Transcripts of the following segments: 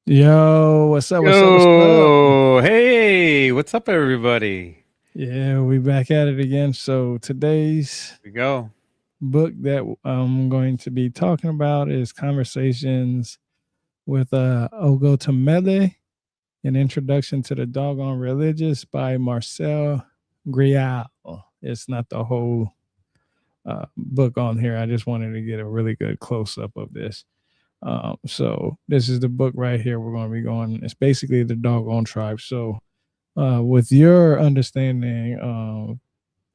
Yo, what's up? What's up? What's up? Yo, hey, what's up, everybody? Yeah, we back at it again. So today's We go. book that I'm going to be talking about is Conversations with Ogotemmeli, an introduction to the Dogon religious by Marcel Griaule. It's not the whole book on here. I just wanted to get a really good close up of this. So this is the book right here. We're going to be going. It's basically the Dogon tribe. So with your understanding,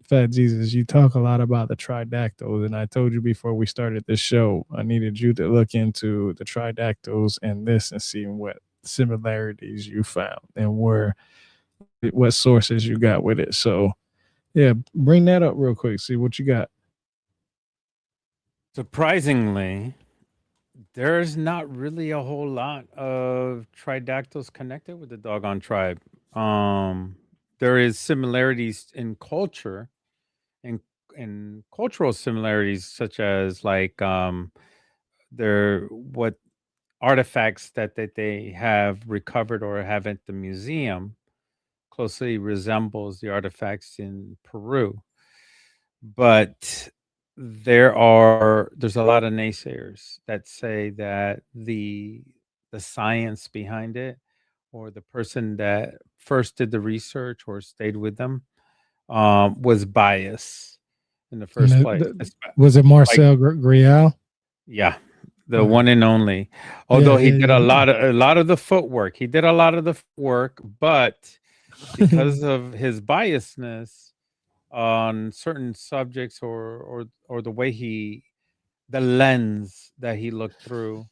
Fat Jesus, you talk a lot about the tridactyls, and I told you before we started this show, I needed you to look into the tridactyls and this and see what similarities you found and where what sources you got with it. So yeah, bring that up real quick. See what you got. Surprisingly, there's not really a whole lot of tridactyls connected with the Dogon tribe. Um, there is similarities in culture and cultural similarities, such as their what artifacts that they have recovered or have at the museum closely resembles the artifacts in Peru. But there's a lot of naysayers that say that the science behind it or the person that first did the research or stayed with them was biased in the And first place. was it Like, Marcel Grial? yeah, the Okay. one and only. Yeah, Although he yeah, did yeah. a lot of the footwork. He did a lot of the work, but because of his biasness on certain subjects or the way the lens that he looked through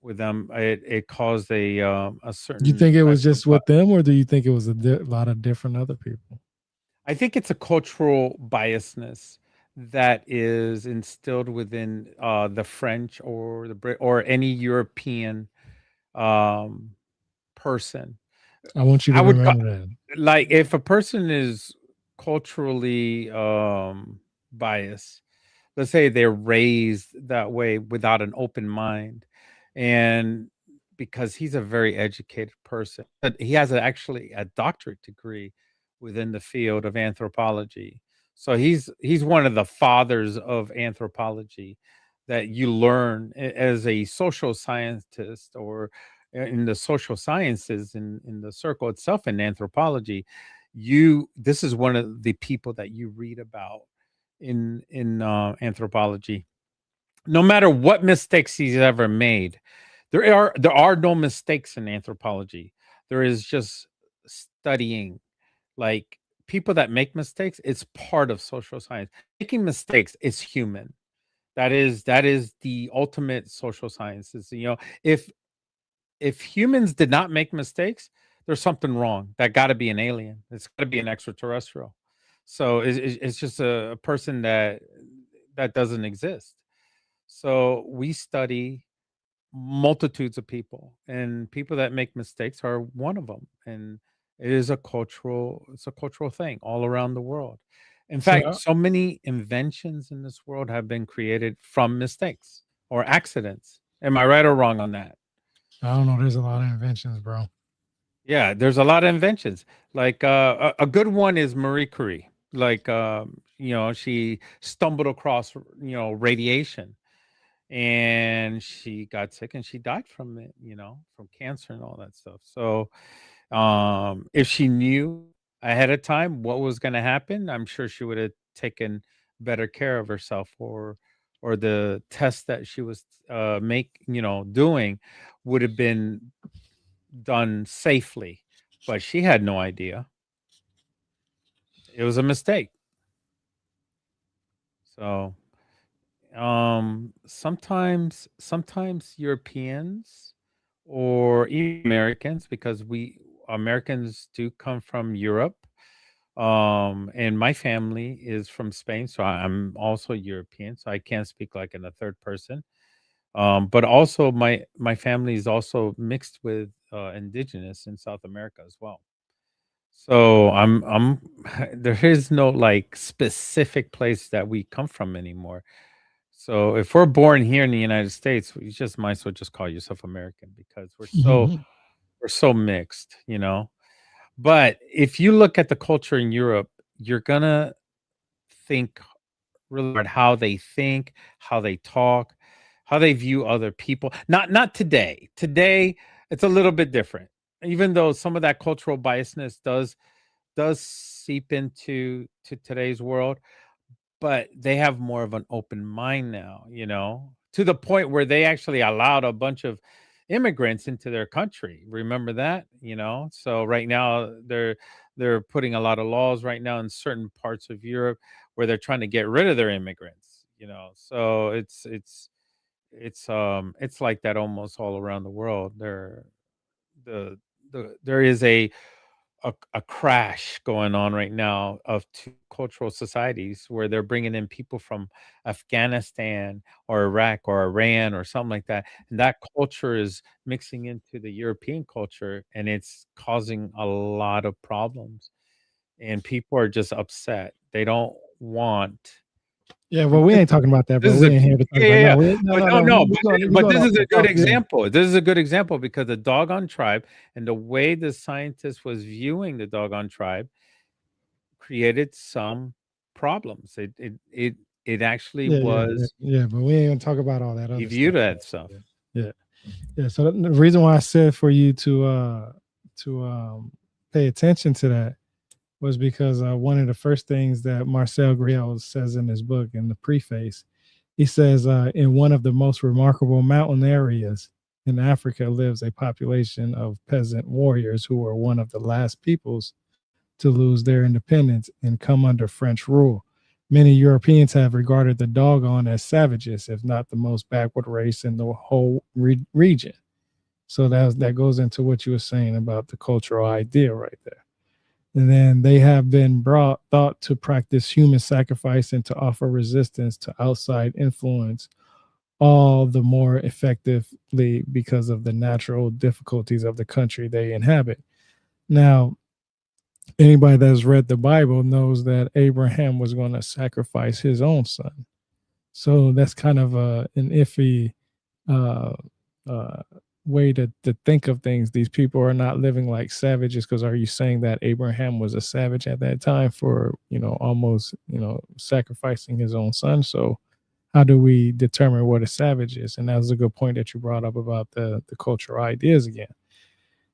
with them, it caused a You certain think it type was of just with them, or do you think it was lot of different other people? I think it's a cultural biasness that is instilled within the French or the Brit or any European um, person. I want you I to would remember that. like if a person is culturally biased, let's say they're raised that way without an open mind, and because he's a very educated person, but he has actually a doctorate degree within the field of anthropology. So he's one of the fathers of anthropology that you learn as a social scientist or in the social sciences in the circle itself in anthropology. You This is one of the people that you read about in anthropology. No matter what mistakes he's ever made, there are no mistakes in anthropology. There is just studying. Like, people that make mistakes, it's part of social science. Making mistakes is human. That is the ultimate social sciences. If humans did not make mistakes, there's something wrong. That got to be an alien. It's got to be an extraterrestrial. So it's just a person that doesn't exist. So we study multitudes of people, and people that make mistakes are one of them. And it's a cultural thing all around the world. In So fact, so many inventions in this world have been created from mistakes or accidents. Am I right or wrong on that? I don't know. There's a lot of inventions, bro. Yeah, there's a lot of inventions. Like a good one is Marie Curie. Like she stumbled across radiation, and she got sick and she died from it, from cancer and all that stuff. So if she knew ahead of time what was going to happen, I'm sure she would have taken better care of herself, or the test that she was doing would have been done safely, but she had no idea. It was a mistake. So, sometimes Europeans or even Americans, because we Americans do come from Europe, and my family is from Spain, so I'm also European, so I can't speak like in a third person. But also my family is also mixed with indigenous in South America as well. So there is no like specific place that we come from anymore. So if we're born here in the United States, you just might as well just call yourself American because we're so mixed, you know. But if you look at the culture in Europe, you're gonna think really hard how they think, how they talk, how they view other people. Not today. Today it's a little bit different. Even though some of that cultural biasness does seep into to today's world, but they have more of an open mind now, you know, to the point where they actually allowed a bunch of immigrants into their country. Remember that, you know? So right now they're putting a lot of laws right now in certain parts of Europe where they're trying to get rid of their immigrants, you know. So it's like that almost all around the world. The there is a crash going on right now of two cultural societies where they're bringing in people from Afghanistan or Iraq or Iran or something like that, and that culture is mixing into the European culture, and it's causing a lot of problems, and people are just upset. They don't want Yeah, well, we this ain't talking about that, this bro. is We a ain't here to talk yeah, yeah, about yeah. no, no, But no, no, no. no, We but going this off is a the good top. Yeah, example. This is a good example because the Dogon tribe and the way the scientist was viewing the Dogon tribe created some problems. It actually was yeah. But we ain't gonna talk about all that he other viewed stuff. that stuff. Yeah, yeah, yeah. So the reason why I said for you to pay attention to that was because one of the first things that Marcel Griaule says in his book in the preface, he says in one of the most remarkable mountain areas in Africa lives a population of peasant warriors who were one of the last peoples to lose their independence and come under French rule. Many Europeans have regarded the Dogon as savages, if not the most backward race in the whole region. So that goes into what you were saying about the cultural idea right there. And then they have been thought to practice human sacrifice and to offer resistance to outside influence all the more effectively because of the natural difficulties of the country they inhabit. Now, anybody that's read the Bible knows that Abraham was going to sacrifice his own son. So that's kind of an iffy uh, uh, way to think of things. These people are not living like savages because are you saying that Abraham was a savage at that time for, almost, sacrificing his own son? So how do we determine what a savage is? And that was a good point that you brought up about the cultural ideas again.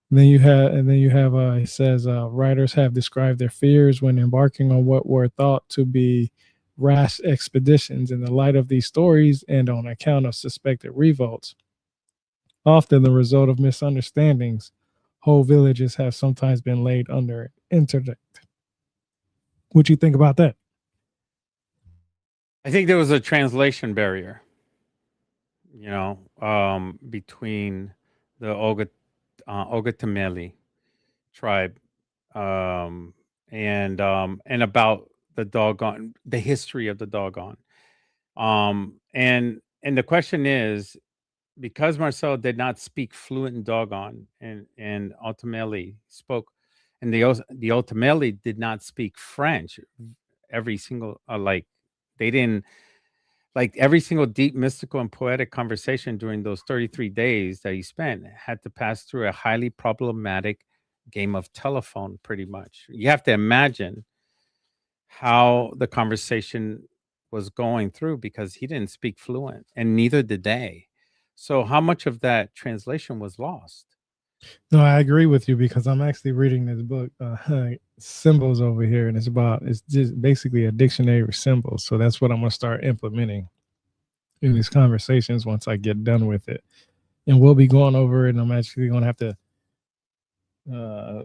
And then you have it says writers have described their fears when embarking on what were thought to be rash expeditions. In the light of these stories and on account of suspected revolts, often the result of misunderstandings, whole villages have sometimes been laid under interdict. What you think about that? I think there was a translation barrier, between the Ogotemmeli tribe, and about the Dogon, the history of the Dogon. And the question is, because Marcel did not speak fluent Dogon and ultimately spoke, and the ultimately did not speak French, every single they didn't like every single deep mystical and poetic conversation during those 33 days that he spent had to pass through a highly problematic game of telephone. Pretty much, you have to imagine how the conversation was going through because he didn't speak fluent and neither did they. So how much of that translation was lost? No, I agree with you because I'm actually reading this book, Symbols over here, and it's just basically a dictionary of symbols. So that's what I'm gonna start implementing in these conversations once I get done with it. And we'll be going over it, and I'm actually gonna have to uh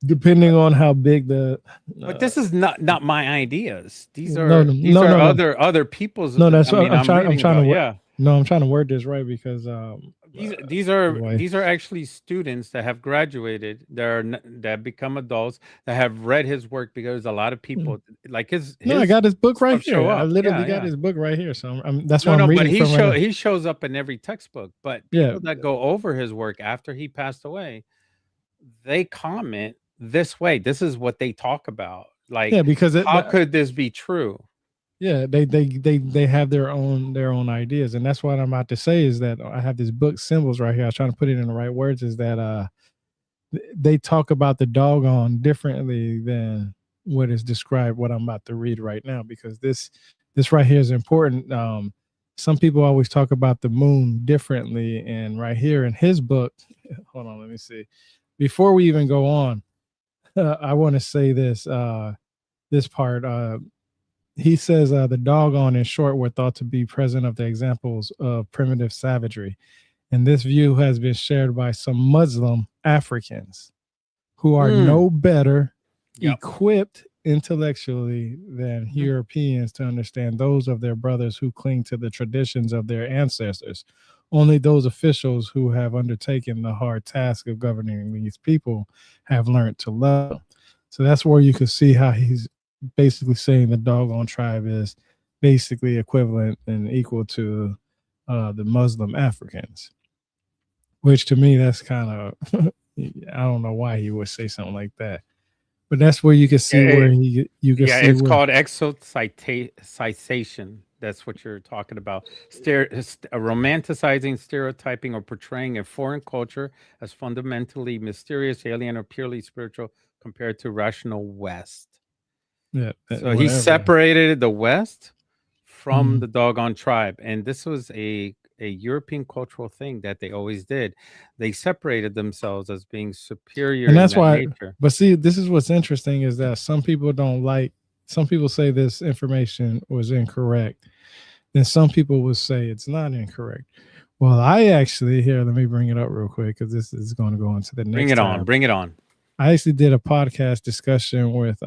depending on how big the But uh this is not my ideas. These no are no these no are no no other people's. no that's I what mean, I'm I'm reading trying to about. work. Yeah, No, I'm trying to word this right because these are boy. these are actually students that have graduated, that become adults, that have read his work, because a lot of people like No, I his got his book right stuff show here. I up. literally Yeah, got yeah. his book right here. So that's what No, I'm no, but reading from right now. he shows up in every textbook. But Yeah, people that go over his work after he passed away, they comment this way. This is what they talk about. Like, yeah, because how could this be true? Yeah, they have their own ideas, and that's what I'm about to say is that I have this book symbols right here. I was trying to put it in the right words. Is that they talk about the doggone differently than what is described. What I'm about to read right now, because this right here is important. Some people always talk about the moon differently, and right here in his book, hold on, let me see. Before we even go on, I want to say this part. He says the doggone, in short, were thought to be present of the examples of primitive savagery. And this view has been shared by some Muslim Africans who are Mm. no better Yep. equipped intellectually than Mhm. Europeans to understand those of their brothers who cling to the traditions of their ancestors. Only those officials who have undertaken the hard task of governing these people have learned to love them. So that's where you can see how he's basically saying the doggone tribe is basically equivalent and equal to the Muslim Africans, which to me that's kind of I don't know why he would say something like that, but that's where you can see Yeah, where you can yeah, see it's where called exoticization. That's what you're talking about. Romanticizing, stereotyping, or portraying a foreign culture as fundamentally mysterious, alien, or purely spiritual compared to rational West. yeah So he whatever. separated the West from Mhm. the Dogon tribe, and this was a European cultural thing that they always did. They separated themselves as being superior And in that's that why. nature. But see, this is what's interesting is that some people don't like. Some people say this information was incorrect, then some people will say it's not incorrect. Well, I actually here. Let me bring it up real quick because this is going to go into the Bring next it on, tab. bring it on. I actually did a podcast discussion with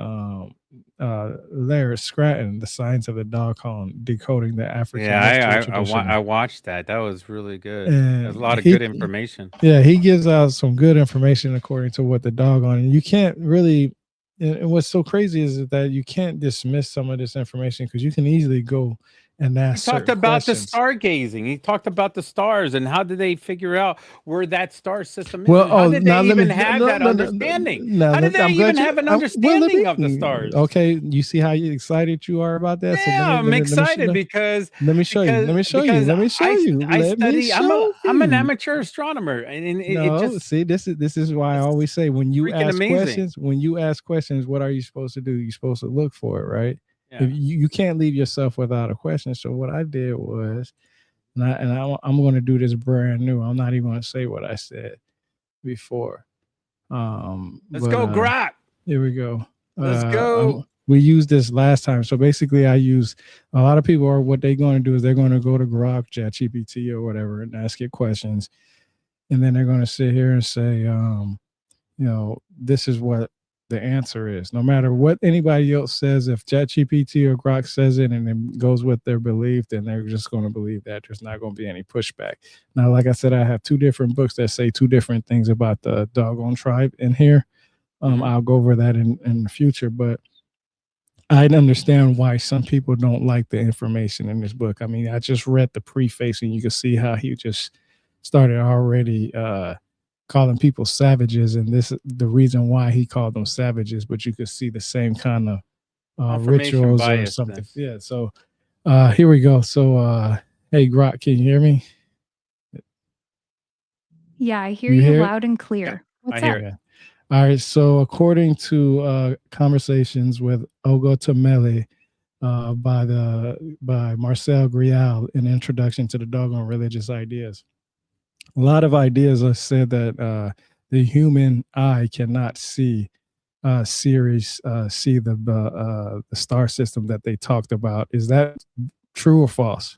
Larry Scratton, the science of the dog on decoding the African Yeah, mystery I tradition, watched that. That was really good. There's a and lot of good information. yeah, he gives out some good information according to what the dog on, and you can't really. And what's so crazy is that you can't dismiss some of this information because you can easily go and He ask talked certain about the questions. stargazing. He talked about the stars and how did they figure out where that star system is Well, and how oh, did they now let me even have no that no no no. understanding? No, How did they I'm even glad you. have an Well, let understanding of the me. stars? Okay, you see how excited you are about that. So Yeah, I'm excited let me show you. Let me show you. because Let me show you. I Let me study. show I'm an you. amateur astronomer, and it No, just see, this is why I it's always say freaking amazing. when you ask questions, what are you supposed to do? You're supposed to look for it, right? If Yeah. you can't leave yourself without a question. So what I did was, I'm going to do this brand new. I'm not even going to say what I said before. Let's But go, Grok. here we go. Let's go. We used this last time. So basically, I use a lot of people are what they're going to do is they're going to go to Grok, ChatGPT, or whatever, and ask it questions, and then they're going to sit here and say, this is what the answer is. No matter what anybody else says, if ChatGPT or Grok says it and it goes with their belief, then they're just going to believe that. There's not going to be any pushback. Now, like I said, I have two different books that say two different things about the Dogon tribe in here. Mhm. I'll go over that in the future, but I understand why some people don't like the information in this book. I mean, I just read the preface and you can see how he just started already calling people savages, and this the reason why he called them savages. But you could see the same kind of Confirmation rituals or something. biasness. Yeah. So here we go. So hey, Grok, can you hear me? Yeah, I hear You you hear it? loud and Yeah, clear. I What's hear up? it. Okay. All right. So according to conversations with Ogotemmeli, by Marcel Griaule, an introduction to the Dogon religious ideas. A lot of ideas are said that the human eye cannot see see the star system that they talked about. Is that true or false?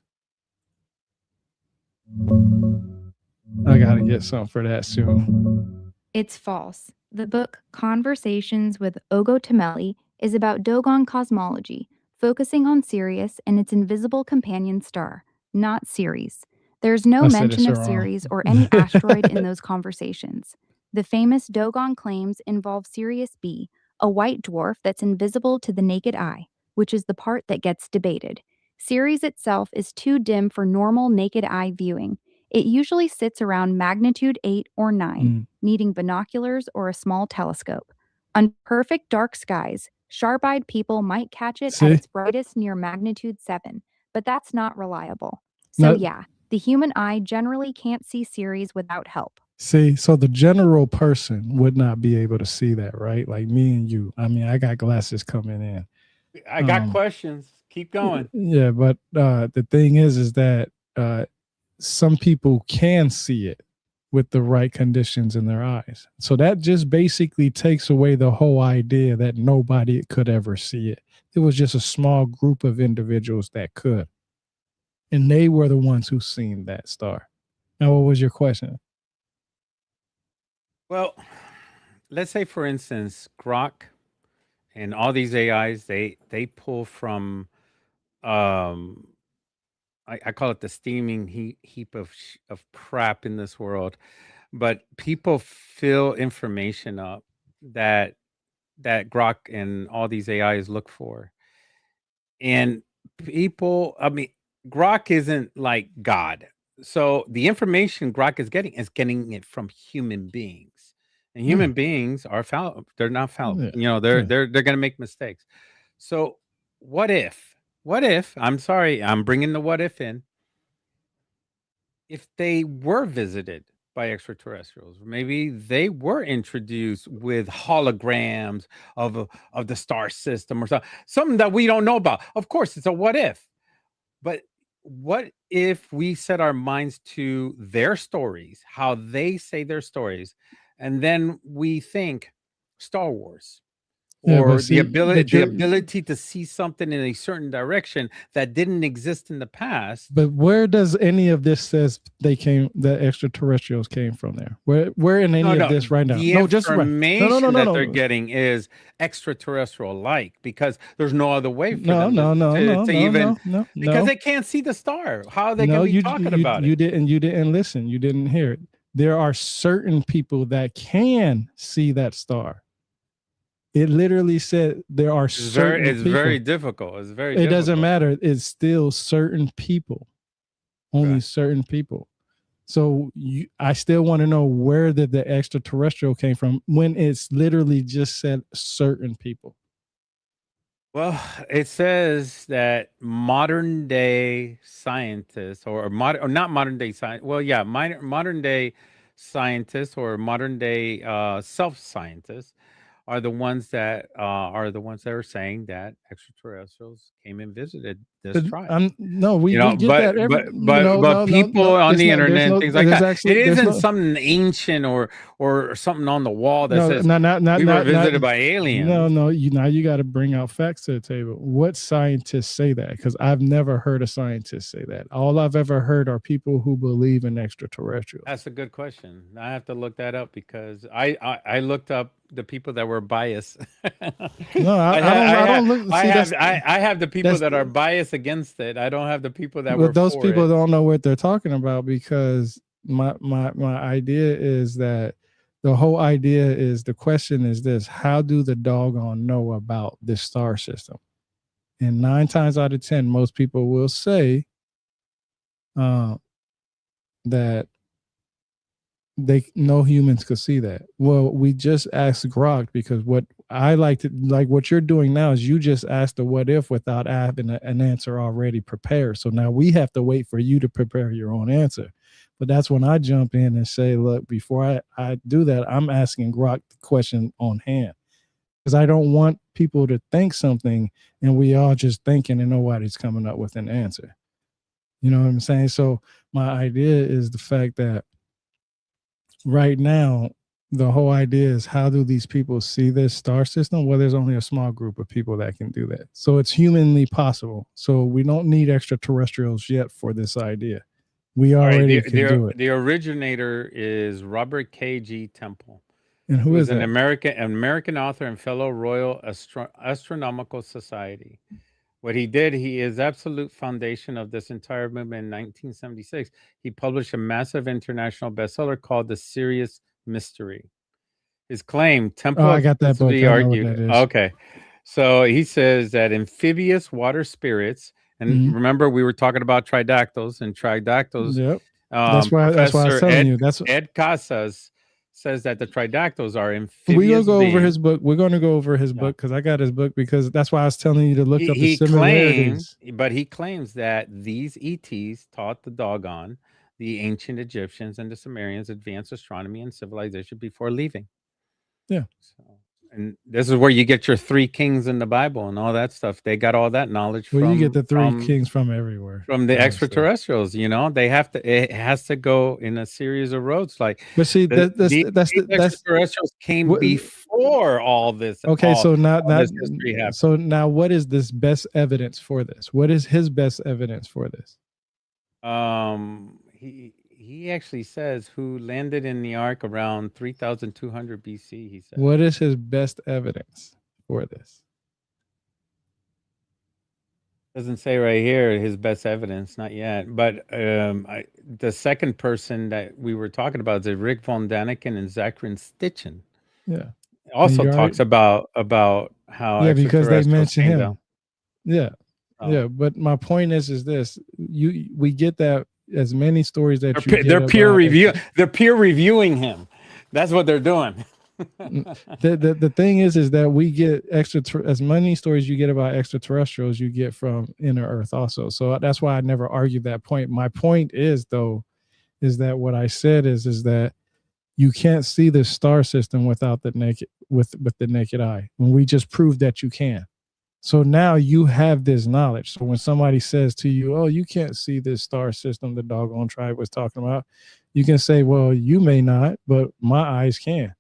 I gotta get something for that soon. It's false. The book Conversations with Ogotemmeli is about Dogon cosmology, focusing on Sirius and its invisible companion star, not Ceres. There's no I said it mention so of wrong. Ceres or any asteroid in those conversations. The famous Dogon claims involve Sirius B, a white dwarf that's invisible to the naked eye, which is the part that gets debated. Ceres itself is too dim for normal naked eye viewing. It usually sits around magnitude 8 or 9, Mm. needing binoculars or a small telescope. On perfect dark skies, Sharp-eyed people might catch it at See? its brightest near magnitude 7, but that's not reliable. So Not, yeah, the human eye generally can't see Ceres without help. see, so the general person would not be able to see that, right? Like me and you. I mean, I got glasses coming in. I got Um, questions. Keep going. Yeah, but the thing is that some people can see it with the right conditions in their eyes. So that just basically takes away the whole idea that nobody could ever see it. It was just a small group of individuals that could. And they were the ones who seen that star. Now, what was your question? Well, let's say for instance, Grok and all these AIs, they pull from um I call it the steaming heap of crap in this world. But people fill information up that Grok and all these AIs look for. And people, I mean, Grok isn't like God. So the information Grok is getting it from human beings. And Yeah. human beings are fallible. They're not fallible. Yeah. You know, they're Yeah. they're gonna make mistakes. So what if? What if? I'm sorry, I'm bringing the what if in. If they were visited by extraterrestrials, maybe they were introduced with holograms of the star system or something that we don't know about. Of course, it's a what if. But what if we set our minds to their stories, how they say their stories, and then we think Star Wars Yeah, but or see, but the you're, ability to see something in a certain direction that didn't exist in the past? but where does any of this says the extraterrestrials came from there? Where in any of this right now? The No, just right. information that they're No. getting is extraterrestrial like because there's no other way for No, them to even no. because they can't see the star. How are they No, going to be talking about it? you didn't listen. You didn't hear it. There are certain people that can see that star. It literally said there are certain It's people. very difficult. It's very It doesn't difficult. matter. It's still certain people. Only Okay. certain people. So I still want to know where did the extraterrestrial came from when it's literally just said certain people. Well, it says that modern day scientists or not modern day science. Well, yeah, modern day scientists or modern day self scientists are the ones that are saying that extraterrestrials came and visited this tribe. No, we get But that. but people on It's the not. There's internet and no. things like There's that. actually. It There's isn't no. something ancient or something on the wall that No, says not. we were visited by aliens. No. You got to bring out facts to the table. What scientists say that? Because I've never heard a scientist say that. All I've ever heard are people who believe in extraterrestrials. That's a good question. I have to look that up because I looked up the people that were biased. No, I don't look. I See, have the people that's that are biased against it. I don't have the people that but were those for people it. don't know what they're talking about because my idea is that the whole idea is the question is this: how do the doggone know about this star system? And 9 times out of 10, most people will say that no humans could see that. Well, we just asked Grok because what I like what you're doing now is you just asked the what if without having an answer already prepared. So now we have to wait for you to prepare your own answer. But that's when I jump in and say, look, before I do that, I'm asking Grok the question on hand. Because I don't want people to think something and we all just thinking and nobody's coming up with an answer. You know what I'm saying? So my idea is the fact that right now, the whole idea is how do these people see this star system? Well, there's only a small group of people that can do that. So it's humanly possible. So we don't need extraterrestrials yet for this idea. We already can do it. The originator is Robert K.G. Temple. And who is an that? American author and fellow Royal Astronomical Society. What he did, he is absolute foundation of this entire movement in 1976. He published a massive international bestseller called The Serious Mystery. His claim, Temple I got that book. I know what that is. Okay. So he says that amphibious water spirits, and remember we were talking about tridactyls and tridactyls. Yep. That's why I was telling you. That's Ed Casas says that the tridactyls are We're amphibious gonna go over beings. his book. We're gonna go over his Yeah. book because I got his book, because that's why I was telling you to look up the He claims, similarities. he claims that these ETs taught the Dogon, the ancient Egyptians, and the Sumerians advanced astronomy and civilization before leaving. Yeah. So, and this is where you get your 3 kings in the Bible and all that stuff. They got all that knowledge Well, you get the three from kings from everywhere. from the honestly. extraterrestrials. You know, they have to. It has to go in a series of roads. Like, But see, these that's extraterrestrials came what- before all this. okay. So now all this history happened. so now what is this best evidence for this? What is his best evidence for this? He actually says who landed in the ark around 3200 BC. He said. What is his best evidence for this? Doesn't say right here his best evidence, not yet. But the second person that we were talking about is Rick von Daniken and Zachary Stitchen. Yeah. Also you talks about how Yeah, because they extraterrestrials mention came him. down. Yeah. Oh. Yeah. But my point is this: we get that as many stories that They're peer review. They're peer reviewing him. That's what they're doing. The thing is that we get as many stories you get about extraterrestrials you get from inner Earth also. So that's why I never argued that point. My point is that what I said is that you can't see the star system without the naked eye. When we just proved that you can. So now you have this knowledge. So when somebody says to you, "Oh, you can't see this star system the Dogon tribe was talking about," you can say, "Well, you may not, but my eyes can."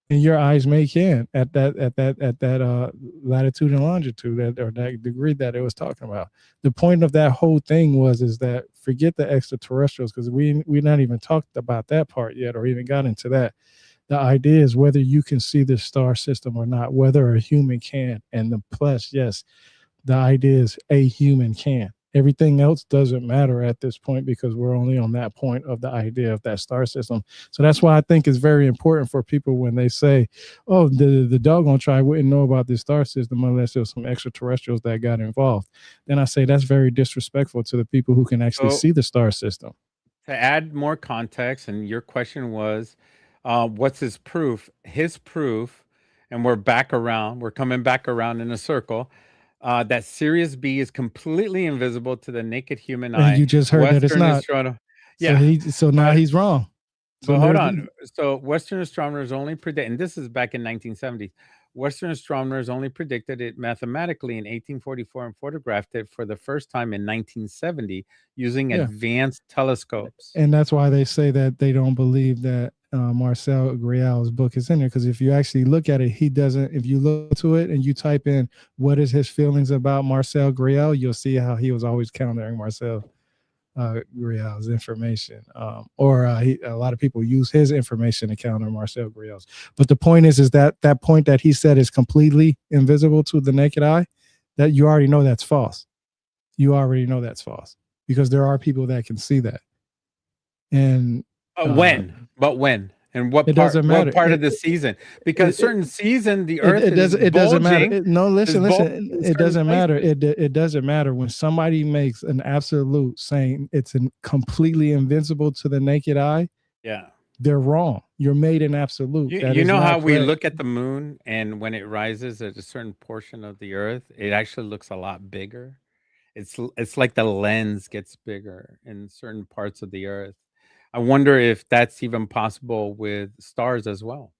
And your eyes may can at that latitude and longitude or that degree that it was talking about. The point of that whole thing is that forget the extraterrestrials, because we're not even talked about that part yet or even got into that. The idea is whether you can see the star system or not, whether a human can. And the plus, yes, the idea is a human can. Everything else doesn't matter at this point because we're only on that point of the idea of that star system. So that's why I think it's very important for people when they say, "Oh, the Dogon tribe wouldn't know about this star system unless there was some extraterrestrials that got involved." Then I say that's very disrespectful to the people who can actually see the star system. To add more context, and your question was, what's his proof? His proof, and we're coming back around in a circle. That Sirius B is completely invisible to the naked human eye. And you just heard that it's not. Yeah. So now he's wrong. So hold on. So Western astronomers only predict, and this is back in 1970. Western astronomers only predicted it mathematically in 1844 and photographed it for the first time in 1970 using advanced telescopes. And that's why they say that they don't believe that Marcel Griaule's book is in there, because if you actually look at it, he doesn't. If you look to it and you type in what is his feelings about Marcel Griaule, you'll see how he was always countering Marcel Griaule's information, a lot of people use his information to counter Marcel Griaule's. But the point is that point that he said is completely invisible to the naked eye, that you already know that's false. You already know that's false because there are people that can see that. And when? And what it part, doesn't matter. What part of the season? Because certain season, the Earth it doesn't matter. Listen. It doesn't matter. It doesn't matter when somebody makes an absolute saying it's completely invincible to the naked eye. Yeah, they're wrong. You're made an absolute. You know how we look at the moon, and when it rises at a certain portion of the Earth, it actually looks a lot bigger. It's like the lens gets bigger in certain parts of the Earth. I wonder if that's even possible with stars as well.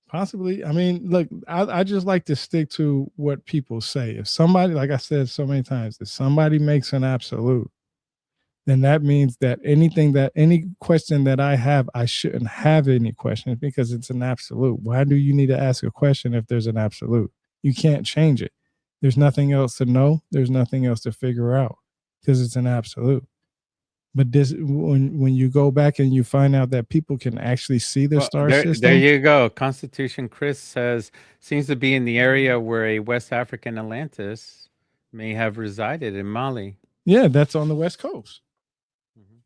Possibly. I mean, look, I just like to stick to what people say. If somebody, like I said so many times, if somebody makes an absolute, then that means that any question that I have, I shouldn't have any questions because it's an absolute. Why do you need to ask a question if there's an absolute? You can't change it. There's nothing else to know. There's nothing else to figure out because it's an absolute. But this, when you go back and you find out that people can actually see the star system. There you go. Constitution Chris says, seems to be in the area where a West African Atlantis may have resided in Mali. Yeah, that's on the West Coast.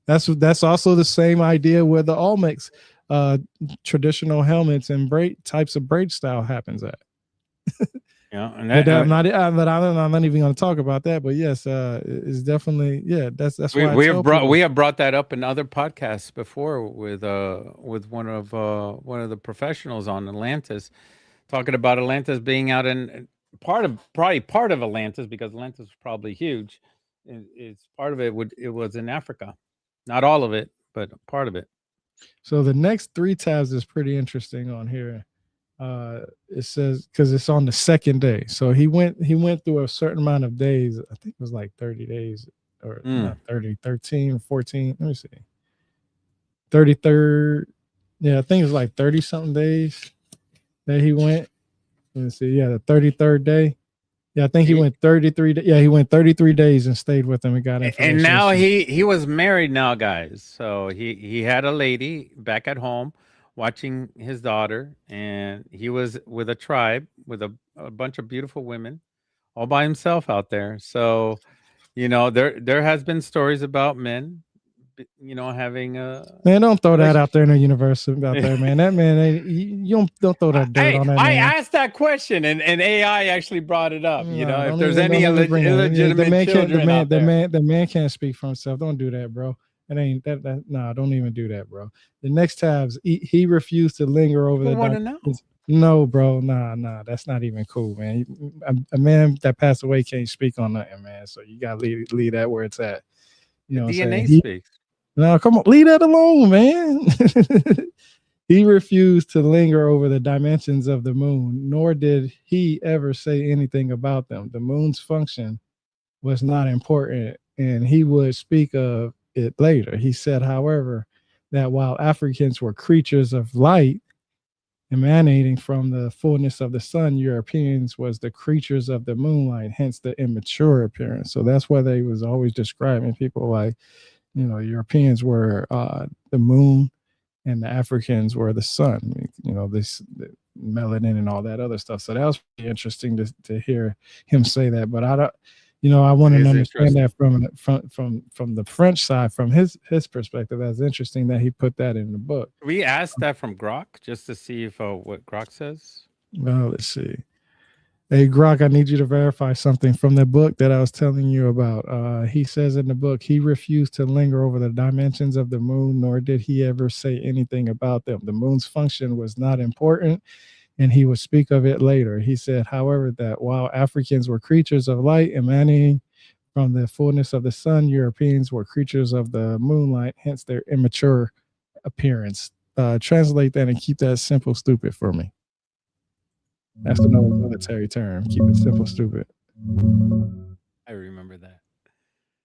That's also the same idea where the Olmecs traditional helmets and types of braid style happens at. Yeah, and But I'm not even going to talk about that. But yes, it's definitely That's why I tell people. we have brought that up in other podcasts before with one of the professionals on Atlantis, talking about Atlantis being out in part of Atlantis, because Atlantis was probably huge. It's part of it was in Africa, not all of it, but part of it. So the next 3 tabs is pretty interesting on here. It says, because it's on the second day, so he went through a certain amount of days. I think it was like 30 days, or not 30, 13, 14. Let me see, 33rd. Yeah, I think it was like 30 something days that he went. Let's see, the 33rd day. Yeah, I think he went 33. Yeah, he went 33 days and stayed with him and got information. And now he was married now, guys. So he had a lady back at home watching his daughter, and he was with a tribe with a bunch of beautiful women all by himself out there. So, there has been stories about men, having a man. Don't throw that out there in the universe out there, man. That man ain't, you don't throw that dirt on that man. I asked that question, and AI actually brought it up. No, if there's any illegitimate children out there. The man can't speak for himself. Don't do that, bro. It ain't that. No, don't even do that, bro. The next tabs, he refused to linger over the. Want to know? No, bro. Nah. That's not even cool, man. A man that passed away can't speak on nothing, man. So you gotta leave that where it's at. You know, DNA speaks. No, come on, leave that alone, man. He refused to linger over the dimensions of the moon, nor did he ever say anything about them. The moon's function was not important, and he would speak of it later. He said, however, that while Africans were creatures of light emanating from the fullness of the sun, Europeans was the creatures of the moonlight, hence the immature appearance. So that's why they was always describing people like, Europeans were the moon and the Africans were the sun, this the melanin and all that other stuff. So that was pretty interesting to hear him say that. But I don't, I want to understand that from the French side, from his perspective. That's interesting that he put that in the book. We asked that from Grok just to see if what Grok says. Well, let's see. Hey, Grok, I need you to verify something from the book that I was telling you about. He says in the book, he refused to linger over the dimensions of the moon, nor did he ever say anything about them. The moon's function was not important, and he would speak of it later. He said, however, that while Africans were creatures of light emanating from the fullness of the sun, Europeans were creatures of the moonlight, hence their immature appearance. Translate that and keep that simple, stupid for me. That's another military term. Keep it simple, stupid. I remember that.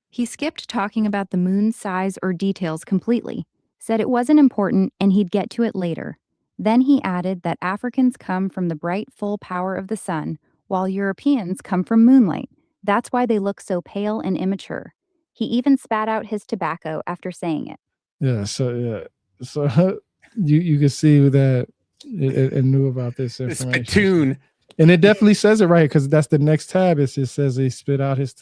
He skipped talking about the moon's size or details completely, said it wasn't important and he'd get to it later. Then he added that Africans come from the bright, full power of the sun, while Europeans come from moonlight. That's why they look so pale and immature. He even spat out his tobacco after saying it. Yeah, so you can see that it knew about this information. Spittoon. And it definitely says it right, because that's the next tab. It says he spit out his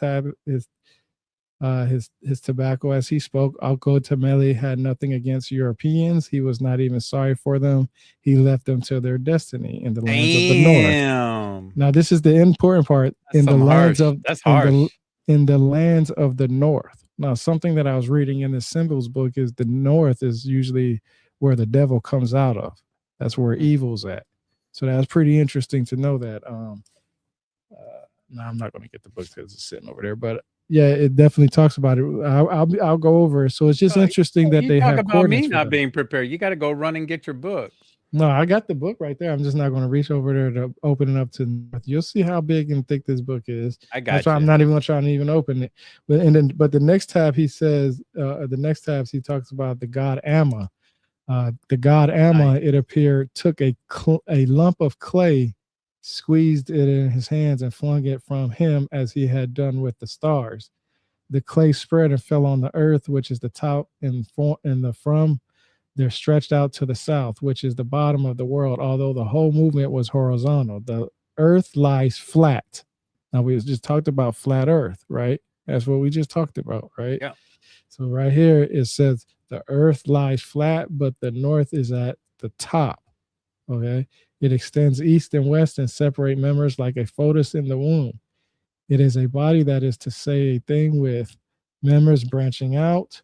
tobacco as he spoke. Ogotemmeli had nothing against Europeans. He was not even sorry for them. He left them to their destiny in the lands of the north. Now, this is the important part. In the lands of the north. Now, something that I was reading in the symbols book is the north is usually where the devil comes out of. That's where evil's at. So that's pretty interesting to know that. No, I'm not going to get the book because it's sitting over there, but yeah, it definitely talks about it. I'll go over it. So it's just interesting that they have. Talk about me not being prepared. You got to go run and get your book. No, I got the book right there. I'm just not going to reach over there to open it up to. You'll see how big and thick this book is. That's why I'm not even trying to even open it. But the next tab he says, he talks about the god Amma. The god Amma, it appeared, took a lump of clay, squeezed it in his hands, and flung it from him as he had done with the stars. The clay spread and fell on the earth, which is the top, and from there stretched out to the south, which is the bottom of the world, although the whole movement was horizontal. The earth lies flat. Now, we just talked about flat earth, right? That's what we just talked about, right? Yeah. So right here, it says, the earth lies flat, but the north is at the top. Okay. It extends east and west and separate members like a fetus in the womb. It is a body that is to say a thing with members branching out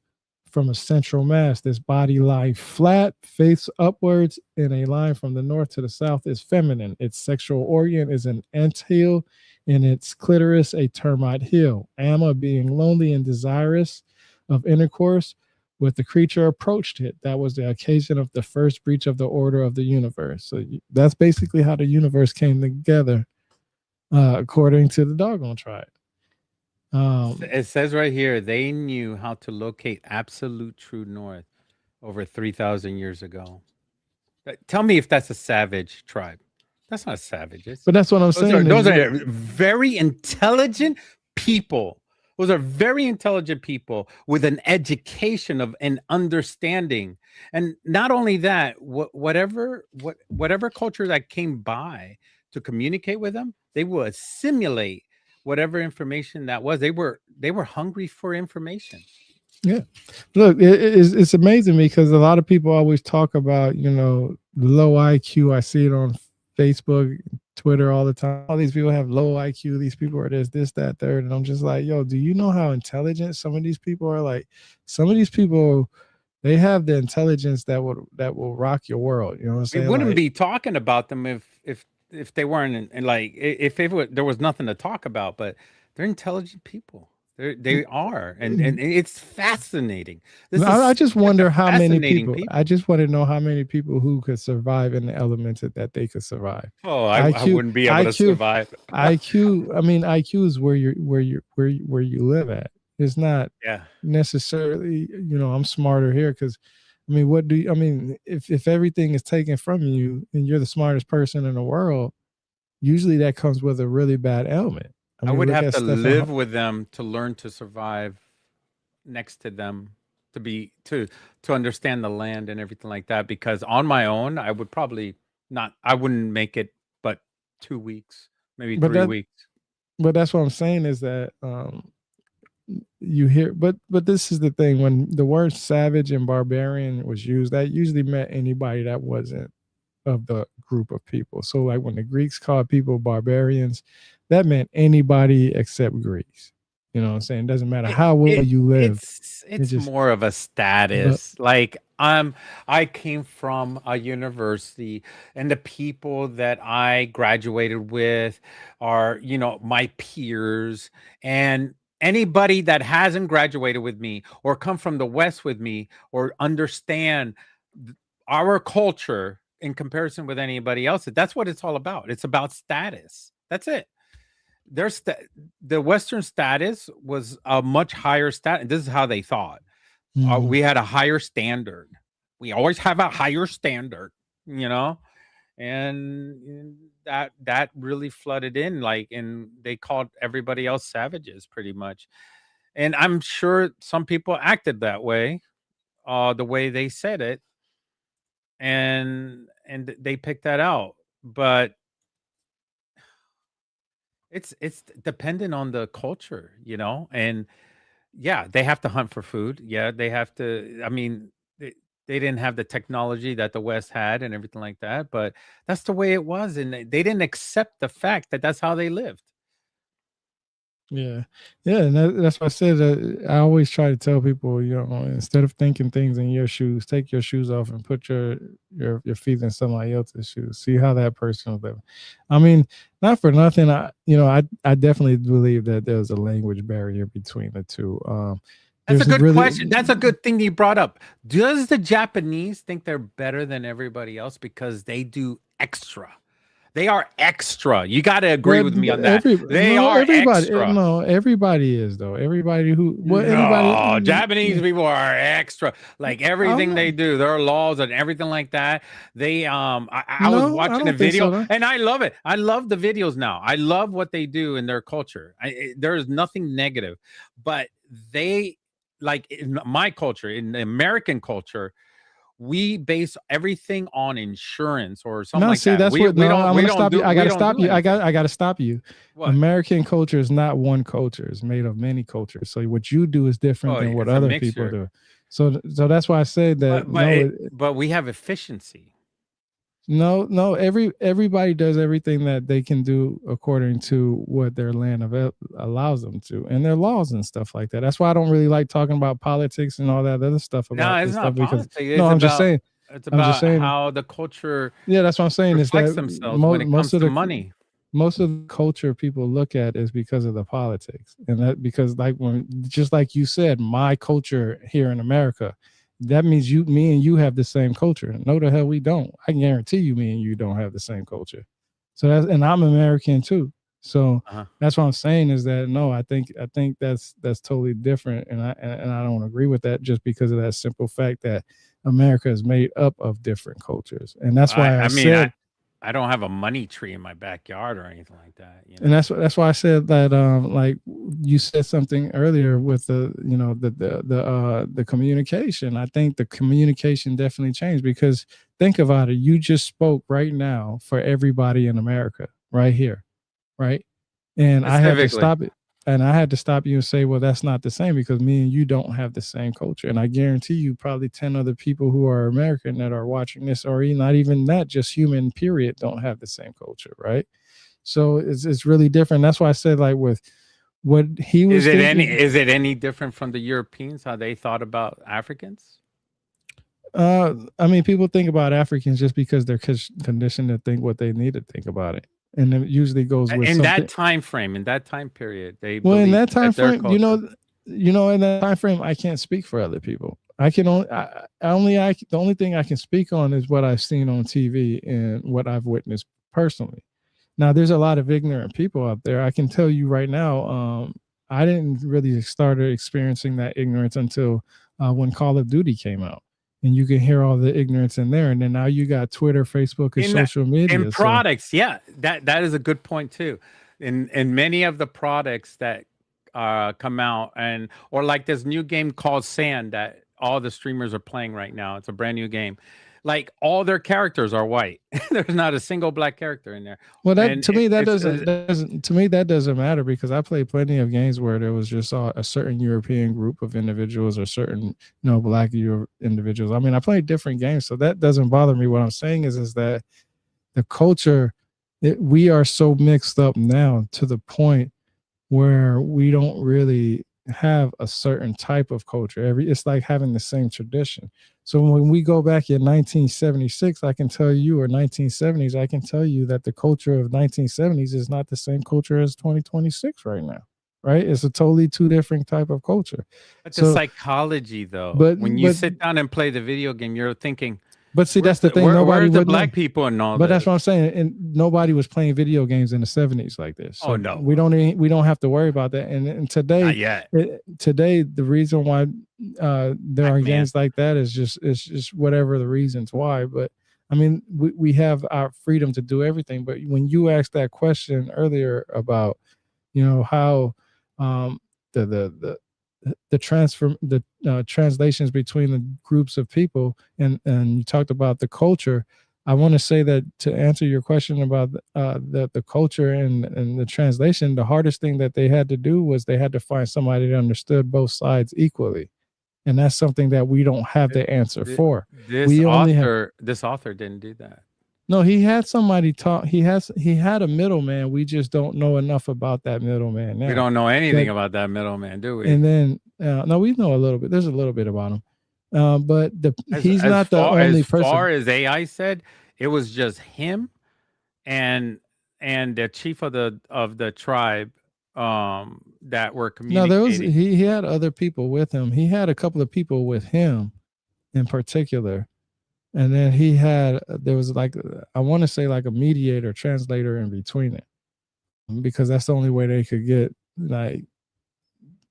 from a central mass. This body lie flat, face upwards in a line from the north to the south is feminine. Its sexual organ is an anthill, and its clitoris a termite hill. Amma, being lonely and desirous of intercourse with the creature, approached it. That was the occasion of the first breach of the order of the universe. So that's basically how the universe came together, according to the Dogon tribe. It says right here, they knew how to locate absolute true north over 3,000 years ago. Tell me if that's a savage tribe. That's not savages. But that's what I'm saying. Those are very intelligent people. Those are very intelligent people with an education of an understanding. And not only that, whatever culture that came by to communicate with them, they will assimilate whatever information that was. They were hungry for information. Yeah. Look, it's amazing because a lot of people always talk about, low IQ. I see it on Facebook, Twitter all the time. All these people have low IQ. These people are this, that, third. And I'm just like, yo, do you know how intelligent some of these people are? Like, some of these people, they have the intelligence that will rock your world. You know what I'm saying? We wouldn't be talking about them if they weren't if there was nothing to talk about. But they're intelligent people. They are, and it's fascinating. I just wonder how many people. I just want to know how many people who could survive in the elements that they could survive. Oh, I wouldn't be able to survive. IQ. I mean, IQ is where you live at. It's not necessarily. I'm smarter here because, I mean, if everything is taken from you and you're the smartest person in the world, usually that comes with a really bad ailment. I would have to live with them to learn to survive next to them, to understand the land and everything like that. Because on my own, I would probably not. I wouldn't make it, but 2 weeks, maybe 3 weeks. But that's what I'm saying is that you hear. But this is the thing: when the word savage and barbarian was used, that usually meant anybody that wasn't of the group of people. So like when the Greeks called people barbarians, that meant anybody except Greeks. You know what I'm saying? It doesn't matter how well you live. It's just more of a status. Like I came from a university, and the people that I graduated with are, my peers, and anybody that hasn't graduated with me or come from the West with me or understand our culture in comparison with anybody else, that's what it's all about. It's about status. That's it. The Western status was a much higher status. This is how they thought. We had a higher standard. We always have a higher standard, and that really flooded in, and they called everybody else savages pretty much. And I'm sure some people acted that way, the way they said it, and they picked that out. But it's dependent on the culture, and they have to hunt for food. Yeah, they have to. I mean, they didn't have the technology that the West had and everything like that, but that's the way it was, and they didn't accept the fact that that's how they lived. Yeah, and that's why I said I always try to tell people, instead of thinking things in your shoes, take your shoes off and put your feet in somebody else's shoes. See how that person live. I mean, not for nothing. I definitely believe that there's a language barrier between the two. That's a good question. That's a good thing you brought up. Does the Japanese think they're better than everybody else because they do extra? They are extra. You got to agree with me on that. Extra. No, everybody is though. Everybody Japanese people are extra. Like everything they do, their laws and everything like that. They I was watching a video and I love it. I love the videos now. I love what they do in their culture. There is nothing negative, but they, like in my culture, in the American culture, we base everything on insurance or something like that. That's I'm gonna stop you. I gotta stop you. I gotta stop you. What? American culture is not one culture. It's made of many cultures. So what you do is different than what other people do. So that's why I said that. But we have efficiency. No. Everybody does everything that they can do according to what their land allows them to, and their laws and stuff like that. That's why I don't really like talking about politics and all that other stuff No, about it's this stuff not because politics. no, I'm just saying. It's I'm just about saying. how the culture Yeah, that's what I'm saying. Is reflects that themselves when it comes to money. most of the culture people look at is because of the politics, and that because like when just like you said, my culture here in America, that means me and you have the same culture. No, the hell we don't. I can guarantee you, me and you don't have the same culture. So that's, and I'm American too. So that's what I'm saying is that no, I think that's totally different, and I don't agree with that just because of that simple fact that America is made up of different cultures, and that's why I mean, said. I don't have a money tree in my backyard or anything like that. You know? And that's why I said that like you said something earlier with the communication. I think the communication definitely changed because think about it. You just spoke right now for everybody in America right here, right? And I had to stop it. And I had to stop you and say, well, that's not the same because me and you don't have the same culture. And I guarantee you probably 10 other people who are American that are watching this, or not even that, just human period, don't have the same culture, right? So it's really different. That's why I said like with what he was is it any different from the Europeans, how they thought about Africans? I mean, people think about Africans just because they're conditioned to think what they need to think about it. And it usually goes with in that time frame, in that time period. In that time frame, you know, in that time frame, I can't speak for other people. I can only, the only thing I can speak on is what I've seen on TV and what I've witnessed personally. Now, there's a lot of ignorant people out there. I can tell you right now, I didn't really start experiencing that ignorance until when Call of Duty came out. And you can hear all the ignorance in there. And then now you got Twitter, Facebook, and social media. And products, yeah, that is a good point too. In many of the products that come out, or like this new game called Sand that all the streamers are playing right now. It's a brand new game. Like all their characters are white. There's not a single black character in there. Well, that to me that doesn't matter because I played plenty of games where there was just a certain European group of individuals or certain black individuals. I mean, I played different games, so that doesn't bother me. What I'm saying is that the culture, we are so mixed up now to the point where we don't really have a certain type of culture. It's like having the same tradition. So when we go back in 1976, I can tell you, or 1970s, I can tell you that the culture of 1970s is not the same culture as 2026 right now. Right? It's a totally two different type of culture. But the psychology, though, when you sit down and play the video game, you're thinking. But see, that's the thing. Nobody the black people and all. But that's what I'm saying. And nobody was playing video games in the 70s like this. So no, we don't have to worry about that. And today, not yet. Today, the reason why there are games like that is just whatever the reasons why. But I mean, we have our freedom to do everything. But when you asked that question earlier about, how the translations between the groups of people and you talked about the culture, I want to say that to answer your question about the culture and the translation, the hardest thing that they had to do was they had to find somebody that understood both sides equally, and that's something that we don't have the answer for. This author didn't do that. No, he had somebody talk. He had a middleman. We just don't know enough about that middleman now. We don't know anything about that middleman, do we? And then, no, we know a little bit. There's a little bit about him, but he's not the only person. As far as AI said, it was just him and the chief of the tribe that were communicating. No, he had other people with him. He had a couple of people with him in particular. And then there was like, I want to say like a mediator, translator in between it, because that's the only way they could get like,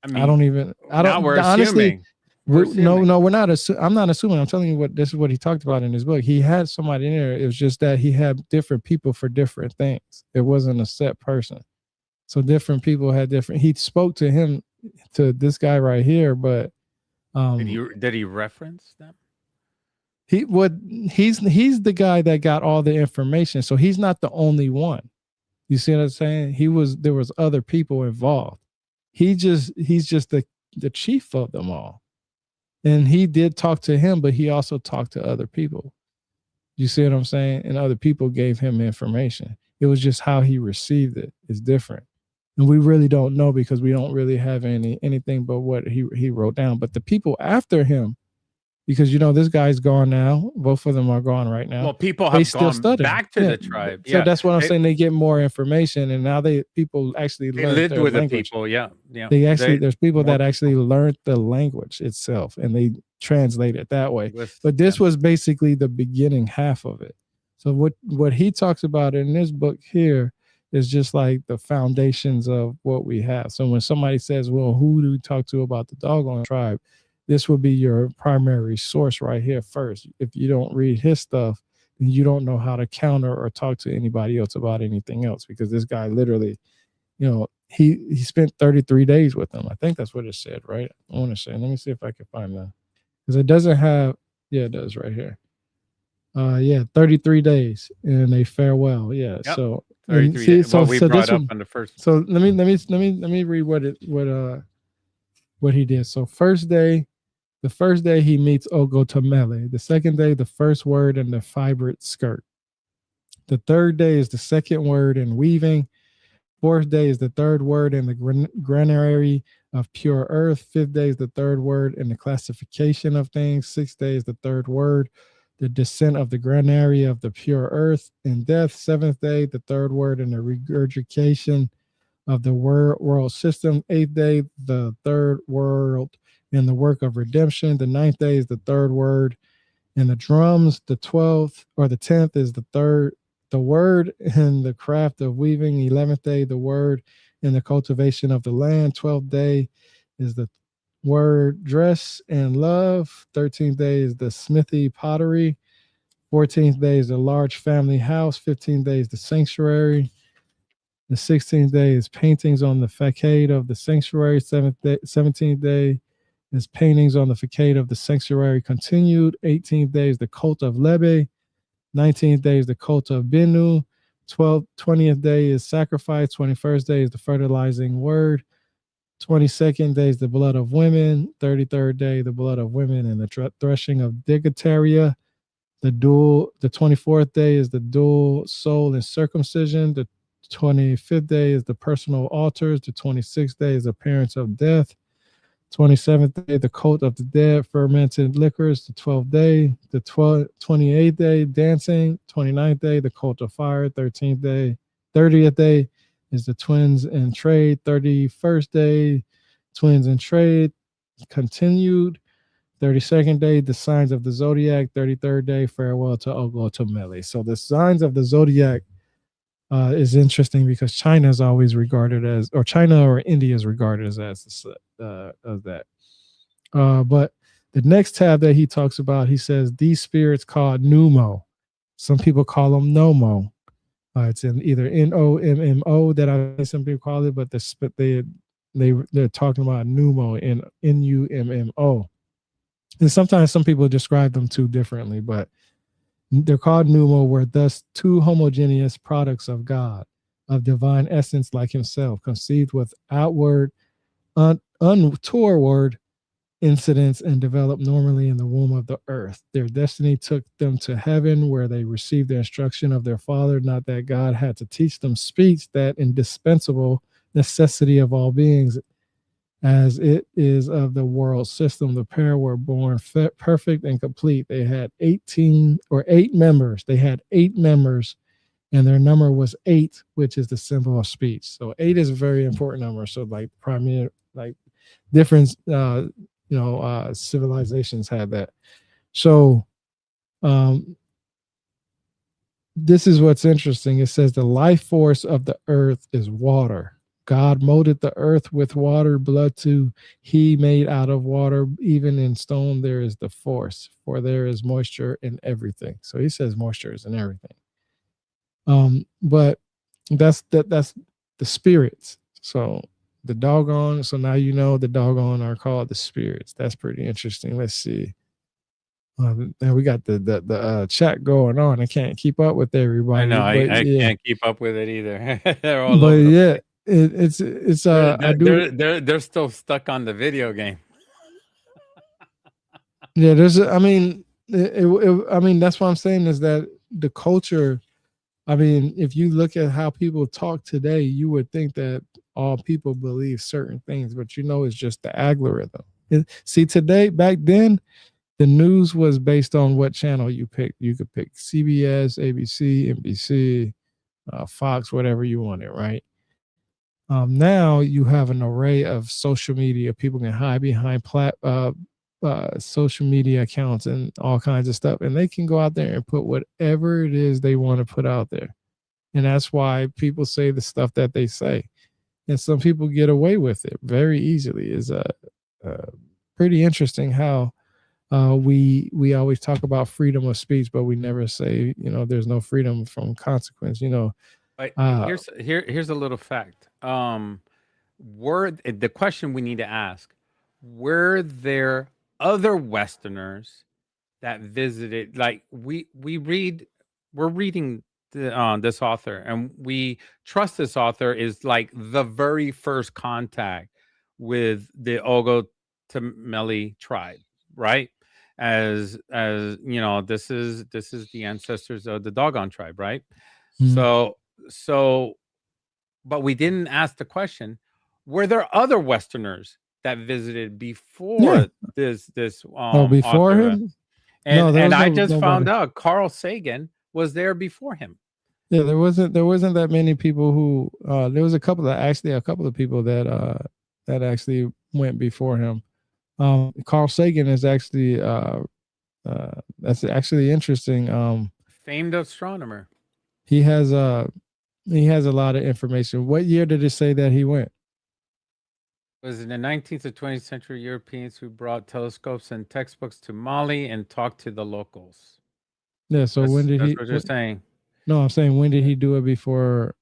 we're assuming. We're not. I'm not assuming. I'm telling you this is what he talked about in his book. He had somebody in there. It was just that he had different people for different things. It wasn't a set person. So different people had different, he spoke to this guy right here, but. Did he reference them? He's the guy that got all the information, so he's not the only one. You see what I'm saying? There was other people involved. He's just the chief of them all, and he did talk to him, but he also talked to other people. You see what I'm saying? And other people gave him information. It was just how he received it is different. And we really don't know because we don't really have anything but what he wrote down. But the people after him, because this guy's gone now. Both of them are gone right now. Well, people They have still gone study. back to the tribe. So Yeah. that's what I'm saying. They get more information, and now people actually They learn lived their with the language. people. Yeah. Yeah. There's people more that actually learned the language itself, and they translate it that way. But this was basically the beginning half of it. So what he talks about in this book here is just like the foundations of what we have. So when somebody says, well, who do we talk to about the Dogon tribe? This would be your primary source right here first. If you don't read his stuff, then you don't know how to counter or talk to anybody else about anything else, because this guy literally, he spent 33 days with them. I think that's what it said, right? I want to say, let me see if I can find that, because it doesn't have, yeah, it does right here. 33 days and a farewell. Yeah. Yep. So 33 see, days. so What we so brought this up one. on the first. So let me read what he did. So the first day he meets Ogotemmeli. The second day, the first word in the fibered skirt. The third day is the second word in weaving. Fourth day is the third word in the granary of pure earth. Fifth day is the third word in the classification of things. Sixth day is the third word, the descent of the granary of the pure earth in death. Seventh day, the third word in the regurgitation of the world system. Eighth day, the third world in the work of redemption. The ninth day is the third word in the drums. The 12th or the 10th is the word in the craft of weaving. 11th day, the word in the cultivation of the land. 12th day is the word dress and love. 13th day is the smithy pottery. 14th day is the large family house. 15th day is the sanctuary. The 16th day is paintings on the facade of the sanctuary. 17th day is paintings on the facade of the sanctuary continued. 18th day is the cult of Lebe. 19th day is the cult of Binu. 20th day is sacrifice. 21st day is the fertilizing word. 22nd day is the blood of women. 33rd day, the blood of women and the threshing of digitaria. The 24th day is the dual soul and circumcision. The 25th day is the personal altars. The 26th day is the appearance of death. 27th day, the cult of the dead, fermented liquors. The 12th day, the 28th day, dancing. 29th day, the cult of fire. 30th day is the twins in trade. 31st day, twins in trade, continued. 32nd day, the signs of the zodiac. 33rd day, farewell to Ogotemmeli. So the signs of the zodiac is interesting because China is always regarded as, or China or India is regarded as that. But the next tab that he talks about, he says these spirits called Numo. Some people call them Nomo. It's in either Nommo that some people call it, but they're talking about Numo in Nummo. And sometimes some people describe them too differently, but they're called Numo, were thus two homogeneous products of God, of divine essence like himself, conceived with outward, untoward incidents and developed normally in the womb of the earth. Their destiny took them to heaven, where they received the instruction of their father, not that God had to teach them speech, that indispensable necessity of all beings, as it is of the world system. The pair were born perfect and complete. They had 8 members. They had 8 members, and their number was 8, which is the symbol of speech. So 8 is a very important number. So like primary, like different, civilizations had that. So this is what's interesting. It says the life force of the earth is water. God molded the earth with water, blood too. He made out of water. Even in stone, there is the force, for there is moisture in everything. So he says moisture is in everything. But that's the spirits. So the Dogon. So now the Dogon are called the spirits. That's pretty interesting. Let's see. And we got the chat going on. I can't keep up with everybody. I know. But I yeah. can't keep up with it either. They're all But over the yeah, place. it's I do. They're still stuck on the video game. Yeah, there's. I mean, I mean, that's what I'm saying is that the culture. I mean, if you look at how people talk today, you would think that all people believe certain things, but it's just the algorithm. See, today, back then, the news was based on what channel you picked. You could pick CBS, ABC, NBC, Fox, whatever you wanted, right? Now you have an array of social media. People can hide behind social media accounts and all kinds of stuff, and they can go out there and put whatever it is they want to put out there. And that's why people say the stuff that they say. And some people get away with it very easily. Is pretty interesting how we always talk about freedom of speech, but we never say there's no freedom from consequence. But Uh, here's a little fact. The question we need to ask: were there other Westerners that visited? Like we're reading this author, and we trust this author is like the very first contact with the Ogotemmeli tribe, right? As this is the ancestors of the Dogon tribe, right? mm, So so but we didn't ask the question, were there other Westerners that visited yeah. before this Oh, before author? him? And No, there was I no just found nobody. out Carl Sagan was there before him. Yeah, there wasn't that many people who. There was a couple of people that actually went before him. Carl Sagan is actually that's actually interesting. Famed astronomer. He has he has a lot of information. What year did it say that he went? Was in the 19th to 20th century Europeans who brought telescopes and textbooks to Mali and talked to the locals. Yeah. So when did That's he? what you're saying. No, I'm saying when did he do it before?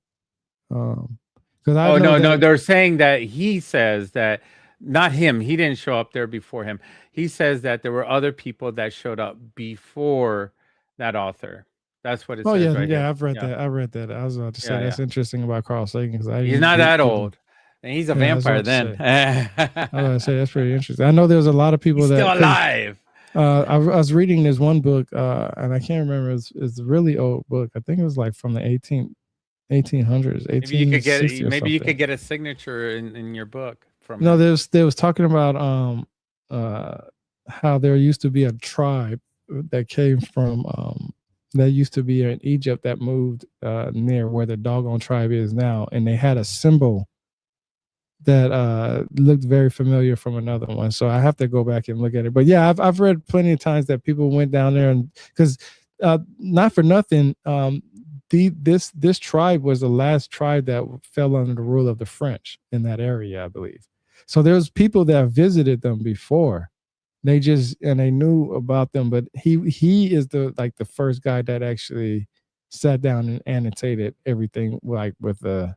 Because I Oh know no, no, that. they're saying that he says that not him. He didn't show up there before him. He says that there were other people that showed up before that author. That's what it Oh says yeah, right here. yeah. I've read Yeah, that. I read that. I was about to say yeah, that's yeah. interesting about Carl Sagan because I He's didn't not that even. old, and he's a Yeah, I was vampire about to then. say. I was about to say that's pretty interesting. I know there's a lot of people He's that still because alive. I was reading this one book, and I can't remember. It's a really old book. I think it was like from the 1800s, Maybe you could 1860 get. or Maybe you something. could get a signature in your book from No, him. they was talking about uh how there used to be a tribe that came from that used to be in Egypt that moved near where the Dogon tribe is now, and they had a symbol that looked very familiar from another one. So I have to go back and look at it. But yeah, I've read plenty of times that people went down there and because not for nothing, this tribe was the last tribe that fell under the rule of the French in that area, I believe. So there's people that visited them before. They knew about them, but he is the first guy that actually sat down and annotated everything like with a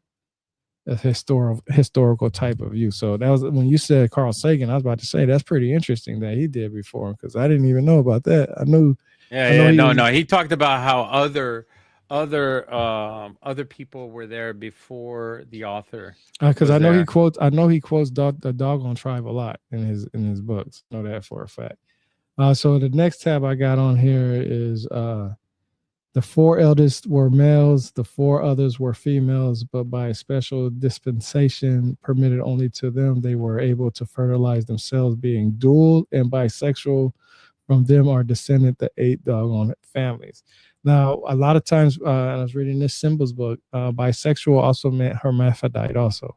historical type of view. So that was when you said Carl Sagan. I was about to say that's pretty interesting that he did before him because I didn't even know about that. Yeah, I know yeah, he no, was no. He talked about how other people were there before the author because was there. I know he quotes the Dogon tribe a lot in his books. I know that for a fact. So the next tab I got on here is the four eldest were males, the four others were females, but by a special dispensation permitted only to them, they were able to fertilize themselves, being dual and bisexual. From them are descended the eight doggone families. Now, a lot of times, I was reading this symbols book, bisexual also meant hermaphrodite, also,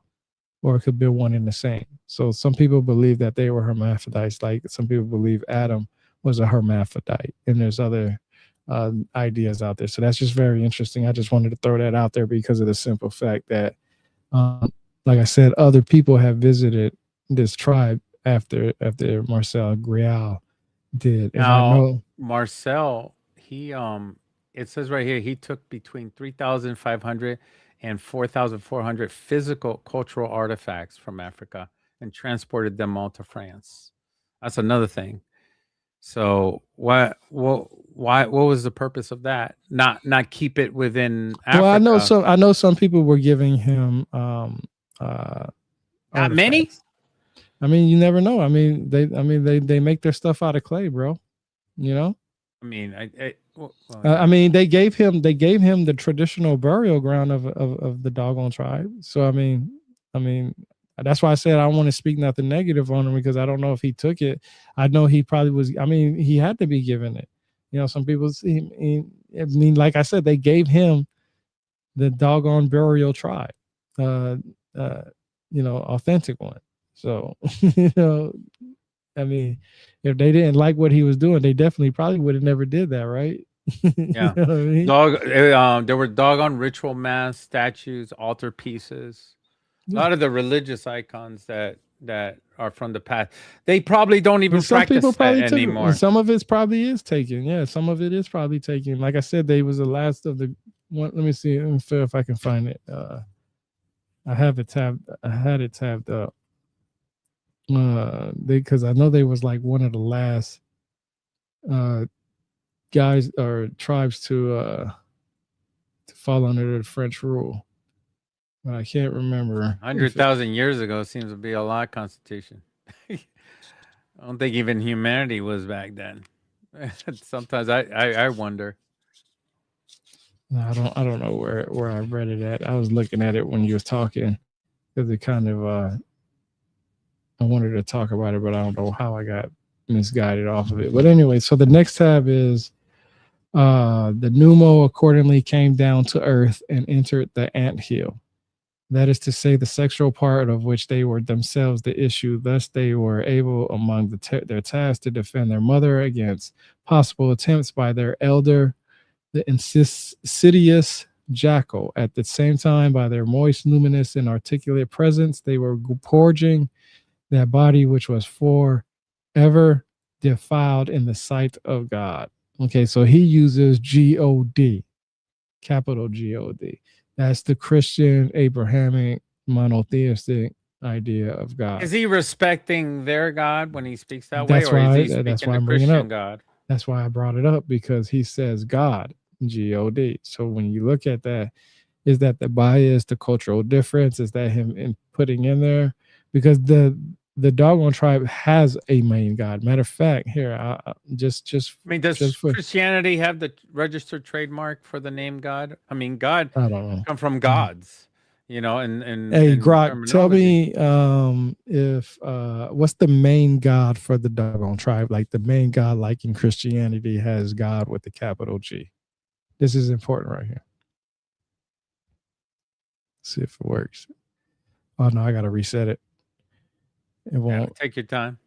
or it could be one and the same. So some people believe that they were hermaphrodites, like some people believe Adam was a hermaphrodite, and there's other ideas out there. So that's just very interesting. I just wanted to throw that out there because of the simple fact that, like I said, other people have visited this tribe after Marcel Griaule did, and I Now, know. Marcel, he it says right here he took between 3,500 and 4,400 physical cultural artifacts from Africa and transported them all to France. That's another thing. So what was the purpose of that? Not keep it within Well, Africa. I know some people were giving him uh, Not many? artifacts. I mean, you never know. I mean, they make their stuff out of clay, bro. You know. I mean, well, I mean, they gave him the traditional burial ground of the Dogon tribe. So I mean, that's why I said I don't want to speak nothing negative on him because I don't know if he took it. I know he probably was. I mean, he had to be given it. You know, some people. I mean, like I said, they gave him the Dogon burial tribe. Uh, uh, you know, authentic one. So you know, I mean, if they didn't like what he was doing, they definitely probably would have never did that, right? You yeah. know what I mean? There were doggone ritual masks, statues, altar pieces. A Yeah. lot of the religious icons that are from the past, they probably don't And even some people practice that probably took it, and anymore. some of it probably is taken. Yeah, some of it is probably taken. Like I said, they was the last of the one. Let me see. Let me see if I can find it. I have it tabbed. I had it tabbed up. Because I know they was like one of the last uh guys or tribes to fall under the French rule. But I can't remember if it, 100,000 years ago seems to be a lot. Constitution. I don't think even humanity was back then. Sometimes I wonder. no, I don't know where I read it at. I was looking at it when you was talking because it kind of I wanted to talk about it, but I don't know how I got misguided off of it. But anyway, so the next tab is the pneumo accordingly came down to earth and entered the anthill. That is to say, the sexual part of which they were themselves the issue. Thus, they were able, among their tasks, to defend their mother against possible attempts by their elder, the insidious jackal. At the same time, by their moist, luminous, and articulate presence, they were gorging that body which was forever defiled in the sight of God. Okay, so he uses God, capital God. That's the Christian Abrahamic monotheistic idea of God. Is he respecting their God when he speaks that way, That's or is why he speaking the I'm bringing Christian up. God? That's why I brought it up because he says God, God. So when you look at that, is that the bias, the cultural difference? Is that him in putting in there? Because the Dogon tribe has a main god. Matter of fact, here, just I mean, does for Christianity have the registered trademark for the name God? I mean, God I don't know. come from gods, you know, and Hey and Grok, tell terminology. me if what's the main god for the Dogon tribe? Like the main god, like in Christianity, has God with the capital G. This is important right here. See if it works. Oh no, I gotta reset it. It Yeah, won't. take your time.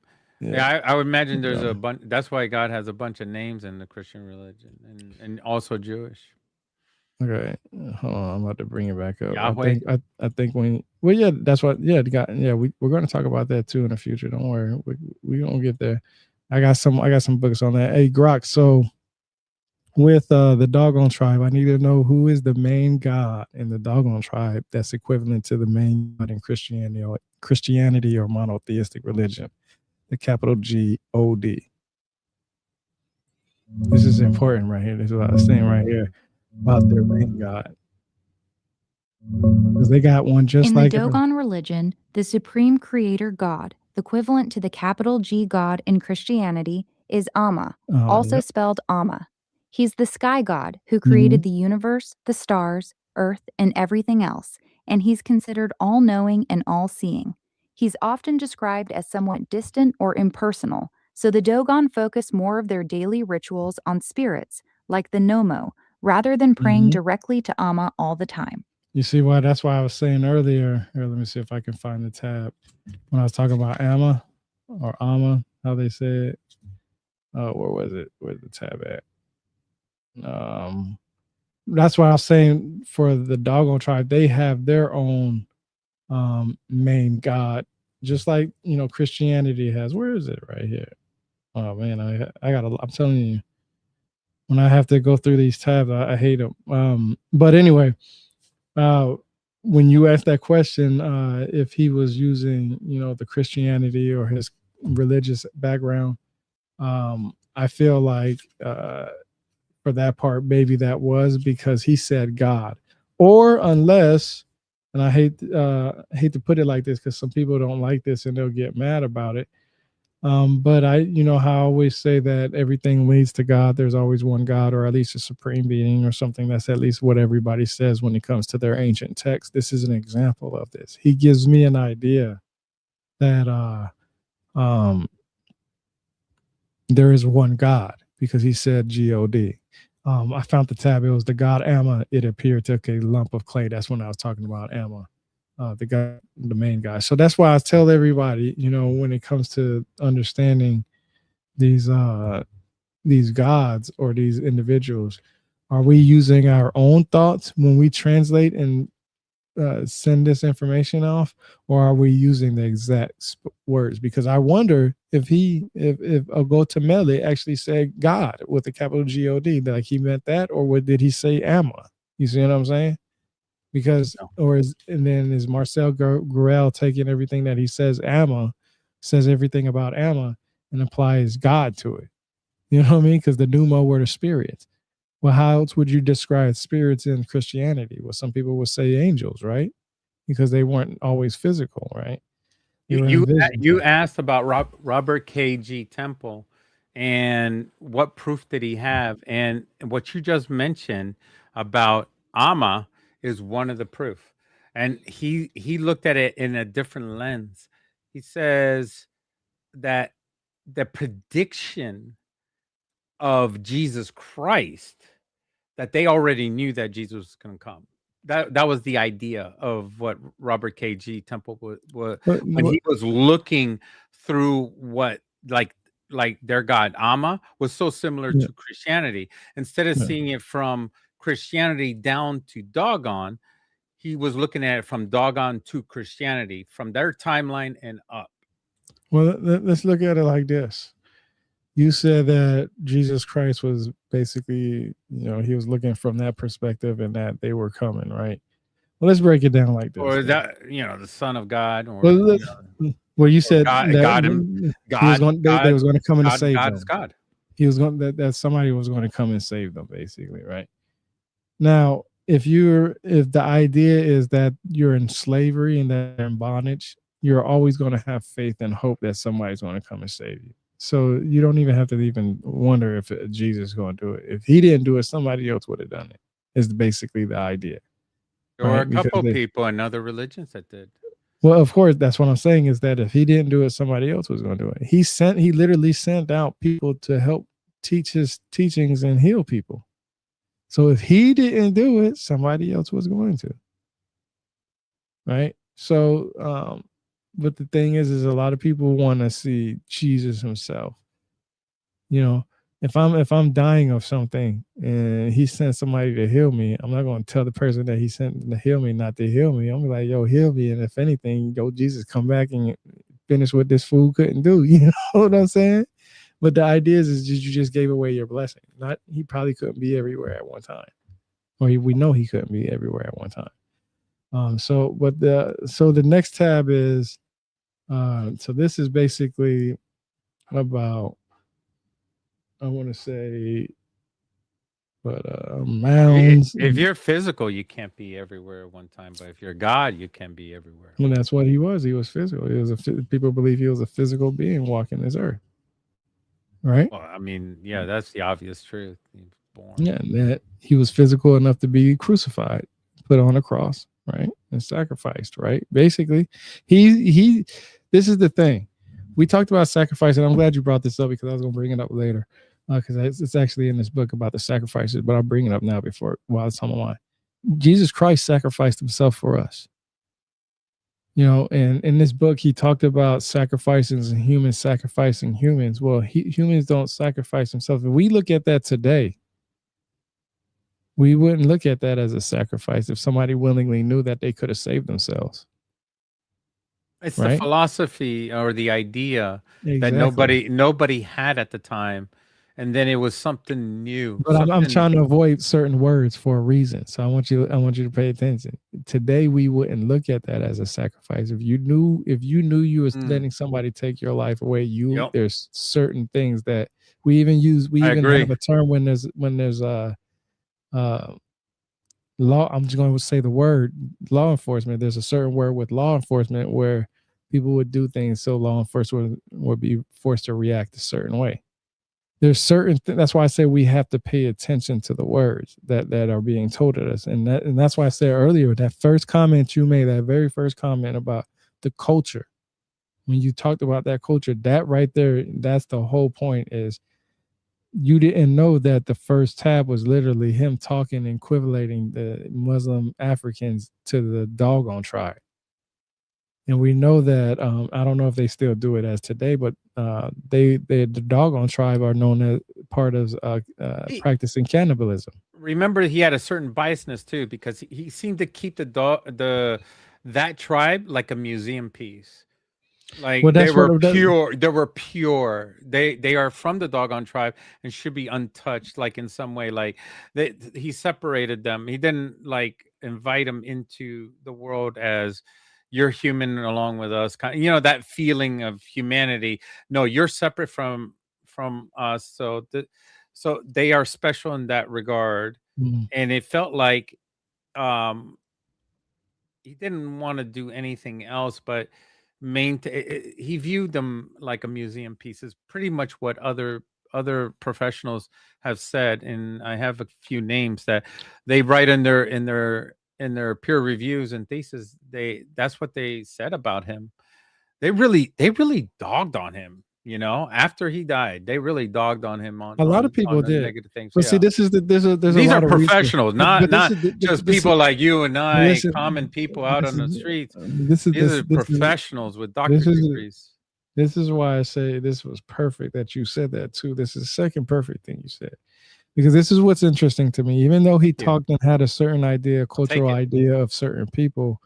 Yeah. Yeah, I would imagine there's a No. bunch. That's why God has a bunch of names in the Christian religion, and also Jewish. Okay. Hold on. I'm about to bring it back up. Yahweh. I think when well yeah, that's what yeah, we're gonna talk about that too in the future. Don't worry. We gonna get there. I got some books on that. Hey Grok, so with the Dogon tribe, I need to know who is the main god in the Dogon tribe that's equivalent to the main god in Christianity or monotheistic religion. The capital God. This is important right here. This is what I was saying right here about their main god. Because they got one just In the like Dogon religion, the supreme creator god, equivalent to the capital G god in Christianity, is Amma, also yep. spelled Amma. He's the sky god who Mhm. created the universe, the stars, earth, and everything else, and he's considered all knowing and all seeing. He's often described as somewhat distant or impersonal, so the Dogon focus more of their daily rituals on spirits, like the Nomo, rather than praying Mhm. directly to Amma all the time. You see why? That's why I was saying earlier. Here, let me see if I can find the tab when I was talking about Amma or Amma, how they say it. Oh, where was it? Where's the tab at? That's why I was saying for the Dogon tribe, they have their own main god, just like Christianity has. Where is it? Right here. Oh man, I gotta. I'm telling you, when I have to go through these tabs, I hate them. But anyway, uh, when you asked that question, if he was using, the Christianity or his religious background, I feel like for that part, maybe that was because he said God, or unless, and I hate to put it like this because some people don't like this and they'll get mad about it. But how I always say that everything leads to God. There's always one God, or at least a supreme being, or something. That's at least what everybody says when it comes to their ancient text. This is an example of this. He gives me an idea that um, there is one God because he said God. I found the tab. It was the god Amma. It appeared took a lump of clay. That's when I was talking about Amma, the guy, the main guy. So that's why I tell everybody, when it comes to understanding these gods or these individuals, are we using our own thoughts when we translate and send this information off, or are we using the exact words? Because I wonder if Ogotemmeli actually said God with a capital God, like he meant that, or what did he say Amma? You see what I'm saying? Because and then is Marcel Griaule taking everything that he says Amma, says everything about Amma, and applies God to it? You know what I mean? Because the pneumo were the spirits. Well, how else would you describe spirits in Christianity? Well, some people would say angels, right? Because they weren't always physical, right? They were invisible. You asked about Robert K.G. Temple and what proof did he have? And what you just mentioned about Amma is one of the proof. And he looked at it in a different lens. He says that the prediction of Jesus Christ, that they already knew that Jesus was going to come. That was the idea of what Robert K.G. Temple was when he was looking through what like their god Amma was so similar to Christianity. Instead of seeing it from Christianity down to Dogon, he was looking at it from Dogon to Christianity, from their timeline and up. Well, let's look at it like this. You said that Jesus Christ was basically, he was looking from that perspective and that they were coming, right? Well, let's break it down like this. Or that, the Son of God, or you said God, they was going to come in to save God them. is God. He was going that somebody was going to come and save them, basically, right? Now, if the idea is that you're in slavery and that you're in bondage, you're always going to have faith and hope that somebody's going to come and save you. So you don't even have to even wonder if Jesus is going to do it. If he didn't do it, somebody else would have done it. Is basically the idea. There were a couple people in other religions that did. Well, of course, that's what I'm saying, is that if he didn't do it, somebody else was going to do it. He literally sent out people to help teach his teachings and heal people. So if he didn't do it, somebody else was going to. Right? So, but the thing is a lot of people want to see Jesus himself. If I'm dying of something and he sent somebody to heal me, I'm not going to tell the person that he sent to heal me not to heal me. I'm like, yo, heal me. And if anything, Jesus, come back and finish what this fool couldn't do. You know what I'm saying? But the idea is you just gave away your blessing. He probably couldn't be everywhere at one time. Or we know he couldn't be everywhere at one time. So the next tab is, so this is basically about, I want to say, but mounds. If you're physical, you can't be everywhere at one time. But if you're God, you can be everywhere. Well, that's what he was. He was physical. People believe he was a physical being walking this earth. Right? Well, I mean, yeah, that's the obvious truth. He was born. Yeah, that he was physical enough to be crucified, put on a cross, right, and sacrificed. Right? Basically, he. This is the thing. We talked about sacrifice, and I'm glad you brought this up because I was going to bring it up later. Because it's actually in this book about the sacrifices, but I'll bring it up now while it's on my mind. Jesus Christ sacrificed himself for us. And in this book, he talked about sacrifices and humans sacrificing humans. Well, humans don't sacrifice themselves. If we look at that today, we wouldn't look at that as a sacrifice if somebody willingly knew that they could have saved themselves. It's right? The philosophy or the idea that nobody had at the time. And then it was something new. But I'm trying to avoid certain words for a reason. So I want you to pay attention. Today we wouldn't look at that as a sacrifice. If you knew you was letting somebody take your life away, there's certain things that we even use. We even have a term when there's law. I'm just going to say the word law enforcement. There's a certain word with law enforcement where people would do things so law enforcement would be forced to react a certain way. There's certain that's why I say we have to pay attention to the words that are being told at us, and that's why I said earlier that first comment you made, that very first comment about the culture, when you talked about that culture, that right there, that's the whole point. Is you didn't know that the first tab was literally him talking and equivalating the Muslim Africans to the Dogon tribe. And we know that I don't know if they still do it as today, but the Dogon tribe are known as part of practicing cannibalism. Remember, he had a certain biasness too, because he seemed to keep that tribe like a museum piece. Like Well, they that's were what that, pure. They were pure. They are from the Dogon tribe and should be untouched. Like in some way, like he separated them. He didn't like invite them into the world as you're human along with us. You know, that feeling of humanity. No, you're separate from us. So so they are special in that regard. And it felt like he didn't want to do anything else but he viewed them like a museum piece. Is pretty much what other professionals have said, and I have a few names that they write in their peer reviews and thesis. That's what they said about him. They really dogged on him. You know, after he died, they really dogged on him a lot of people on the did. negative things. But see, Yeah. this is there's a These lot are of research. professionals, But not this is just this people is- like you and I, listen, common people out on the streets. This is These are this is professionals with doctorate degrees. this is why I say this was perfect that you said that too. This is the second perfect thing you said. Because this is what's interesting to me. Even though he talked and had a certain idea, cultural idea of certain people,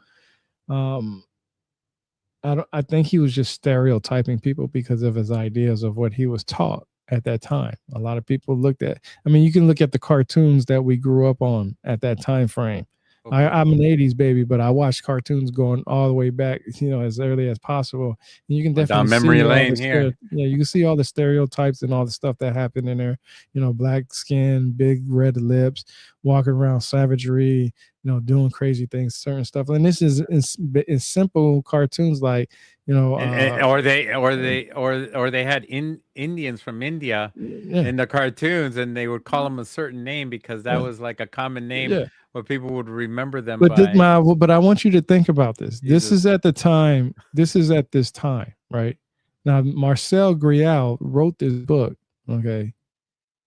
I think he was just stereotyping people because of his ideas of what he was taught at that time. A lot of people looked at, I mean, you can look at the cartoons that we grew up on at that time frame. Okay. I'm an 80s baby, but I watched cartoons going all the way back, you know, as early as possible. And you can definitely down memory lane here. Yeah, you can see all the stereotypes and all the stuff that happened in there. You know, black skin, big red lips, walking around savagery, you know, doing crazy things, certain stuff. And this is in simple cartoons like, you know, or they had Indians from India in the cartoons, and they would call them a certain name because that was like a common name where people would remember them. But I want you to think about this. Jesus. This is at the time. This is at this time, right? Now, Marcel Griaule wrote this book, okay?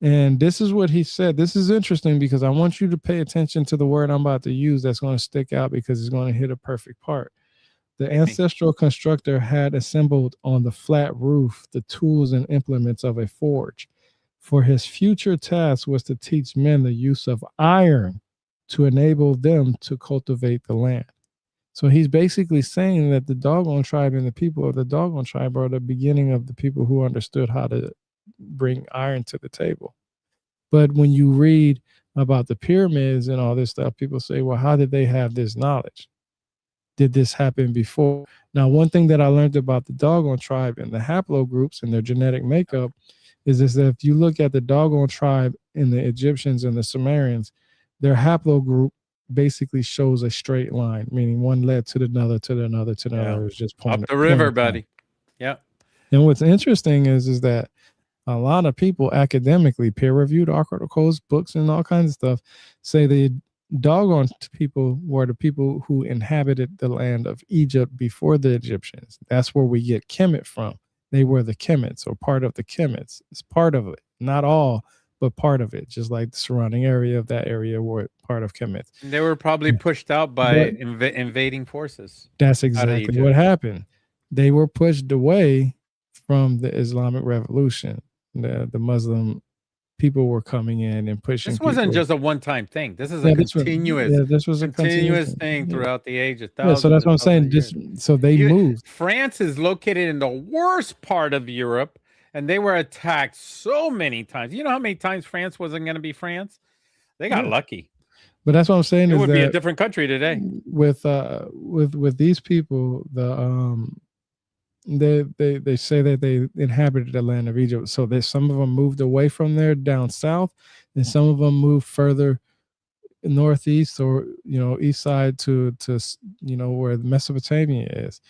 And this is what he said. This is interesting because I want you to pay attention to the word I'm about to use that's going to stick out because it's going to hit a perfect part. The ancestral constructor had assembled on the flat roof the tools and implements of a forge. For his future task was to teach men the use of iron to enable them to cultivate the land. So he's basically saying that the Dogon tribe and the people of the Dogon tribe are the beginning of the people who understood how to bring iron to the table. But when you read about the pyramids and all this stuff, people say, well, how did they have this knowledge? Did this happen before? Now, one thing that I learned about the Dogon tribe and the haplogroups and their genetic makeup is that if you look at the Dogon tribe and the Egyptians and the Sumerians, their haplogroup basically shows a straight line, meaning one led to another, to another, to another. It was just pointing up the river, buddy. Yeah. And what's interesting is that a lot of people academically, peer-reviewed articles, books, and all kinds of stuff say the Dogon people were the people who inhabited the land of Egypt before the Egyptians. That's where we get Kemet from. They were the Kemets or part of the Kemets. It's part of it, not all, but part of it, just like the surrounding area of that area were part of Kemet. They were probably pushed out by invading forces. That's exactly what happened. They were pushed away from the Islamic Revolution. The Muslim people were coming in and pushing. This wasn't just a one-time thing. This is a continuous thing throughout the ages. So that's what I'm saying. So they moved. France is located in the worst part of Europe, and they were attacked so many times. You know how many times France wasn't going to be France? They got lucky. But that's what I'm saying. It would be a different country today. With these people, they say that they inhabited the land of Egypt. So some of them moved away from there down south, and some of them moved further northeast or east side to where Mesopotamia is.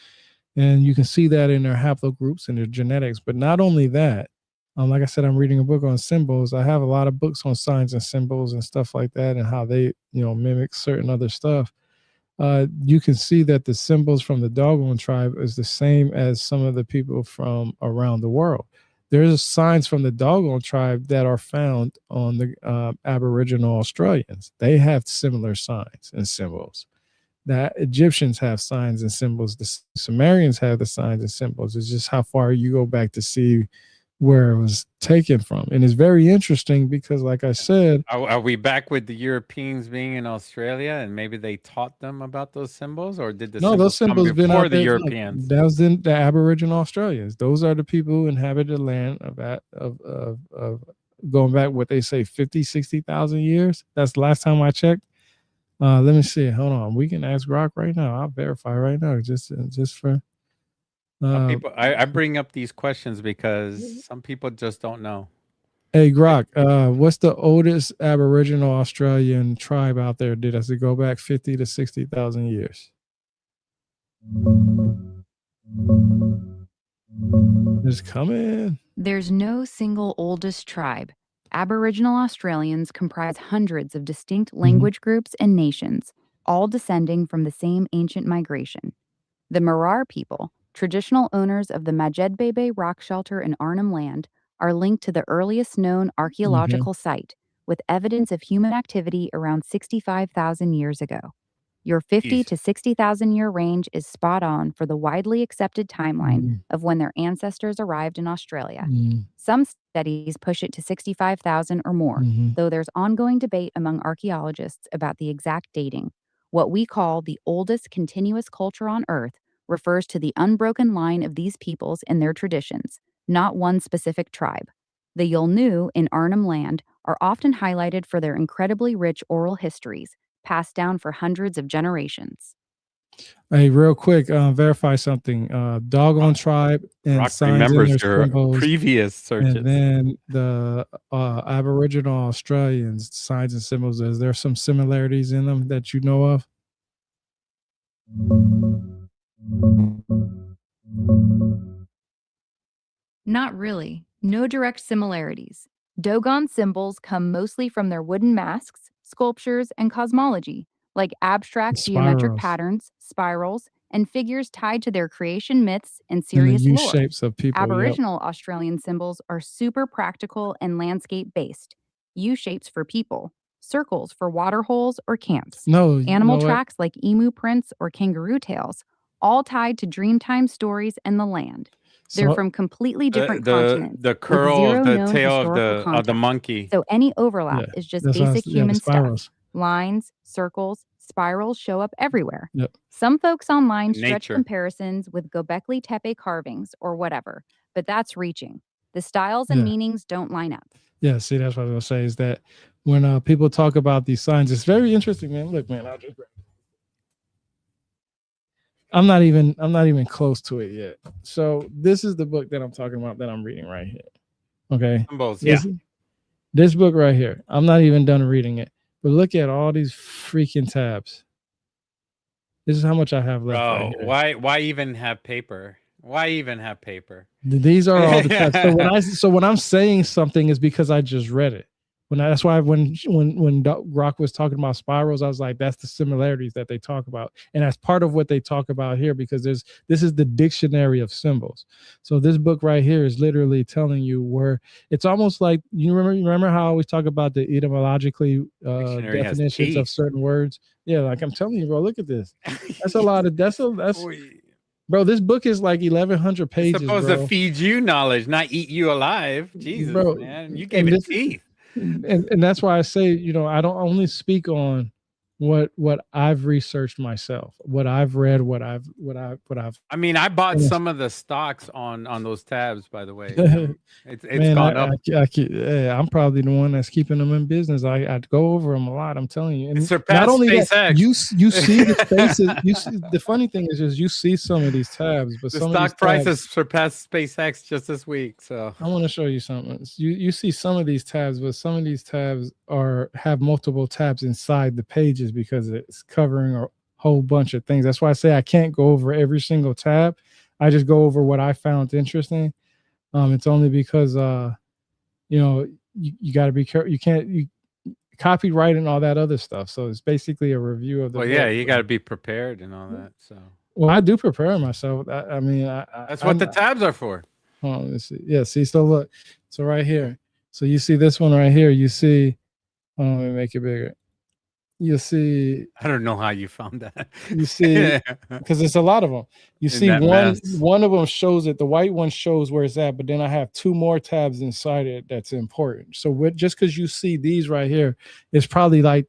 And you can see that in their haplogroups and their genetics. But not only that, like I said, I'm reading a book on symbols. I have a lot of books on signs and symbols and stuff like that, and how they, mimic certain other stuff. You can see that the symbols from the Dogon tribe is the same as some of the people from around the world. There's signs from the Dogon tribe that are found on the Aboriginal Australians. They have similar signs and symbols. That Egyptians have signs and symbols. The Sumerians have the signs and symbols. It's just how far you go back to see where it was taken from. And it's very interesting because, like I said, Are we back with the Europeans being in Australia and maybe they taught them about those symbols, or did the no, those symbols come symbols been before out the there. Europeans? That was the Aboriginal Australians. Those are the people who inhabited the land of going back, what they say, 50, 60,000 years. That's the last time I checked. Let me see. Hold on. We can ask Rock right now. I'll verify right now. Just for. People, I bring up these questions because some people just don't know. Hey, Grok, what's the oldest Aboriginal Australian tribe out there? Does it go back 50 to 60,000 years? Just come in. There's no single oldest tribe. Aboriginal Australians comprise hundreds of distinct language groups and nations, all descending from the same ancient migration. The Marar people, traditional owners of the Majedbebe rock shelter in Arnhem Land, are linked to the earliest known archaeological site, with evidence of human activity around 65,000 years ago. Your 50 to 60,000 year range is spot on for the widely accepted timeline of when their ancestors arrived in Australia. Some studies push it to 65,000 or more, though there's ongoing debate among archaeologists about the exact dating. What we call the oldest continuous culture on Earth refers to the unbroken line of these peoples and their traditions, not one specific tribe. The Yolnu in Arnhem Land are often highlighted for their incredibly rich oral histories, passed down for hundreds of generations. Hey, real quick, verify something. Dogon tribe and Rock signs remembers in their your symbols, previous searches. and then the Aboriginal Australians signs and symbols. Is there some similarities in them that you know of? Not really. No direct similarities. Dogon symbols come mostly from their wooden masks, sculptures, and cosmology, like abstract geometric Spirals. patterns, spirals, and figures tied to their creation myths and And the serious U lore. shapes of people. Yep. Aboriginal Australian symbols are super practical and landscape based. U shapes for people, circles for water holes or camps, No, animal tracks like emu prints or kangaroo tails, all tied to Dreamtime stories and the land. They're from completely different continents. The with curl zero of the known tail historical of the context. monkey. So any overlap is just that's what I basic was- yeah, the human stuff. spirals. Lines, circles, spirals show up everywhere. Yep. Some folks online stretch Nature. comparisons with Göbekli Tepe carvings or whatever, but that's reaching. The styles and Yeah. meanings don't line up. Yeah, see, that's what I was gonna say is that when people talk about these signs, it's very interesting, man. Look, man, I'll just grab it. I'm not even close to it yet. So this is the book that I'm talking about that I'm reading right here. Okay. Symbols, yeah. This book right here. I'm not even done reading it. But look at all these freaking tabs. This is how much I have left. Bro, right here. why even have paper? Why even have paper? These are all the tabs. So when I'm saying something is because I just read it. That's why when Rock was talking about spirals, I was like, that's the similarities that they talk about, and that's part of what they talk about here, because this is the dictionary of symbols. So this book right here is literally telling you where it's almost like you remember how I always talk about the etymologically definitions of certain words. Yeah, like I'm telling you, bro. Look at this. That's a lot of that's. Bro, this book is like 1,100 pages. It's supposed to feed you knowledge, not eat you alive. Jesus, bro, man, you gave it teeth. And that's why I say, I don't only speak on what I've researched myself, what I've read, what I've. I mean, I bought some of the stocks on those tabs, by the way. It's Man, gone up. I'm probably the one that's keeping them in business. I go over them a lot. I'm telling you. And not only SpaceX. That, you see the spaces. The funny thing is just you see some of these tabs, but the some stock of these prices surpassed SpaceX just this week. So I want to show you something. You see some of these tabs, but some of these tabs have multiple tabs inside the pages because it's covering a whole bunch of things. That's why I say I can't go over every single tab. I just go over what I found interesting. It's only because you got to be careful. You can't copyright and all that other stuff. So it's basically a review of the Well, book. yeah, you got to be prepared and all that. So Well, I do prepare myself. I mean, that's what the tabs are for. Hold on, let's see. Yeah, see, so look, so right here. So you see this one right here. You see, let me make it bigger. You see, I don't know how you found that. you see, because it's a lot of them. You see, one of them shows it. The white one shows where it's at, but then I have two more tabs inside it that's important. So just because you see these right here, it's probably like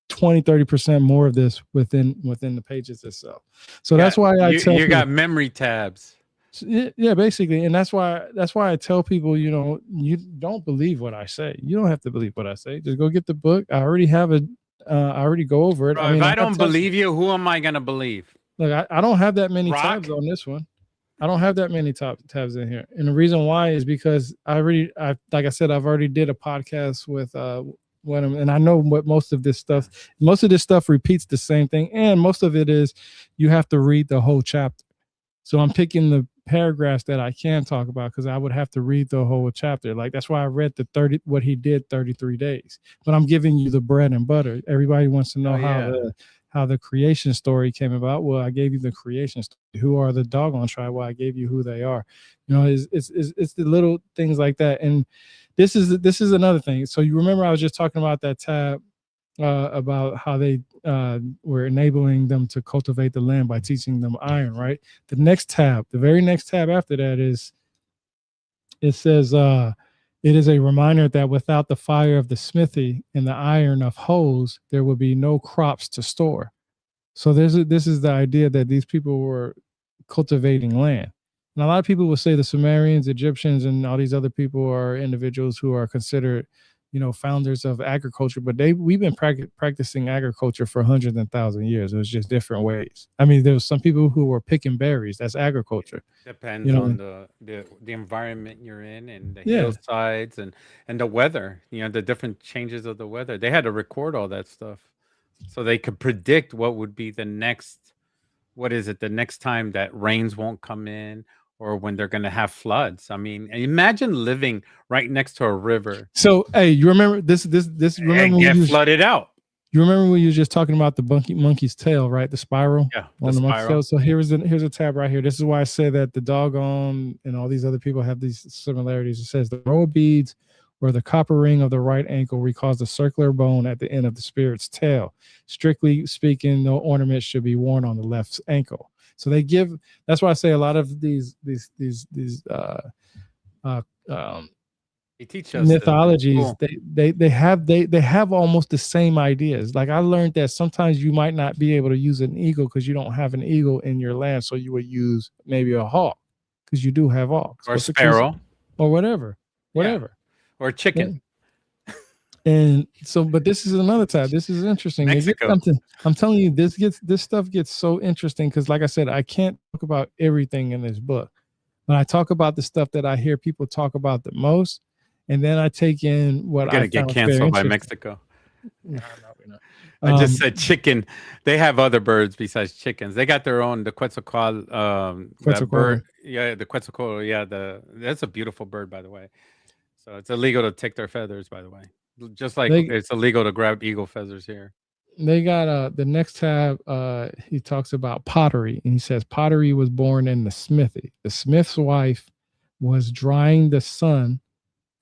20-30% more of this within the pages itself. So that's why I tell you got memory tabs. Yeah, basically, and that's why I tell people, you don't believe what I say. You don't have to believe what I say. Just go get the book. I already have it. I already go over it. Bro, if I don't believe you, who am I gonna believe? Look, I don't have that many tabs on this one. I don't have that many tabs in here, and the reason why is because like I said, I've already did a podcast with and I know what most of this stuff repeats the same thing, and most of it is you have to read the whole chapter. So I'm picking the paragraphs that I can talk about because I would have to read the whole chapter. Like that's why I read what he did 33 days. But I'm giving you the bread and butter. Everybody wants to know how the creation story came about. Well, I gave you the creation story. Who are the Dogon tribe? Well, I gave you who they are. It's the little things like that. And this is another thing. So you remember I was just talking about that tab about how they were enabling them to cultivate the land by teaching them iron, right? The very next tab after that it says it is a reminder that without the fire of the smithy and the iron of hoes, there will be no crops to store. So this is the idea that these people were cultivating land. And a lot of people will say the Sumerians, Egyptians, and all these other people are individuals who are considered founders of agriculture, but we've been practicing agriculture for hundreds and thousands of years. It was just different ways. I mean, there was some people who were picking berries. That's agriculture. Depends on the environment you're in and the hillsides and the weather. The different changes of the weather. They had to record all that stuff so they could predict what would be the next. What is it? The next time that rains won't come in, or when they're going to have floods. I mean, imagine living right next to a river. So, hey, you remember this? Remember get flooded out. You remember when you were just talking about the monkey's tail, right? The spiral. Yeah, on the monkey's tail. So here's a tab right here. This is why I say that the Dogon and all these other people have these similarities. It says the row beads or the copper ring of the right ankle recalls the circular bone at the end of the spirit's tail. Strictly speaking, no ornament should be worn on the left ankle. So that's why I say a lot of these they teach us mythologies. Cool. They have almost the same ideas. Like I learned that sometimes you might not be able to use an eagle because you don't have an eagle in your land, so you would use maybe a hawk because you do have hawks or a sparrow or whatever, or chicken. And so, but this is another tab. This is interesting. I'm telling you, this stuff gets so interesting because, like I said, I can't talk about everything in this book, but I talk about the stuff that I hear people talk about the most, and then I take in what I get canceled by Mexico. No, we're not. I just said chicken. They have other birds besides chickens. They got their own, the Quetzalcoatl. That bird. Yeah, the Quetzalcoatl. Yeah, that's a beautiful bird, by the way. So it's illegal to take their feathers, by the way. Just like it's illegal to grab eagle feathers here. They got the next tab. He talks about pottery, and he says pottery was born in the smithy. The smith's wife was drying the sun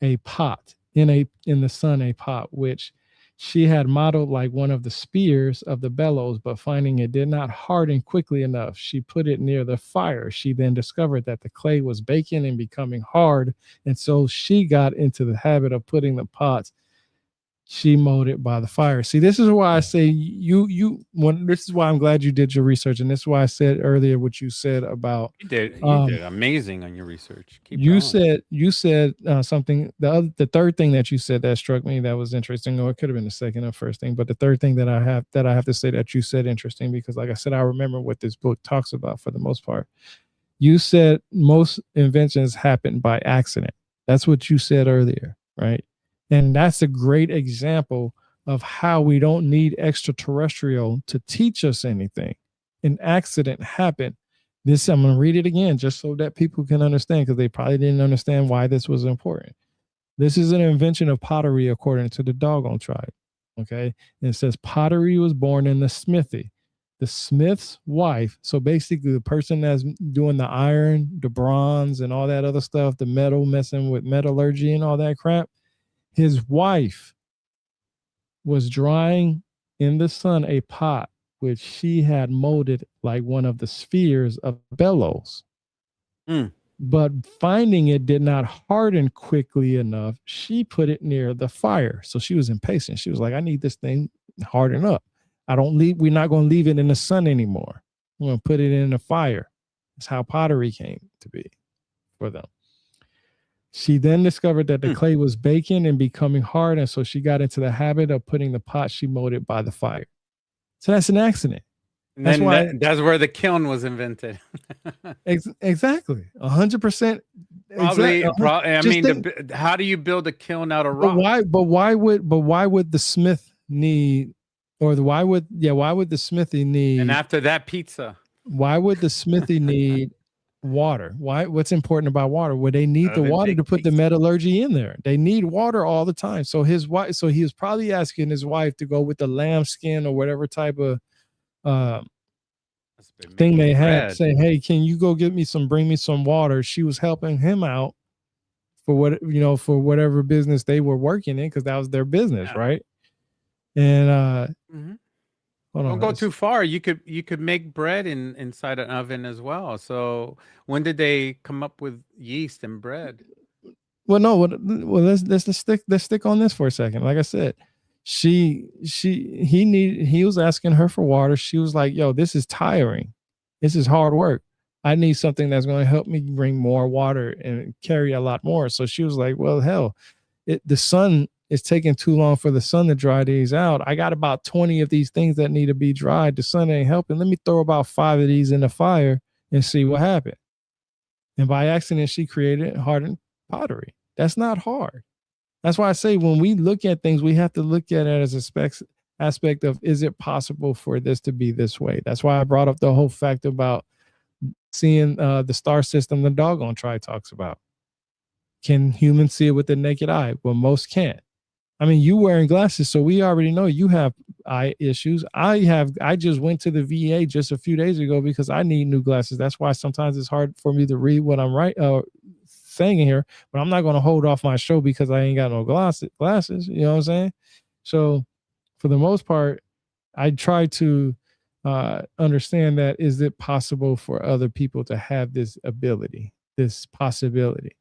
a pot in the sun a pot, which she had modeled like one of the spears of the bellows, but finding it did not harden quickly enough, she put it near the fire. She then discovered that the clay was baking and becoming hard, and so she got into the habit of putting the pots she molded by the fire. See, this is why I say this is why I'm glad you did your research, and this is why I said earlier what you said about you did amazing on your research. You said something. The third thing that you said that struck me that was interesting, or it could have been the second or first thing, but the third thing that I have to say that you said interesting, because like I said, I remember what this book talks about for the most part. You said most inventions happen by accident. That's what you said earlier, right? And that's a great example of how we don't need extraterrestrial to teach us anything. An accident happened. This, I'm going to read it again just so that people can understand, because they probably didn't understand why this was important. This is an invention of pottery according to the Dogon tribe. Okay. And it says pottery was born in the smithy. The smith's wife, so basically the person that's doing the iron, the bronze, and all that other stuff, the metal, messing with metallurgy and all that crap, his wife was drying in the sun a pot which she had molded like one of the spheres of bellows. But finding it did not harden quickly enough, she put it near the fire. So she was impatient. She was like, I need this thing harden up. We're not going to leave it in the sun anymore. We're going to put it in the fire. That's how pottery came to be for them. She then discovered that the clay was baking and becoming hard. And so she got into the habit of putting the pot she molded by the fire. So that's an accident. And that's where the kiln was invented. Exactly. 100%. Probably. I mean, how do you build a kiln out of rock? But why would the smith need, or why would the smithy need? And after that, pizza. Why would the smithy need water? What's important about water? Well, they need the water to put the metallurgy in there. They need water all the time. So he was probably asking his wife to go with the lamb skin or whatever type of thing they had, say, hey, can you go bring me some water? She was helping him out for whatever business they were working in, because that was their business, right? And don't go too far. You could make bread inside an oven as well. So when did they come up with yeast and bread? Well, no. Well, let's stick on this for a second. Like I said, he was asking her for water. She was like, yo, this is tiring. This is hard work. I need something that's going to help me bring more water and carry a lot more. So she was like, well, hell, the sun is taking too long for the sun to dry these out. I got about 20 of these things that need to be dried. The sun ain't helping. Let me throw about 5 of these in the fire and see what happened. And by accident, she created hardened pottery. That's not hard. That's why I say when we look at things, we have to look at it as a aspect of, is it possible for this to be this way? That's why I brought up the whole fact about seeing the star system the Dogon tribe talks about. Can humans see it with the naked eye? Well, most can't. I mean, you wearing glasses, so we already know you have eye issues. I just went to the VA just a few days ago because I need new glasses. That's why sometimes it's hard for me to read what I'm saying here, but I'm not going to hold off my show because I ain't got no glasses. You know what I'm saying? So for the most part, I try to understand that, is it possible for other people to have this ability, this possibility?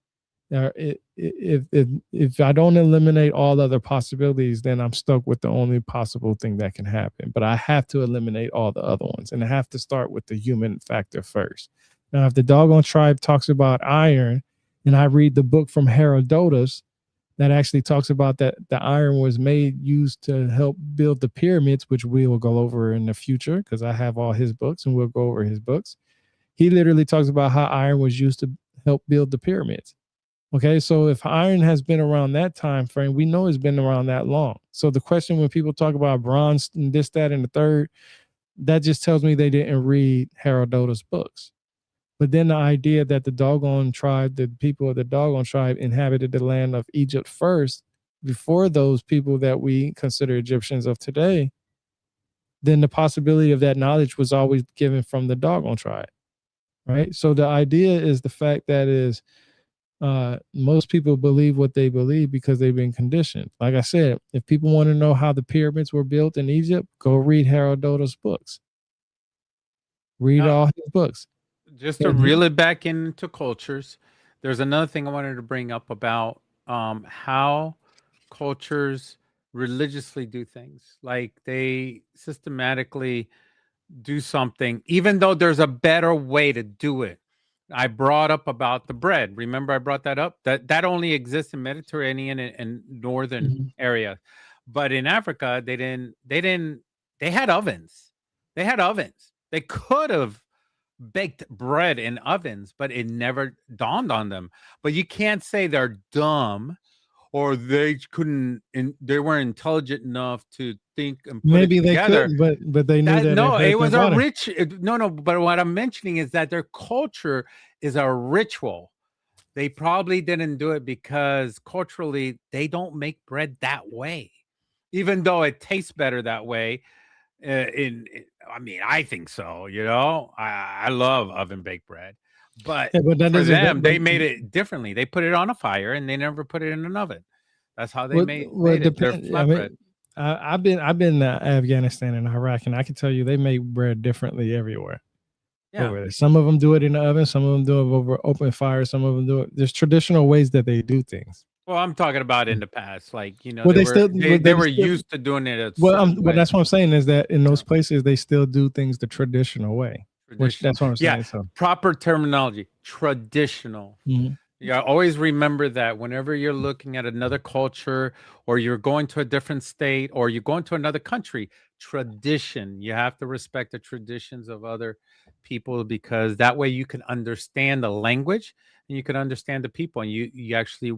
If I don't eliminate all other possibilities, then I'm stuck with the only possible thing that can happen. But I have to eliminate all the other ones, and I have to start with the human factor first. Now, if the Dogon tribe talks about iron, and I read the book from Herodotus that actually talks about that the iron was used to help build the pyramids, which we will go over in the future because I have all his books and we'll go over his books. He literally talks about how iron was used to help build the pyramids. Okay, so if iron has been around that time frame, we know it's been around that long. So the question when people talk about bronze and this, that, and the third, that just tells me they didn't read Herodotus' books. But then the idea that the Dogon tribe, the people of the Dogon tribe inhabited the land of Egypt first, before those people that we consider Egyptians of today, then the possibility of that knowledge was always given from the Dogon tribe, right? So the idea is the fact that is most people believe what they believe because they've been conditioned. Like I said, if people want to know how the pyramids were built in Egypt, go read Herodotus' books. Read all his books. Just to reel it back into cultures, there's another thing I wanted to bring up about how cultures religiously do things. Like they systematically do something, even though there's a better way to do it. I brought up about the bread. Remember I brought that up? That only exists in Mediterranean and northern area. But in Africa, they had ovens. They could have baked bread in ovens, but it never dawned on them. But you can't say they're dumb or they weren't intelligent enough to think and put Maybe it they together. couldn't, but they knew that No, it it hurt was their a body. rich. No. But what I'm mentioning is that their culture is a ritual. They probably didn't do it because culturally they don't make bread that way, even though it tastes better that way. I mean, I think so. I love oven baked bread, but Yeah, but that for doesn't. them, they made it differently. They put it on a fire and they never put it in an oven. That's how they Well, made it. Their depend. I flatbread. mean, I've been to Afghanistan and Iraq, and I can tell you they make bread differently everywhere. Yeah. Over there. Some of them do it in the oven, some of them do it over open fire, some of them do it. There's traditional ways that they do things. Well, I'm talking about in the past, like Well, they were used to doing it a certain way. that's what I'm saying is that in those places they still do things the traditional way. Which Traditional. that's what I'm Yeah, saying. So proper terminology, traditional. mhm. Yeah, always remember that whenever you're looking at another culture or you're going to a different state or you're going to another country, tradition. You have to respect the traditions of other people because that way you can understand the language and you can understand the people and you actually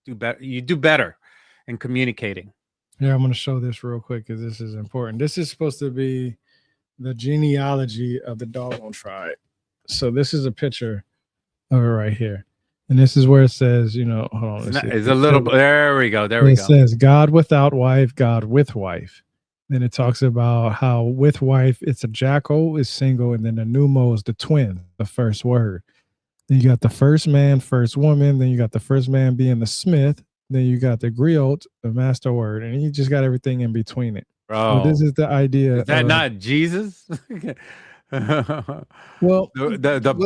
do better. You do better in communicating. Yeah, I'm going to show this real quick because this is important. This is supposed to be the genealogy of the Dogon tribe. So this is a picture of it right here. And this is where it says, hold on. It's a little bit. There we go. There we go. It says God without wife, God with wife. Then it talks about how with wife, it's a jackal is single, and then the pneumo is the twin, the first word. Then you got the first man, first woman. Then you got the first man being the smith. Then you got the griot, the master word, and you just got everything in between it. Bro, so this is the idea. Is that not Jesus? Well, the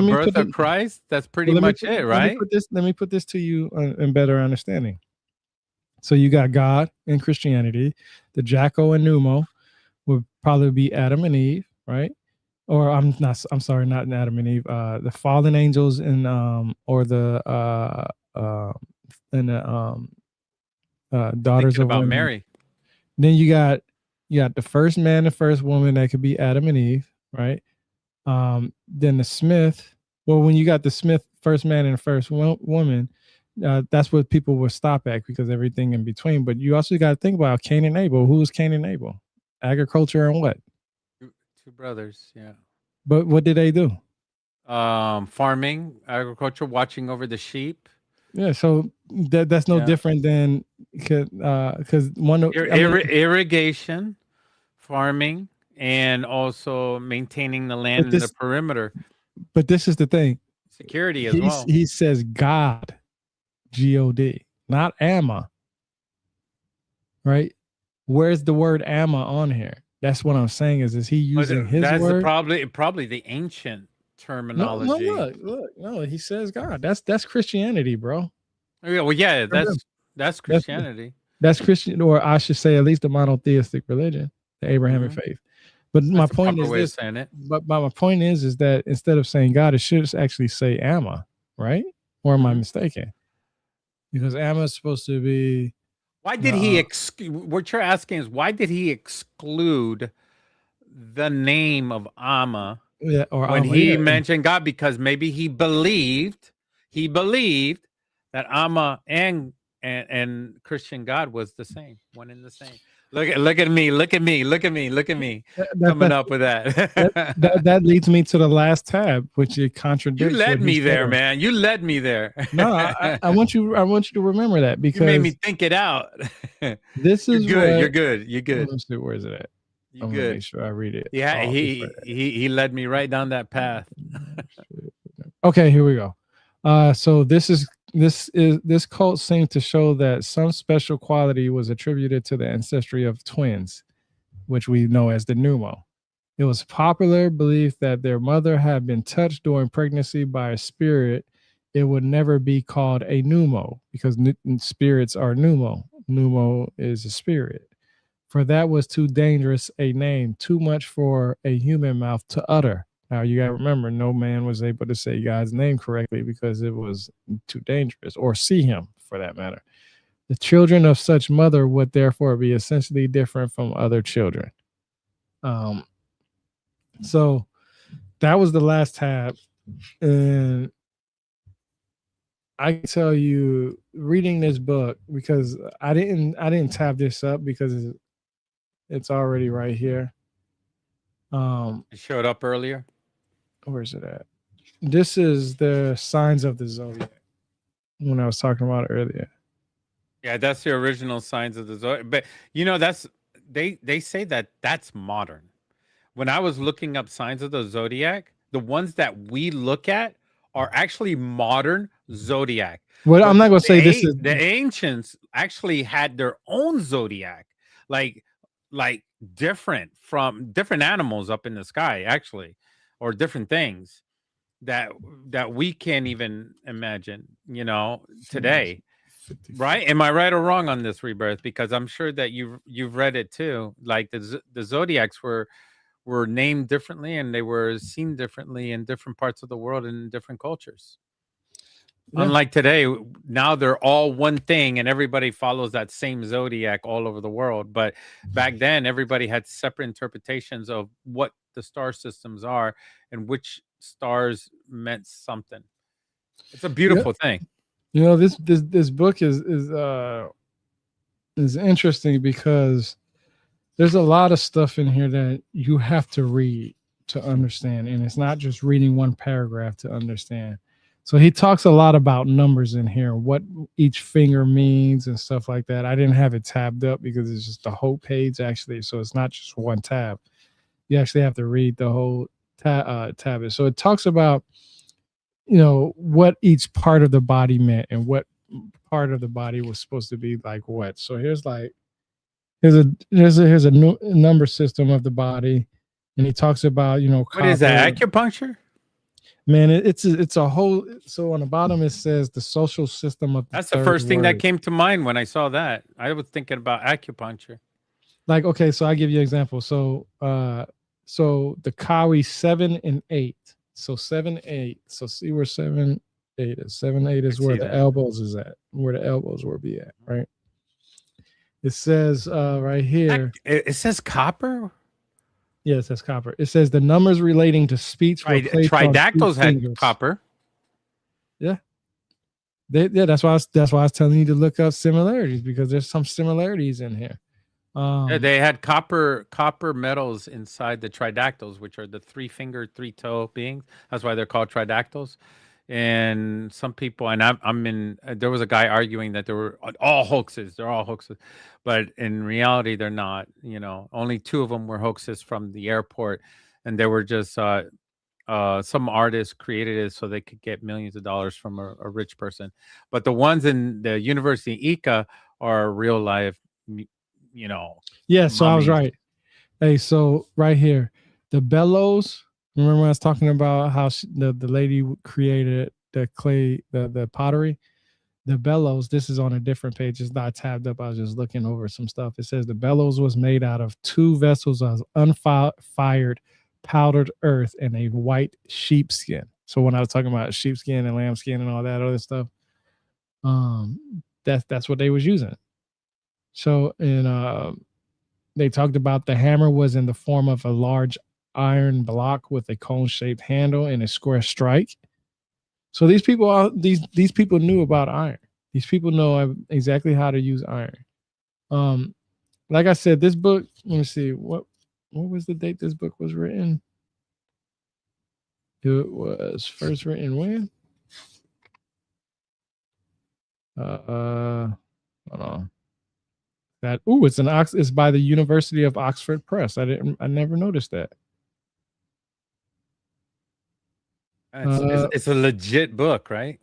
birth of Christ. That's pretty much it, right? Let me put this to you in better understanding. So you got God in Christianity. The jackal and pneumo would probably be Adam and Eve, right? Or I'm sorry, not Adam and Eve. The fallen angels and or the daughters of about women. Mary. Then you got the first man and first woman that could be Adam and Eve, right? Then the smith. Well, when you got the smith, first man and first woman, that's what people will stop at because everything in between. But you also got to think about Cain and Abel. Who was Cain and Abel? Agriculture and what? Two brothers, yeah. But what did they do? Farming, agriculture, watching over the sheep. Yeah, so that's no different than because one irrigation, farming, and also maintaining the land in the perimeter. But this is the thing. Security as well. He says God, G-O-D, not Amma. Right? Where's the word Amma on here? That's what I'm saying. Is he using his word? That's probably the ancient terminology. No, he says God. That's Christianity, bro. Well, yeah, that's Christianity. That's Christian, or I should say, at least the monotheistic religion, the Abrahamic faith. But my point is this. But my point is that instead of saying God, it should actually say Amma, right? Or am I mistaken? Because Amma is supposed to be. Why did he what you're asking is why did he exclude the name of Amma when he mentioned God? Because maybe he believed that Amma and Christian God was the same, one and the same. Look at me coming up with that. that leads me to the last tab, which it contradicts. You led me there, man. You led me there. No, I want you to remember that because you made me think it out. This is You're good. Let's see, where is it at? You're I'm good. gonna make sure I read it. Yeah, he led me right down that path. Okay, here we go. So this cult seemed to show that some special quality was attributed to the ancestry of twins, which we know as the pneumo. It was popular belief that their mother had been touched during pregnancy by a spirit. It would never be called a pneumo because spirits are pneumo. Pneumo is a spirit. For that was too dangerous a name, too much for a human mouth to utter. Now, you got to remember, no man was able to say God's name correctly because it was too dangerous, or see him for that matter. The children of such mother would therefore be essentially different from other children. So that was the last tab. And I can tell you, reading this book, because I didn't tab this up because it's already right here. It showed up earlier. Where's it at? This is the signs of the zodiac when I was talking about it earlier. Yeah, that's the original signs of the zodiac. But that's they say that that's modern. When I was looking up signs of the zodiac, the ones that we look at are actually modern zodiac. Well, I'm But not gonna say this is the ancients actually had their own zodiac, like like different animals up in the sky, actually, or different things that we can't even imagine, today. 50. Right? Am I right or wrong on this, Rebirth? Because I'm sure that you've read it too. Like the zodiacs were named differently and they were seen differently in different parts of the world and in different cultures. Yeah. Unlike today, now they're all one thing and everybody follows that same zodiac all over the world. But back then, everybody had separate interpretations of what the star systems are and which stars meant something. It's a beautiful thing. This book is interesting because there's a lot of stuff in here that you have to read to understand, and it's not just reading one paragraph to understand. So he talks a lot about numbers in here, what each finger means and stuff like that. I didn't have it tabbed up because it's just the whole page actually, so it's not just one tab. You actually have to read the whole tab. So it talks about what each part of the body meant and what part of the body was supposed to be like what. So here's a number system of the body, and he talks about What is that? Acupuncture? Man, it's a whole. So on the bottom it says the social system of. That's the first thing that came to mind when I saw that. I was thinking about acupuncture. Like, okay, so I give you an example. So the Kawi 7 and 8. So 7, 8. So see where 7, 8 is. 7, 8 is where the elbows is at. Where the elbows will be at, right? It says right here. It says copper. Yeah, it says copper. It says the numbers relating to speech. Tridactyls had copper. Yeah. That's why I was telling you to look up similarities, because there's some similarities in here. Yeah, they had copper metals inside the tridactyls, which are the 3-finger, 3-toe beings. That's why they're called tridactyls. And some people, and there was a guy arguing that they were all hoaxes. They're all hoaxes, but in reality, they're not. Only 2 of them were hoaxes from the airport, and they were just some artists created it so they could get millions of dollars from a rich person. But the ones in the University Ica are real life. Yeah. So I was right. Hey, so right here, the bellows. Remember when I was talking about how the lady created the clay, the pottery, the bellows. This is on a different page. It's not tabbed up. I was just looking over some stuff. It says the bellows was made out of 2 vessels of unfired powdered earth and a white sheepskin. So when I was talking about sheepskin and lambskin and all that other stuff, that's what they was using. So they talked about the hammer was in the form of a large iron block with a cone-shaped handle and a square strike. So these people knew about iron. These people know exactly how to use iron. Like I said, this book. Let me see what was the date this book was written. It was first written when? Hold on. It's by the University of Oxford Press. I never noticed that. It's a legit book, right?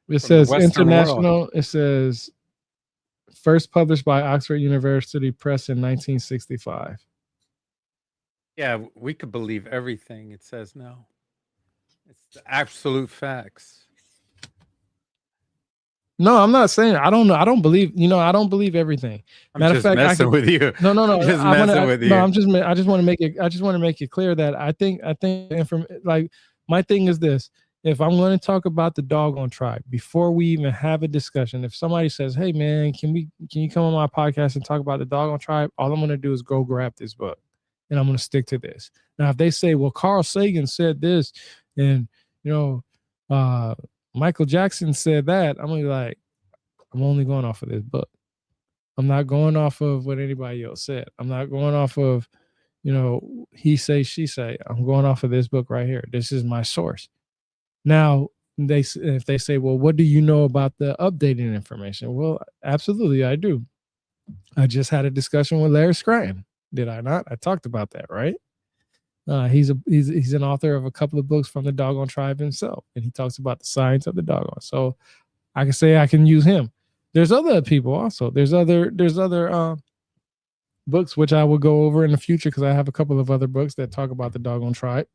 It says international. It says first published by Oxford University Press in 1965. Yeah, we could believe everything it says now. It's the absolute facts. No, I'm not saying I don't know. I don't believe. I don't believe everything. Matter of fact, messing with you. No. I'm just messing with you. No, I just want to make it. I just want to make it clear that I think my thing is this. If I'm going to talk about the Dogon tribe, before we even have a discussion, if somebody says, "Hey man, can you come on my podcast and talk about the Dogon tribe?" All I'm going to do is go grab this book, and I'm going to stick to this. Now, if they say, "Well, Carl Sagan said this," and Michael Jackson said that, I'm like, I'm only going off of this book. I'm not going off of what anybody else said. I'm not going off of, he say, she say. I'm going off of this book right here. This is my source. Now, if they say, well, what do you know about the updated information? Well, absolutely, I do. I just had a discussion with Larry Scranton. Did I not? I talked about that, right? He's an author of a couple of books from the Dogon tribe himself, and he talks about the science of the Dogon. So I can say I can use him. There's other people also. There's other books which I will go over in the future because I have a couple of other books that talk about the Dogon tribe.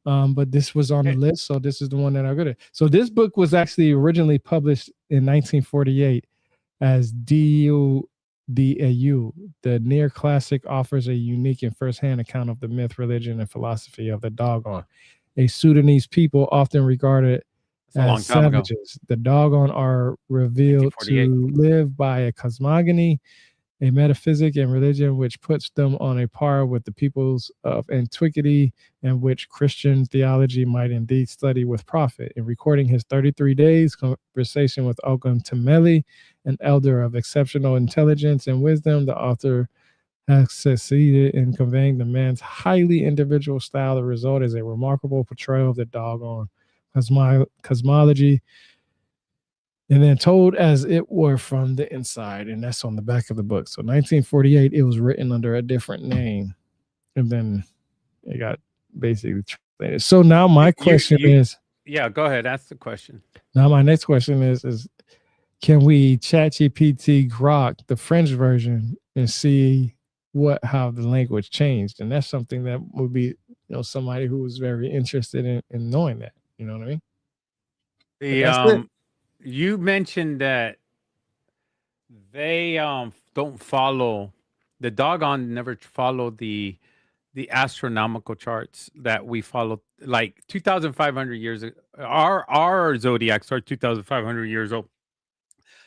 But this was on the list, so this is the one that I'm good at. So this book was actually originally published in 1948 as D.U. The near classic offers a unique and firsthand account of the myth, religion, and philosophy of the Dogon, a Sudanese people often regarded as savages. The Dogon are revealed to live by a cosmogony, a metaphysic and religion which puts them on a par with the peoples of antiquity and which Christian theology might indeed study with profit. In recording his 33 days conversation with Ogotemmeli, an elder of exceptional intelligence and wisdom, the author has succeeded in conveying the man's highly individual style. The result is a remarkable portrayal of the Dogon cosmology, and then told as it were from the inside, and that's on the back of the book. So 1948, it was written under a different name, and then it got basically translated. So now my question is... Yeah, go ahead. Ask the question. Now my next question is can we ChatGPT Grok the French version and see how the language changed? And that's something that would be, somebody who was very interested in knowing that. You know what I mean? You mentioned that they don't follow, the Dogon never follow the astronomical charts that we follow, like 2,500 years ago. Our zodiac started 2,500 years old.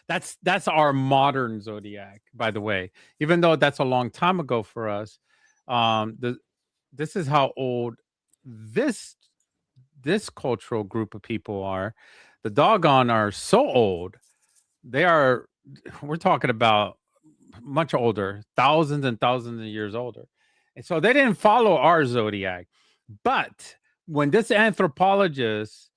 That's our modern zodiac, by the way. Even though that's a long time ago for us, this is how old this cultural group of people are. The Dogon are so old. We're talking about much older, thousands and thousands of years older. And so they didn't follow our zodiac. But when this anthropologist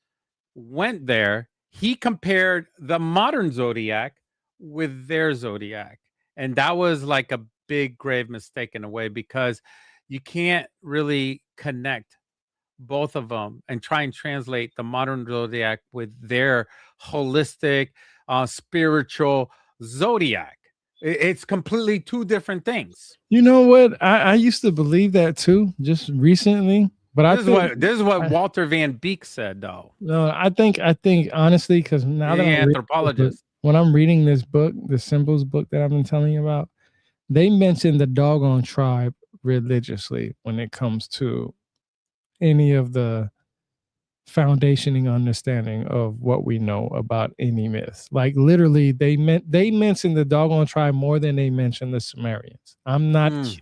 went there, he compared the modern zodiac with their zodiac. And that was like a big, grave mistake in a way, because you can't really connect both of them and try and translate the modern zodiac with their holistic, spiritual zodiac. It's completely two different things. You know what? I used to believe that too, just recently. But this is what Walter Van Beek said, though. No, I think honestly, because now that I'm anthropologist, when I'm reading this book, the symbols book that I've been telling you about, they mention the Dogon tribe religiously when it comes to any of the foundationing understanding of what we know about any myths. Like literally, they mention the Dogon tribe more than they mention the Sumerians. I'm not kidding.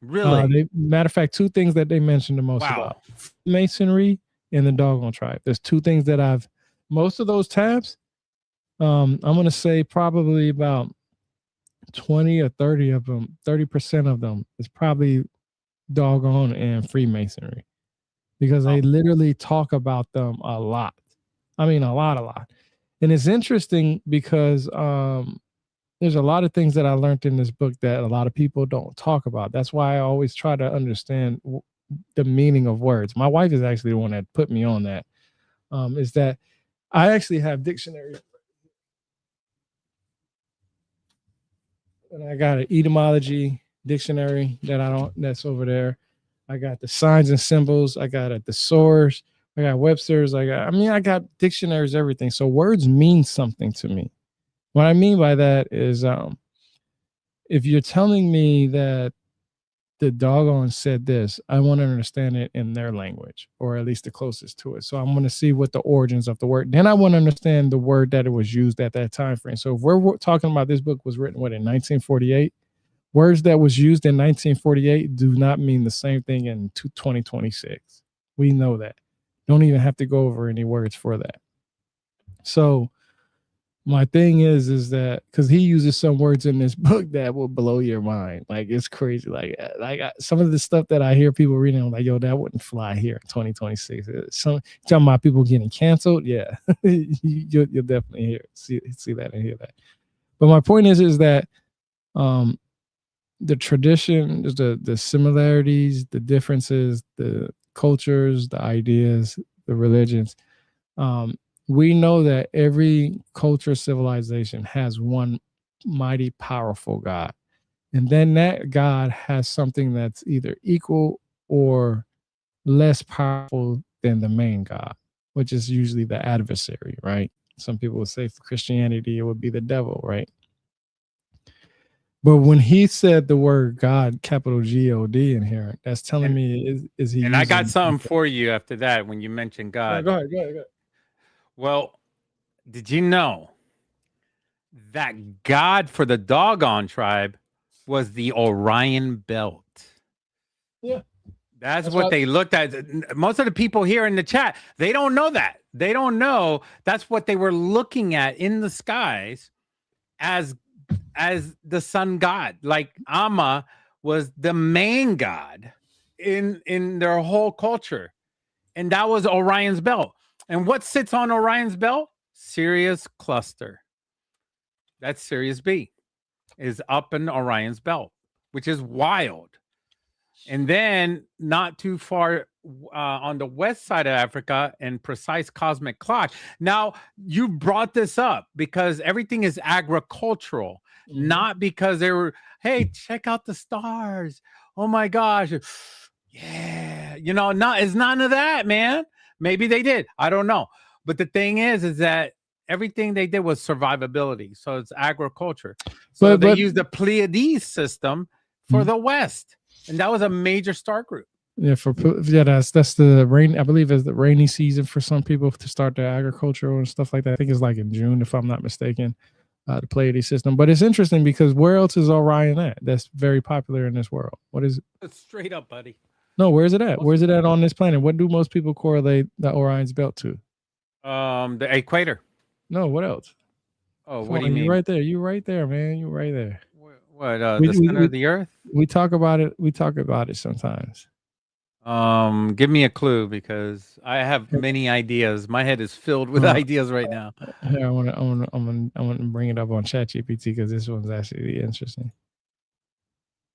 Really? Matter of fact, two things that they mention the most about: Masonry and the Dogon tribe. There's two things that most of those tabs, I'm going to say probably about 20 or 30 of them, 30% of them is probably Dogon and Freemasonry, because they literally talk about them a lot. I mean, a lot. And it's interesting because there's a lot of things that I learned in this book that a lot of people don't talk about. That's why I always try to understand the meaning of words. My wife is actually the one that put me on that. Is that I actually have dictionaries. And I got an etymology dictionary that's over there. I got the signs and symbols. I got a thesaurus. I got Webster's. I got dictionaries, everything. So words mean something to me. What I mean by that is, if you're telling me that the Dogon said this, I want to understand it in their language, or at least the closest to it. So I'm going to see what the origins of the word. Then I want to understand the word that it was used at that time frame. So if we're talking about this book was written, in 1948? Words that was used in 1948 do not mean the same thing in 2026. We know that. Don't even have to go over any words for that. So my thing is that because he uses some words in this book that will blow your mind. Like it's crazy. Some of the stuff that I hear people reading, I'm like, yo, that wouldn't fly here in 2026. Some talking about people getting canceled. Yeah, you'll definitely see that and hear that. But my point is that the tradition, the similarities, the differences, the cultures, the ideas, the religions. We know that every culture civilization has one mighty powerful God. And then that God has something that's either equal or less powerful than the main God, which is usually the adversary, right? Some people would say for Christianity, it would be the devil, right? But when he said the word God, capital G-O-D in here, that's telling me is he And I got using something for you after that when you mentioned God. Go ahead. Well, did you know that God for the Dogon tribe was the Orion Belt? Yeah. That's what they looked at. Most of the people here in the chat, they don't know that. They don't know that's what they were looking at in the skies as the sun god. Like Amma was the main god in their whole culture. And that was Orion's belt. And what sits on Orion's belt? Sirius cluster. That's Sirius B is up in Orion's belt, which is wild. And then not too far on the west side of Africa and precise cosmic clock. Now, you brought this up because everything is agricultural, not because they were, hey, check out the stars. Oh my gosh. Yeah. It's none of that, man. Maybe they did. I don't know. But the thing is that everything they did was survivability. So it's agriculture. So they used the Pleiades system for the West. And that was a major star group. Yeah, that's the rain. I believe it's the rainy season for some people to start their agriculture and stuff like that. I think it's like in June, if I'm not mistaken, the Pleiades system. But it's interesting because where else is Orion at? That's very popular in this world. What is it? Straight up, buddy. No, where's it at? Where's it at on this planet? What do most people correlate the Orion's belt to? The equator. No, what else? Oh, what do you mean? You're right there. You're right there, man. You're right there. What? The center of the Earth? We talk about it. We talk about it sometimes. Give me a clue because I have many ideas. My head is filled with ideas right now. Here, I want to bring it up on ChatGPT because this one's actually interesting.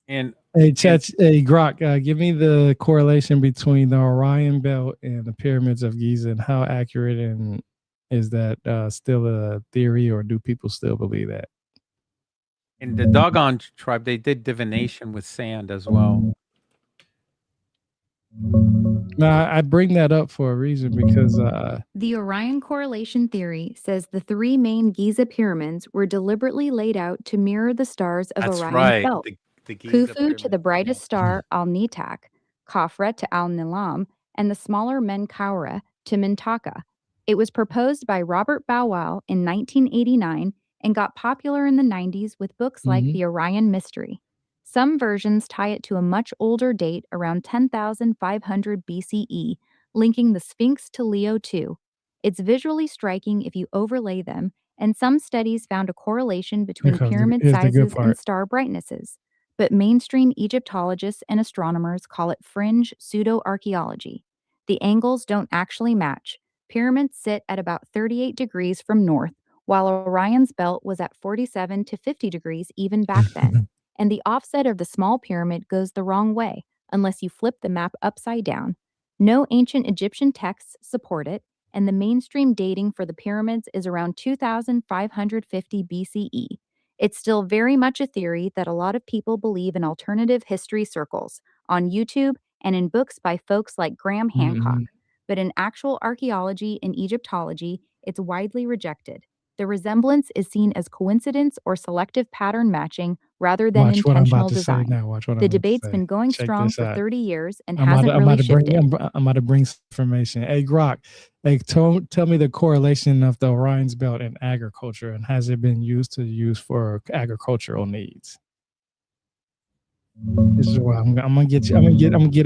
And hey, Grok, give me the correlation between the Orion Belt and the pyramids of Giza, and how accurate and is that still a theory, or do people still believe that? In the Dogon tribe, they did divination with sand as well. Now, I bring that up for a reason because the Orion correlation theory says the three main Giza pyramids were deliberately laid out to mirror the stars of Orion's belt. The Khufu pyramid to the brightest star Al-Nitak, Khafra to Al-Nilam, and the smaller Menkaura to Mintaka. It was proposed by Robert Bow-Wow in 1989 and got popular in the 90s with books like The Orion Mystery. Some versions tie it to a much older date around 10,500 BCE, linking the Sphinx to Leo II. It's visually striking if you overlay them, and some studies found a correlation between pyramid sizes and star brightnesses. But mainstream Egyptologists and astronomers call it fringe pseudo-archaeology. The angles don't actually match. Pyramids sit at about 38 degrees from north, while Orion's belt was at 47 to 50 degrees even back then. And the offset of the small pyramid goes the wrong way, unless you flip the map upside down. No ancient Egyptian texts support it, and the mainstream dating for the pyramids is around 2,550 BCE. It's still very much a theory that a lot of people believe in alternative history circles, on YouTube, and in books by folks like Graham Hancock. But in actual archaeology and Egyptology, it's widely rejected. The resemblance is seen as coincidence or selective pattern matching rather than intentional design. The debate's been going strong for 30 years and hasn't really shifted. I'm about to bring some information. Hey, Grok, tell me the correlation of the Orion's belt in agriculture, and has it been used for agricultural needs? This is why I'm gonna get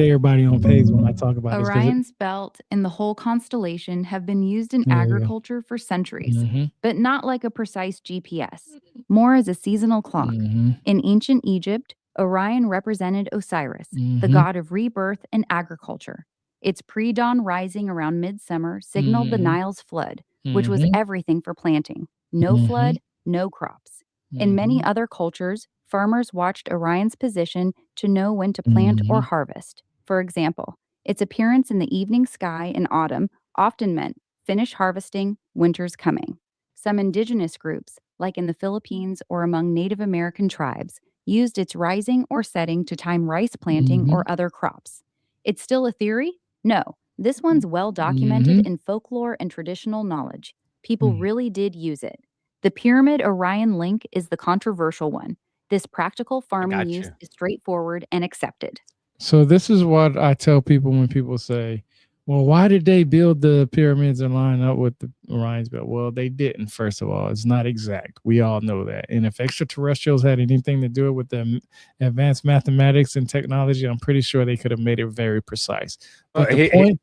everybody on page when I talk about this. Orion's belt and the whole constellation have been used in Yeah. agriculture for centuries, Mm-hmm. but not like a precise GPS, more as a seasonal clock. Mm-hmm. In ancient Egypt, Orion represented Osiris, the Mhm. god of rebirth and agriculture. Its pre-dawn rising around midsummer signaled the Mhm. Nile's flood, which was Mhm. everything for planting. No Mhm. flood, no crops. In many Mhm. other cultures, farmers watched Orion's position to know when to plant or Mhm. harvest. For example, its appearance in the evening sky in autumn often meant finish harvesting, winter's coming. Some indigenous groups, like in the Philippines or among Native American tribes, used its rising or setting to time rice planting Mhm. or other crops. It's still a theory? No. This one's well documented Mhm. in folklore and traditional knowledge. People Mhm. really did use it. The Pyramid Orion link is the controversial one. This practical farming got use you. is straightforward and accepted. So this is what I tell people when people say, "Well, why did they build the pyramids and line up with the Orion's belt?" Well, they didn't. First of all, it's not exact. We all know that. And if extraterrestrials had anything to do with the advanced mathematics and technology, I'm pretty sure they could have made it very precise. But the point,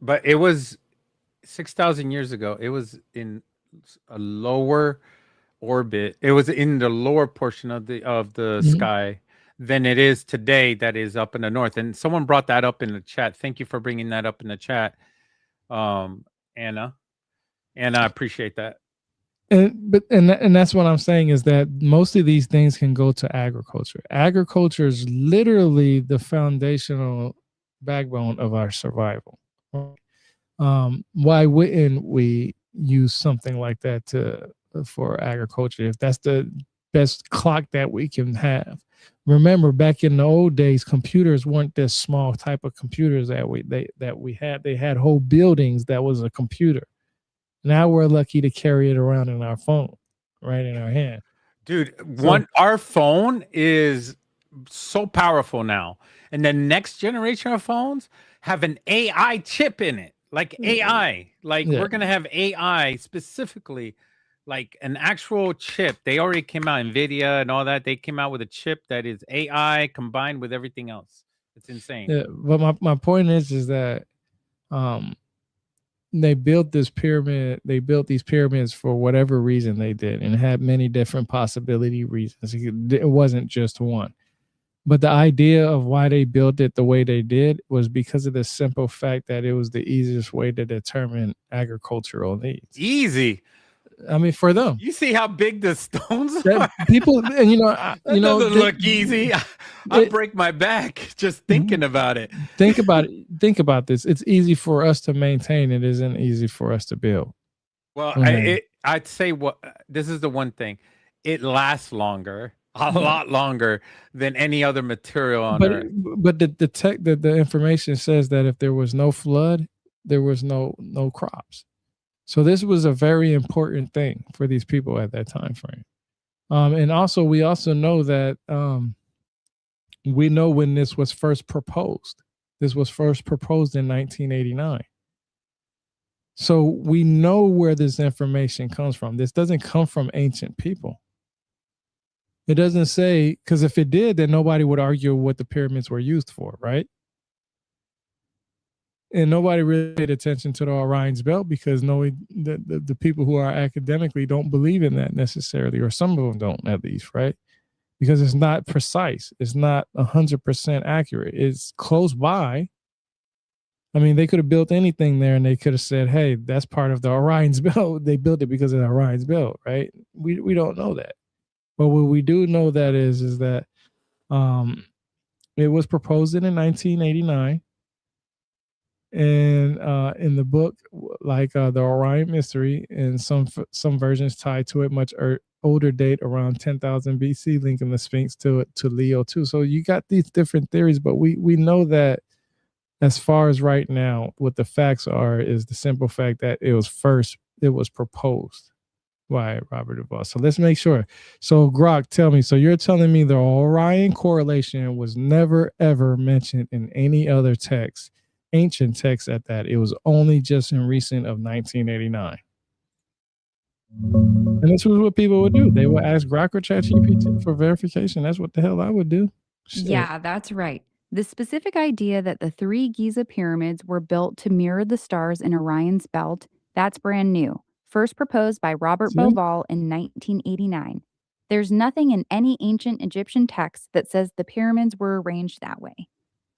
But it was 6,000 years ago. It was in a lower orbit. It was in the lower portion of the sky than it is today. That is up in the north. And someone brought that up in the chat. Thank you for bringing that up in the chat, Anna. And I appreciate that. and that's what I'm saying is that most of these things can go to agriculture. Agriculture is literally the foundational backbone of our survival. Why wouldn't we use something like that for agriculture if that's the best clock that we can have? Remember, back in the old days, computers weren't this small type of computers that we had. They had whole buildings that was a computer. Now we're lucky to carry it around in our phone, right in our hand. Dude, our phone is so powerful now. And the next generation of phones have an AI chip in it. Like AI. Like we're gonna have AI specifically, like an actual chip. They already came out, Nvidia and all that. They came out with a chip that is AI combined with everything else. It's insane. Yeah, but my point is that they built this pyramid. They built these pyramids for whatever reason they did, and had many different possibility reasons. It wasn't just one. But the idea of why they built it the way they did was because of the simple fact that it was the easiest way to determine agricultural needs. Easy. I mean, for them. You see how big the stones That are? people, and that doesn't look easy. I break my back just thinking about it. Think about it. Think about this. It's easy for us to maintain. It isn't easy for us to build. Well, I'd say this is the one thing. It lasts longer, a lot longer than any other material on Earth. But the information says that if there was no flood, there was no crops. So this was a very important thing for these people at that time frame. And also we also know that we know when this was first proposed. This was first proposed in 1989. So we know where this information comes from. This doesn't come from ancient people. It doesn't say, because if it did, then nobody would argue what the pyramids were used for, right? And nobody really paid attention to the Orion's belt because the people who are academically don't believe in that necessarily, or some of them don't at least, right? Because it's not precise. It's not 100% accurate. It's close by. I mean, they could have built anything there and they could have said, hey, that's part of the Orion's belt. They built it because of the Orion's belt, right? We don't know that. But what we do know that is that it was proposed in 1989. And in the book, like the Orion Mystery, and some versions tied to it much older date around 10,000 BC, linking the Sphinx to Leo too. So you got these different theories, but we know that as far as right now, what the facts are is the simple fact that it was proposed by Robert Duvall. So let's make sure. So Grok, tell me, so you're telling me the Orion correlation was never ever mentioned in any other text, ancient text at that. It was only just in recent of 1989. And this was what people would do. They would ask Grok or ChatGPT for verification. That's what the hell I would do. Shit. Yeah, that's right. The specific idea that the three Giza pyramids were built to mirror the stars in Orion's belt, that's brand new. First proposed by Robert See? Bauval in 1989. There's nothing in any ancient Egyptian text that says the pyramids were arranged that way.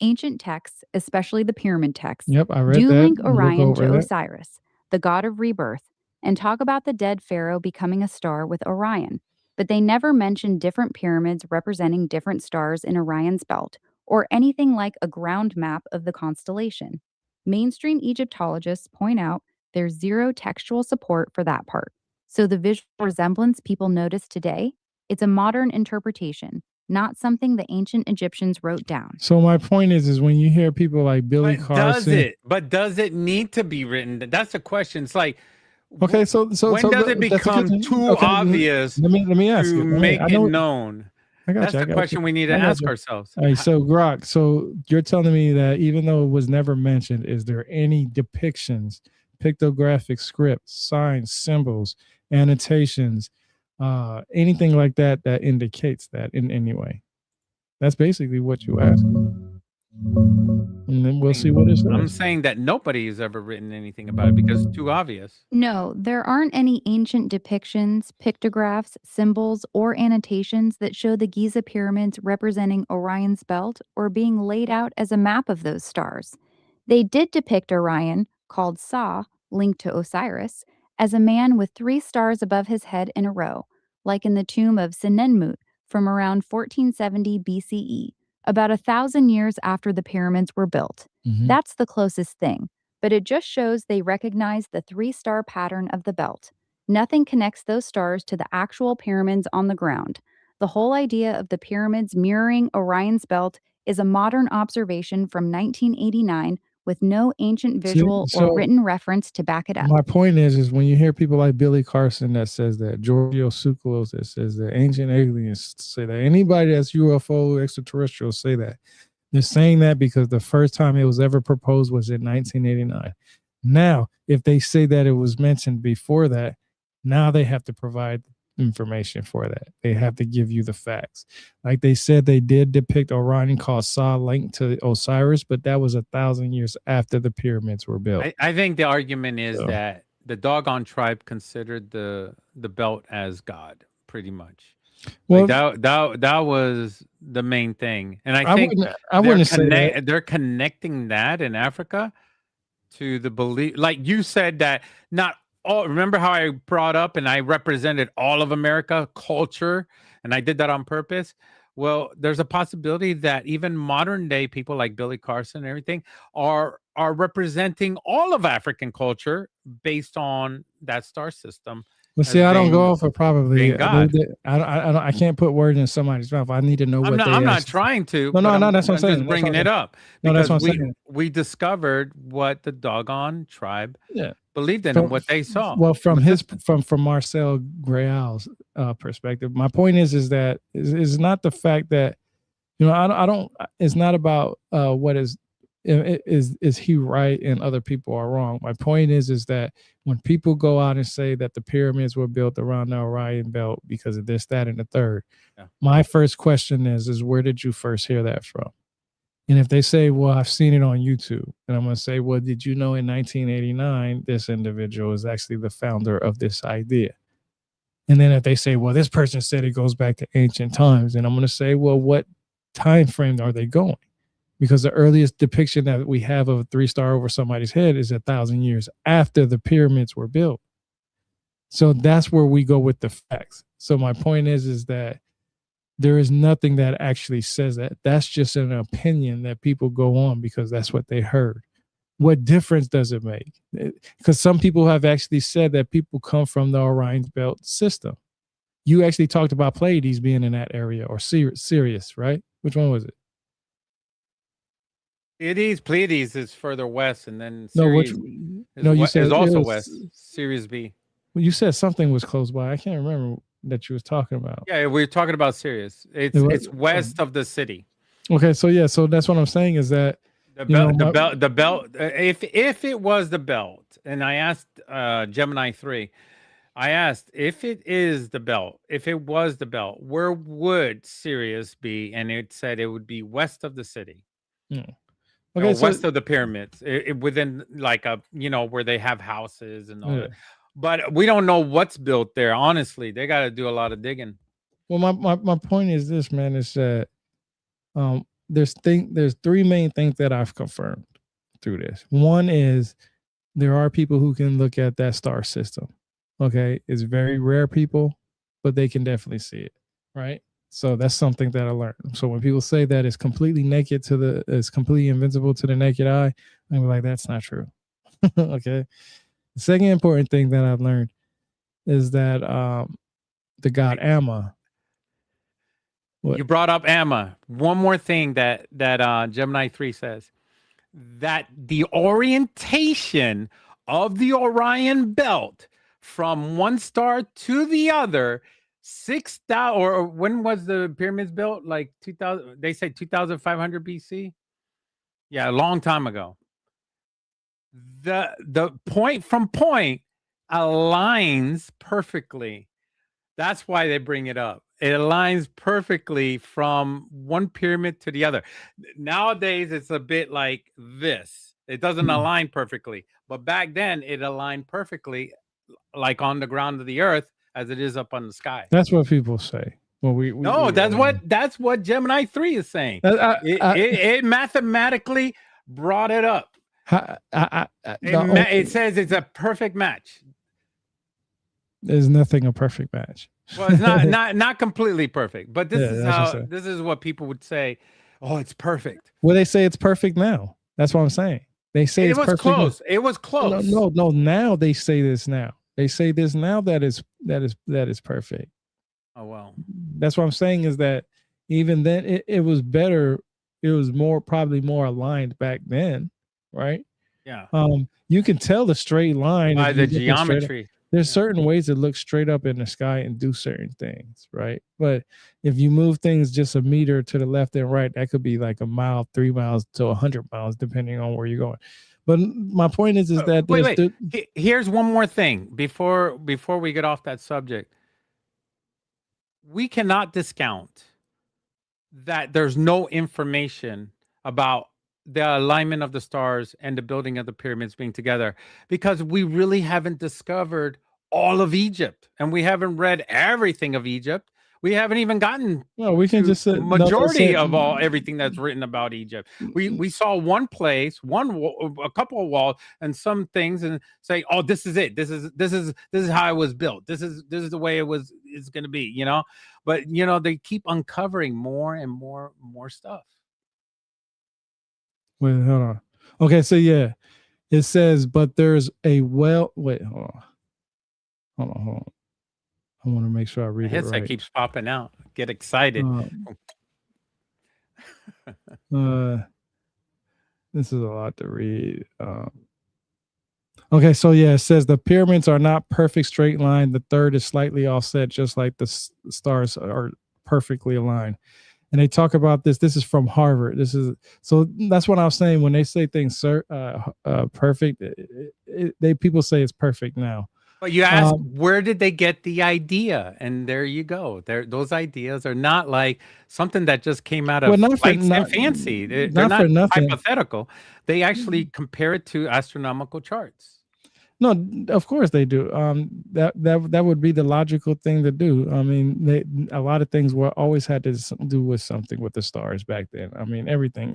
Ancient texts, especially the pyramid texts, Yep, I read do that. link We'll go Orion over to that. Osiris, the god of rebirth, and talk about the dead pharaoh becoming a star with Orion. But they never mention different pyramids representing different stars in Orion's belt, or anything like a ground map of the constellation. Mainstream Egyptologists point out there's zero textual support for that part. So the visual resemblance people notice today, it's a modern interpretation, not something the ancient Egyptians wrote down. So my point is when you hear people like Billy But Carson, does it need to be written? That's the question. It's like, okay, so when does it become too okay, obvious let me ask to you. make I it know, known? I got That's you. I the got question you. we need to I got ask you. ourselves. All right, so Grok, so you're telling me that even though it was never mentioned, is there any depictions, pictographic scripts, signs, symbols, annotations, anything like that that indicates that in any way? That's basically what you asked. And then we'll see what it says. I'm saying that nobody has ever written anything about it because it's too obvious. No, there aren't any ancient depictions, pictographs, symbols, or annotations that show the Giza pyramids representing Orion's belt or being laid out as a map of those stars. They did depict Orion, called Sa, linked to Osiris, as a man with three stars above his head in a row, like in the tomb of Senenmut from around 1470 BCE, about 1,000 years after the pyramids were built. Mhm. That's the closest thing, but it just shows they recognize the three-star pattern of the belt. Nothing connects those stars to the actual pyramids on the ground. The whole idea of the pyramids mirroring Orion's belt is a modern observation from 1989 with no ancient See, visual so or written reference to back it up. my point is when you hear people like Billy Carson that says that, Giorgio Tsoukalos that says that, ancient aliens say that, anybody that's UFO extraterrestrial say that, they're saying that because the first time it was ever proposed was in 1989. Now, if they say that it was mentioned before that, now they have to provide information for that. They have to give you the facts. Like they said, they did depict Orion called Sa linked to Osiris, but that was 1,000 years after the pyramids were built. I think the argument is So- that the Dogon tribe considered the belt as God, pretty much. Well, Like that was the main thing, and I think I wouldn't say that. they're connecting that in Africa to the belief. Like you said that not all. Remember how I brought up and I represented all of America culture, and I did that on purpose. Well, there's a possibility that even modern day people like Billy Carson and everything are representing all of African culture based on that star system. Well, see, as I don't being- go off of probably. being God. I can't put words in somebody's mouth. I need to know what I'm not actually- trying to. No, but no, I'm, that's what I'm saying. just That's bringing what I'm it up No, because that's what I'm saying. we discovered what the Dogon tribe Yeah. believed in From- and what they saw. Well, from Marcel Griaule's perspective, my point is that is not the fact that I don't. It's not about what is he right and other people are wrong. My point is that when people go out and say that the pyramids were built around the Orion belt because of this, that, and the third, my first question is where did you first hear that from? And if they say, well, I've seen it on YouTube, and I'm going to say, well, did you know in 1989, this individual is actually the founder of this idea? And then if they say, well, this person said it goes back to ancient times, and I'm going to say, well, what time frame are they going? Because the earliest depiction that we have of a 3-star over somebody's head is 1,000 years after the pyramids were built. So that's where we go with the facts. So my point is that there is nothing that actually says that. That's just an opinion that people go on because that's what they heard. What difference does it make? Because some people have actually said that people come from the Orion belt system. You actually talked about Pleiades being in that area, or Sirius, right? Which one was it? Pleiades is further west, and then No, Sirius you said is it also was- west. Sirius B. Well, you said something was close by. I can't remember that you was talking about. Yeah, we're talking about Sirius. It's It was- it's west of the city. Okay, so yeah, so that's what I'm saying is that The You know, belt, the belt. If it was the belt, and I asked Gemini 3, I asked if it is the belt, if it was the belt, where would Sirius be? And it said it would be west of the city. Hmm. Or Okay, so west of the pyramids, within like a where they have houses and all yeah. that. But we don't know what's built there. Honestly, they got to do a lot of digging. Well, my point is this, man, is that there's three main things that I've confirmed through this. One is there are people who can look at that star system. Okay, it's very rare people, but they can definitely see it, right? So that's something that I learned. So when people say that it's completely naked it's completely invincible to the naked eye, I'm like, that's not true. Okay. The second important thing that I've learned is that the god Amma. You brought up Amma. One more thing that Gemini 3 says, that the orientation of the Orion belt from one star to the other, 6,000, or when was the pyramids built? Like 2000, they say 2500 BC. Yeah, a long time ago. The point from point aligns perfectly. That's why they bring it up. It aligns perfectly from one pyramid to the other. Nowadays, it's a bit like this. It doesn't align perfectly. But back then, it aligned perfectly, like on the ground of the earth, as it is up on the sky. That's what people say. Well, that's what Gemini 3 is saying. It mathematically brought it up. It says it's a perfect match. There's nothing a perfect match. Well, it's not completely perfect, but this is what people would say. Oh, it's perfect. Well, they say it's perfect now. That's what I'm saying. They say it was perfect close. Now. It was close. No. Now they say this now. They say this now that is perfect. Oh well. That's what I'm saying is that even then it was better. It was probably more aligned back then, right? Yeah. You can tell the straight line by the geometry. There's certain ways to look straight up in the sky and do certain things, right? But if you move things just a meter to the left and right, that could be like a mile, 3 miles to 100 miles, depending on where you're going. But my point is that wait. Here's one more thing before we get off that subject. We cannot discount that there's no information about the alignment of the stars and the building of the pyramids being together, because we really haven't discovered all of Egypt, and we haven't read everything of Egypt. We haven't even gotten we can just say majority of everything that's written about Egypt. We saw one place, a couple of walls and some things, and say, oh, this is it. This is how it was built. This is the way it's going to be, but they keep uncovering more and more stuff. Wait, hold on. Okay, so yeah, it says, but there's a wait, hold on. I want to make sure I read it right. Headset keeps popping out. Get excited. This is a lot to read. Okay, so yeah, it says the pyramids are not perfect straight line. The third is slightly offset, just like the stars are perfectly aligned. And they talk about this. This is from Harvard. So that's what I was saying when they say things perfect. People say it's perfect now. But you ask, where did they get the idea? And there you go. Those ideas are not like something that just came out of fancy. They're not hypothetical. They actually compare it to astronomical charts. No, of course they do. That would be the logical thing to do. I mean, a lot of things always had to do with something with the stars back then. I mean, everything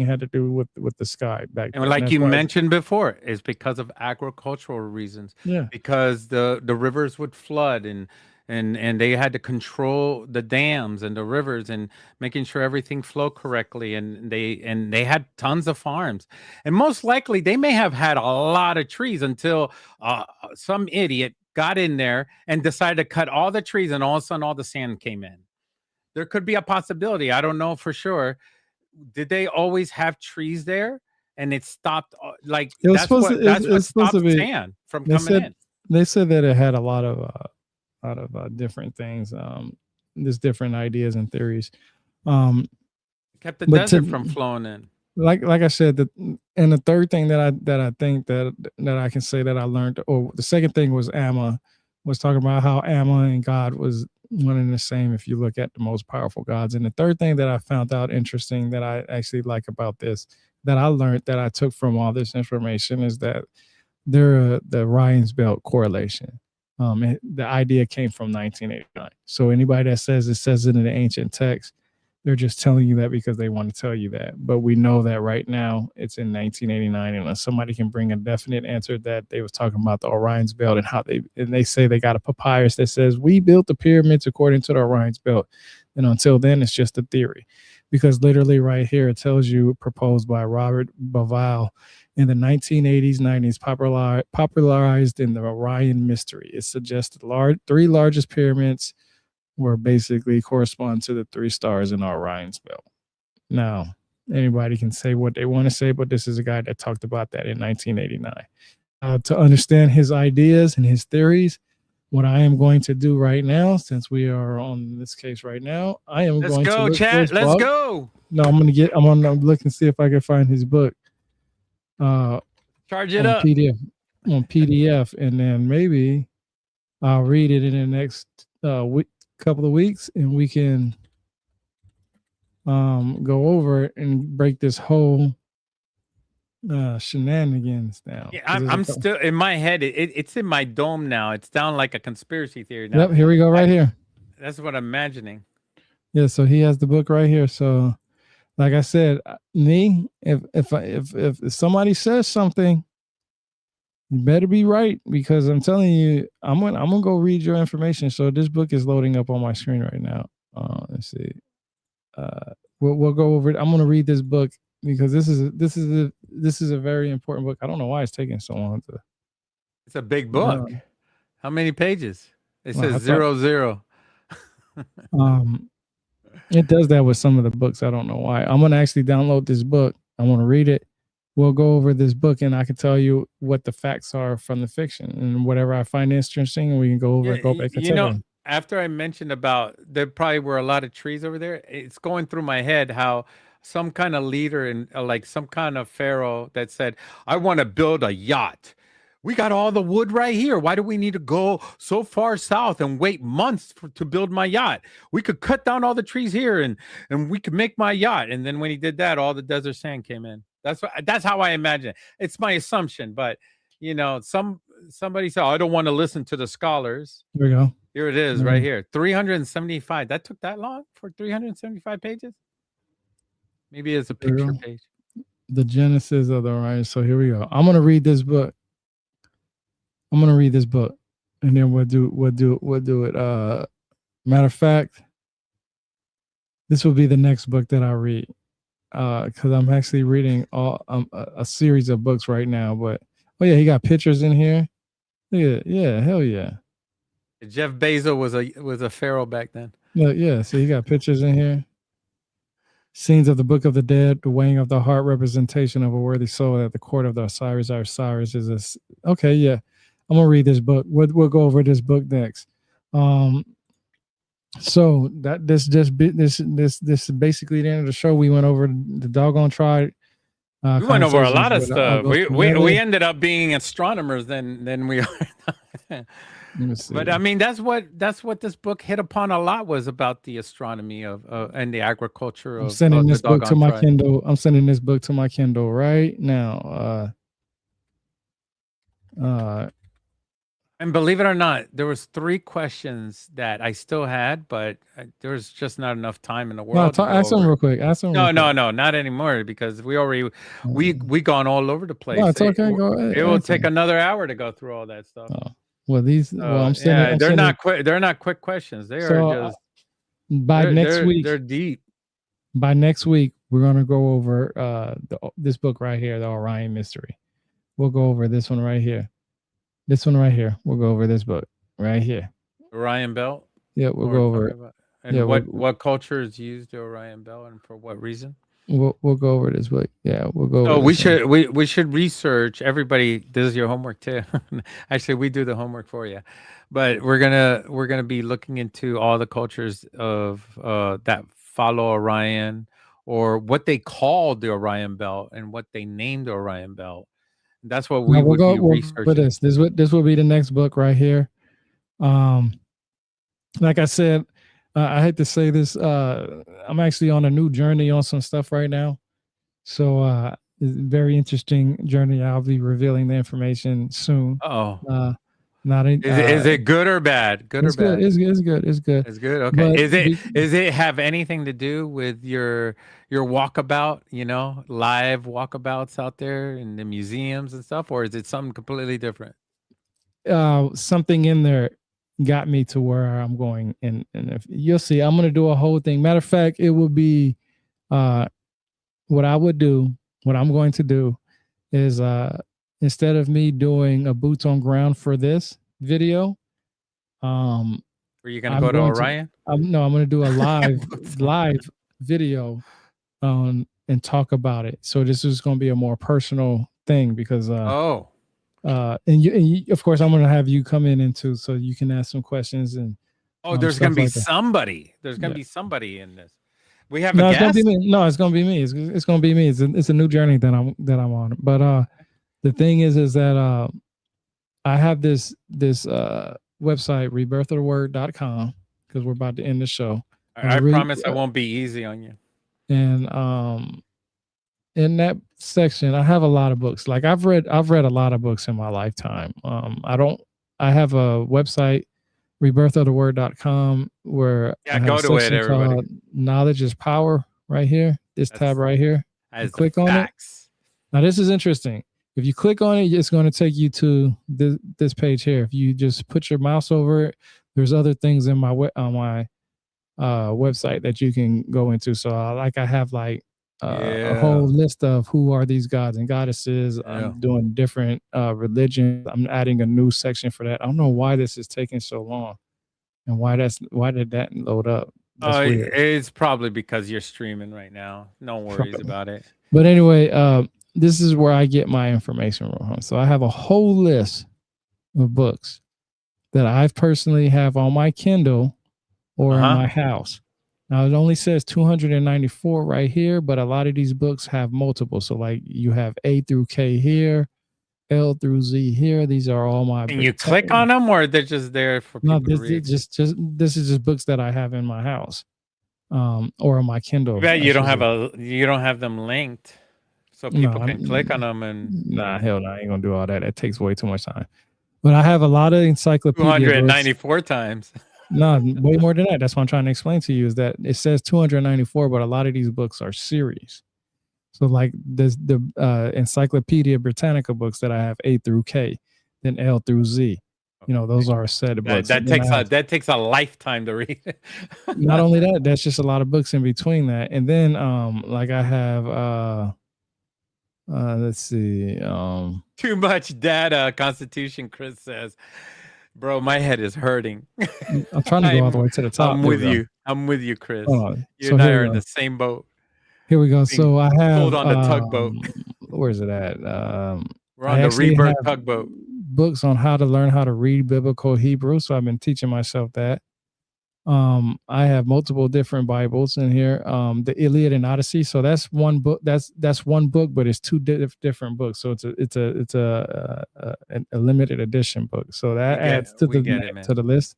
had to do with the sky back then. And like you mentioned before, is because of agricultural reasons. Yeah. Because the rivers would flood and they had to control the dams and the rivers and making sure everything flowed correctly. And they had tons of farms. And most likely they may have had a lot of trees until some idiot got in there and decided to cut all the trees, and all of a sudden all the sand came in. There could be a possibility. I don't know for sure. Did they always have trees there? And it stopped, like, that's what stopped sand from coming in. They said that it had a lot of different things. There's different ideas and theories. Kept the desert from flowing in. Like I said, and the third thing that I think that I can say that I learned, or the second thing was Amma. was talking about how Amma and God was one and the same if you look at the most powerful gods. And the third thing that I found out interesting that I actually like about this, that I learned, that I took from all this information, is that the Orion's belt correlation. The idea came from 1989. So anybody that says it in the ancient text, they're just telling you that because they want to tell you that. But we know that right now it's in 1989, and unless somebody can bring a definite answer that they was talking about the Orion's belt and how they say they got a papyrus that says we built the pyramids according to the Orion's belt, and until then it's just a theory, because literally right here it tells you proposed by Robert Bauval in the 1980s, 90s, popularized in the Orion mystery. It suggests the three largest pyramids were basically correspond to the three stars in Orion's belt. Now, anybody can say what they want to say, but this is a guy that talked about that in 1989. To understand his ideas and his theories, what I am going to do right now, since we are on this case right now, I am Let's going to go, look chat. for his Let's book. go. No, I'm gonna look and see if I can find his book. Charge it on up. PDF, and then maybe I'll read it in the next couple of weeks, and we can go over it and break this whole shenanigans down. Yeah, I'm still in my head. It's in my dome now. It's down like a conspiracy theory now. Yep, here we go, right here. That's what I'm imagining. Yeah, so he has the book right here. So, like I said, if somebody says something, you better be right, because I'm telling you, I'm gonna go read your information. So this book is loading up on my screen right now. Let's see. We'll go over it. I'm gonna read this book because this is a very important book. I don't know why it's taking so long to. It's a big book. How many pages? It says 00. It does that with some of the books. I don't know why. I'm gonna actually download this book. I want to read it. We'll go over this book, and I can tell you what the facts are from the fiction, and whatever I find interesting, and we can go over it. Go back and tell them. After I mentioned about there probably were a lot of trees over there, it's going through my head how some kind of leader and like some kind of pharaoh that said, I want to build a yacht. We got all the wood right here. Why do we need to go so far south and wait months to build my yacht? We could cut down all the trees here and we could make my yacht. And then when he did that, all the desert sand came in. That's how I imagine it. It's my assumption, but somebody said, I don't want to listen to the scholars. Here we go. Here it is, right here. 375. That took that long for 375 pages? Maybe it's a picture page. The Genesis of the Orion. So here we go. I'm gonna read this book. And then we'll do it. Matter of fact, this will be the next book that I read. Because I'm actually reading a series of books right now. But he got pictures in here. Yeah, hell yeah. Jeff Bezos was a pharaoh back then. Yeah. So you got pictures in here. Scenes of the Book of the Dead, the weighing of the heart, representation of a worthy soul at the court of the Osiris. Osiris is okay. Yeah, I'm gonna read this book. We'll go over this book next. So that this is basically the end of the show. We went over the Dogon tribe. We went over a lot of stuff. We ended up being astronomers than we are. But I mean, that's what this book hit upon a lot, was about the astronomy of and the agriculture of. I'm sending this book to my Kindle. I'm sending this book to my Kindle right now. And believe it or not, there was 3 questions that I still had, but there was just not enough time in the world. No, ask them real quick. No, not anymore, because we gone all over the place. No, it's okay. Go ahead. It will take another hour to go through all that stuff. Oh. Well, I'm sending. They're not quick. They're not quick questions. They are just next week. They're deep. By next week, we're gonna go over this book right here, the Orion Mystery. We'll go over this one right here. This one right here. We'll go over this book right here. Orion Belt. Yeah, we'll go over it. And what cultures used the Orion Belt, and for what reason? We'll go over this book. Yeah, we'll go. Oh, we should research. Everybody, this is your homework too. Actually, we do the homework for you, but we're gonna be looking into all the cultures of that follow Orion, or what they called the Orion Belt and what they named the Orion Belt. That's what we would be researching. This will be the next book right here. Um, like I said, I hate to say this. I'm actually on a new journey on some stuff right now. So it's a very interesting journey. I'll be revealing the information soon. Oh, Not in, is it good or bad? Good or it's good. bad? It's good. It's good. It's good. Okay. But Is it have anything to do with your walkabout? Live walkabouts out there in the museums and stuff, or is it something completely different? something in there got me to where I'm going, and if you'll see, I'm gonna do a whole thing. Matter of fact, it will be what I would do. What I'm going to do is instead of me doing a boots on ground for this video, Were you gonna I'm go to going to Orion? I'm going to do a live video and talk about it. So this is going to be a more personal thing because and you, of course, I'm going to have you come in too, so you can ask some questions and there's going to be like that. somebody. There's going to be somebody in this. We have no, a it's going guest. to be me. No, it's going to be me. It's going to be me. It's a new journey that I'm on. But the thing is that I have this website rebirthoftheword.com because we're about to end the show. I promise I won't be easy on you. And in that section, I have a lot of books. Like I've read a lot of books in my lifetime. I have a website, rebirthoftheword.com, where I have go a to it, section everybody. called Knowledge is Power right here. This tab right here. You click on it. Now this is interesting. If you click on it, it's going to take you to this page here. If you just put your mouse over it, there's other things in my website that you can go into. So I have like a whole list of who are these gods and goddesses. I'm doing different religions. I'm adding a new section for that. I don't know why this is taking so long and why did that load up. That's weird. It's probably because you're streaming right now. No worries about it. But anyway, this is where I get my information from. So I have a whole list of books that I personally have on my Kindle or in my house. Now it only says 294 right here, but a lot of these books have multiple. So like you have A through K here, L through Z here. These are all my. Can you click on them, or they're just there for people to read? This is just books that I have in my house, or on my Kindle. You don't have them linked, so people can click on them and. Nah, hell no, I ain't gonna do all that. That takes way too much time. But I have a lot of encyclopedias. 294 times. No, way more than that. That's what I'm trying to explain to you is that it says 294, but a lot of these books are series. So like the Encyclopedia Britannica books that I have A through K, then L through Z. Those are a set of books. That takes a lifetime to read. Not only that, that's just a lot of books in between that. And then like I have let's see. Too much data, Constitution, Chris says. Bro, my head is hurting. I'm trying to go all the way to the top. I'm with you, Chris. You and I are in the same boat. Here we go. So I have pulled on the tugboat. Where is it at? We're on the Rebirth tugboat. Books on how to learn how to read biblical Hebrew. So I've been teaching myself that. I have multiple different Bibles in here. The Iliad and Odyssey. So that's one book. That's one book, but it's two different books. So it's a limited edition book. So that adds to the list.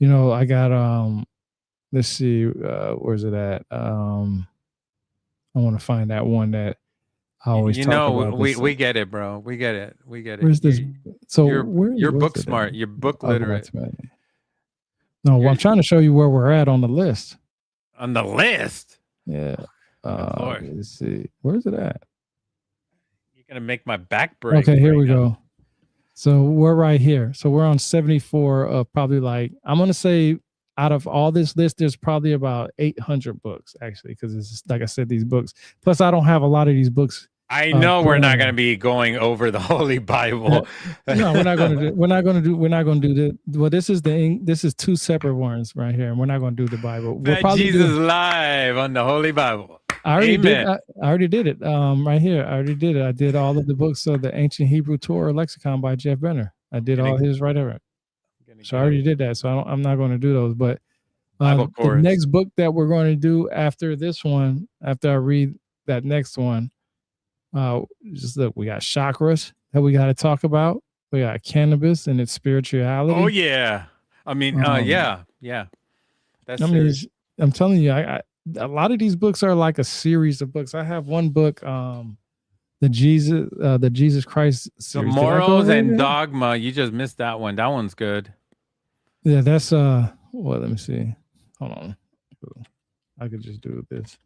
I got let's see, where's it at? I want to find that one that I always talk about. We get it, bro. We get it. Where's this? So you're book smart. You're book literate. No, I'm trying to show you where we're at on the list. On the list? Yeah. Let's see. Where's it at? You're going to make my back break. Okay, here we go. So we're right here. So we're on 74 of probably like, I'm going to say out of all this list, there's probably about 800 books actually, because it's just, like I said, these books. Plus, I don't have a lot of these books. I know we're not going to be going over the Holy Bible. No, we're not going to do. We're not going to do the. Well, this is two separate ones right here, and we're not going to do the Bible. We'll probably Jesus live on the Holy Bible. I already did it. Right here, I already did it. I did all of the books of the Ancient Hebrew Torah Lexicon by Jeff Benner. I did all his right there. So I already did that. So I'm not going to do those. But the next book that we're going to do after this one, after I read that next one. Just look, we got chakras that we got to talk about. We got cannabis and its spirituality. Oh yeah. I mean, yeah. That's I mean, serious. I'm telling you, a lot of these books are like a series of books. I have one book, the Jesus Christ The series. Did I go morals over it and yet? dogma. You just missed that one. That one's good. Yeah, that's well, let me see. Hold on. I could just do this.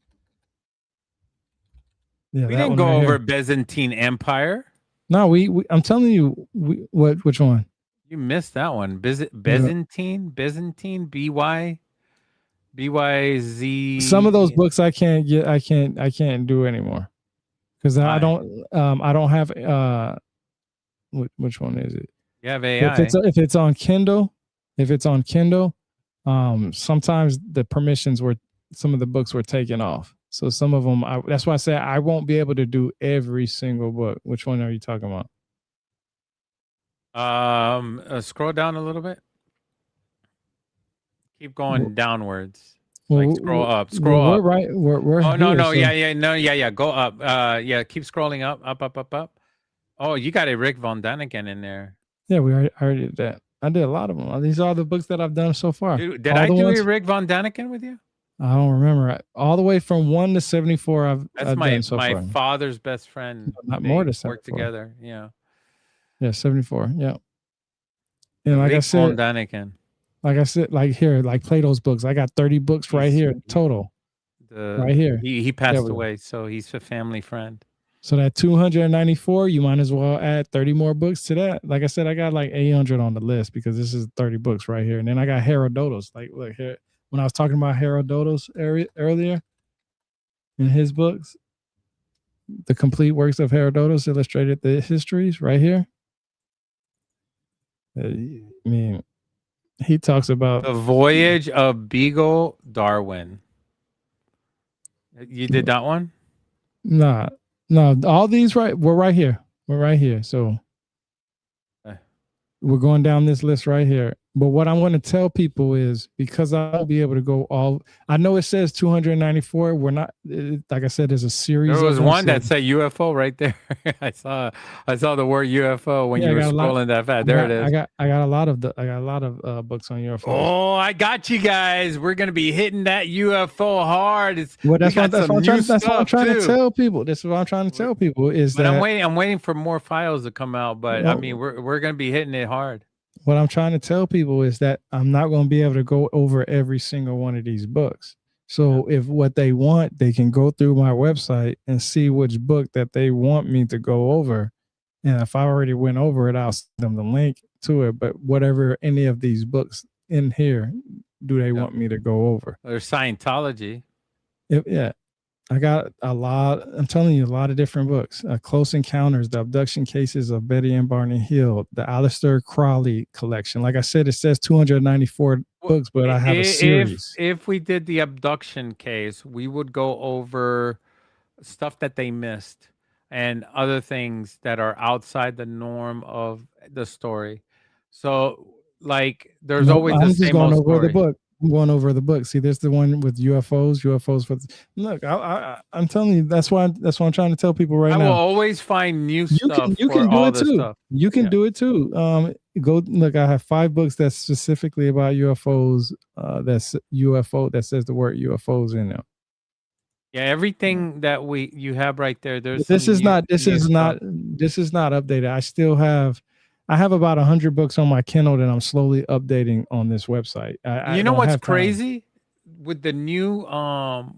Yeah, We that didn't one go right over here. Byzantine Empire. No, we I'm telling you, which one? You missed that one. Byzantine, BYZ. Some of those books I can't get. I can't do anymore because I Why? don't have which one is it? You have If AI. it's on Kindle, sometimes the permissions were some of the books were taken off. So some of them, that's why I say I won't be able to do every single book. Which one are you talking about? Scroll down a little bit. Keep going downwards. Well, Like scroll up. we're right. We're Oh no, here, no, so- yeah. Go up. Yeah. Keep scrolling up. Oh, you got a Rick Von Daniken in there. Yeah, I already did that. I did a lot of them. These are the books that I've done so far. Dude, did All I the do ones, a Rick Von Daniken with you? I don't remember. All the way from 1 to 74, I've done so my far. father's best friend. Not They more to work 74. together. Yeah. Yeah, 74. Yeah. And like I Rick Von said, Daniken. like here, like Plato's books. I got 30 books right here total. Right here. He passed away, so he's a family friend. So that 294, you might as well add 30 more books to that. Like I said, I got like 800 on the list because this is 30 books right here. And then I got Herodotus. Like, look here, when I was talking about Herodotus earlier in his books, the complete works of Herodotus illustrated the histories right here. I mean, he talks about The Voyage of Beagle Darwin. You did that one? No, all these we're right here. We're right here. So we're going down this list right here. But what I want to tell people is because I won't be able to go all. I know it says 294. We're not. Like I said, there's a series. There was of one that said UFO right there. I saw the word UFO when you were scrolling that fast. There it is. I got a lot of books on UFO. Oh, I got you guys. We're gonna be hitting that UFO hard. That's what I'm trying to tell people. This is what I'm trying to tell people is that I'm waiting for more files to come out. But I mean, we're gonna be hitting it hard. What I'm trying to tell people is that I'm not going to be able to go over every single one of these books. So if what they want, they can go through my website and see which book that they want me to go over. And if I already went over it, I'll send them the link to it. But whatever any of these books in here do they want me to go over? There's Scientology. I got a lot. I'm telling you, a lot of different books. Close Encounters, the abduction cases of Betty and Barney Hill, the Aleister Crowley collection. Like I said, it says 294 books, but I have a series. If we did the abduction case, we would go over stuff that they missed and other things that are outside the norm of the story. So, like, there's always the same old story. I'm going over the book. See, there's the one with UFOs for. Look, I'm telling you, that's why I'm trying to tell people right now. I will always find new stuff. You can do it too. Stuff. You can do it too. Go look. I have 5 books that's specifically about UFOs. That's UFO that says the word UFOs in them. Yeah, everything that you have right there. This is not updated. I have about 100 books on my Kindle that I'm slowly updating on this website. You know what's crazy with the new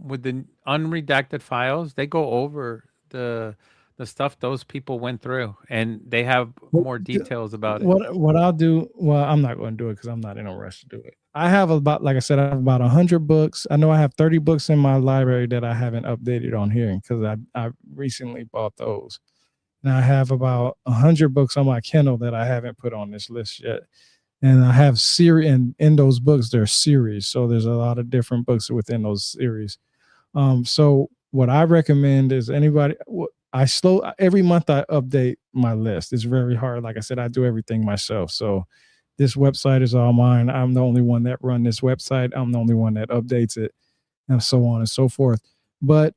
with the unredacted files? They go over the stuff those people went through, and they have more details about it. What I'll do? Well, I'm not going to do it because I'm not in a rush to do it. I have like I said, I have about 100 books. I know I have 30 books in my library that I haven't updated on here because I recently bought those. And I have about 100 books on my Kindle that I haven't put on this list yet. And I have series, and in those books, there's series. So there's a lot of different books within those series. So what I recommend is every month I update my list. It's very hard. Like I said, I do everything myself. So this website is all mine. I'm the only one that run this website. I'm the only one that updates it, and so on and so forth. But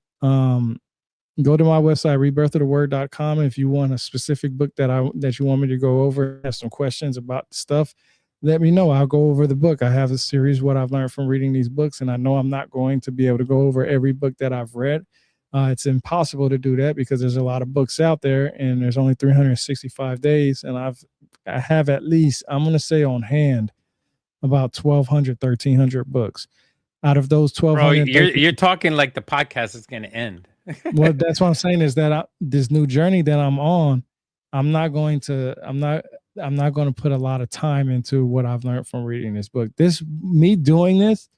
go to my website, rebirthoftheword.com. If you want a specific book that you want me to go over, have some questions about stuff, let me know. I'll go over the book. I have a series, what I've learned from reading these books, and I know I'm not going to be able to go over every book that I've read. It's impossible to do that because there's a lot of books out there, and there's only 365 days, and I have at least, I'm going to say on hand, about 1,200, 1,300 books. Out of those 1,200, Bro, you're talking like the podcast is going to end. Well, that's what I'm saying is that this new journey that I'm on, I'm not going to put a lot of time into what I've learned from reading this book. Me doing this,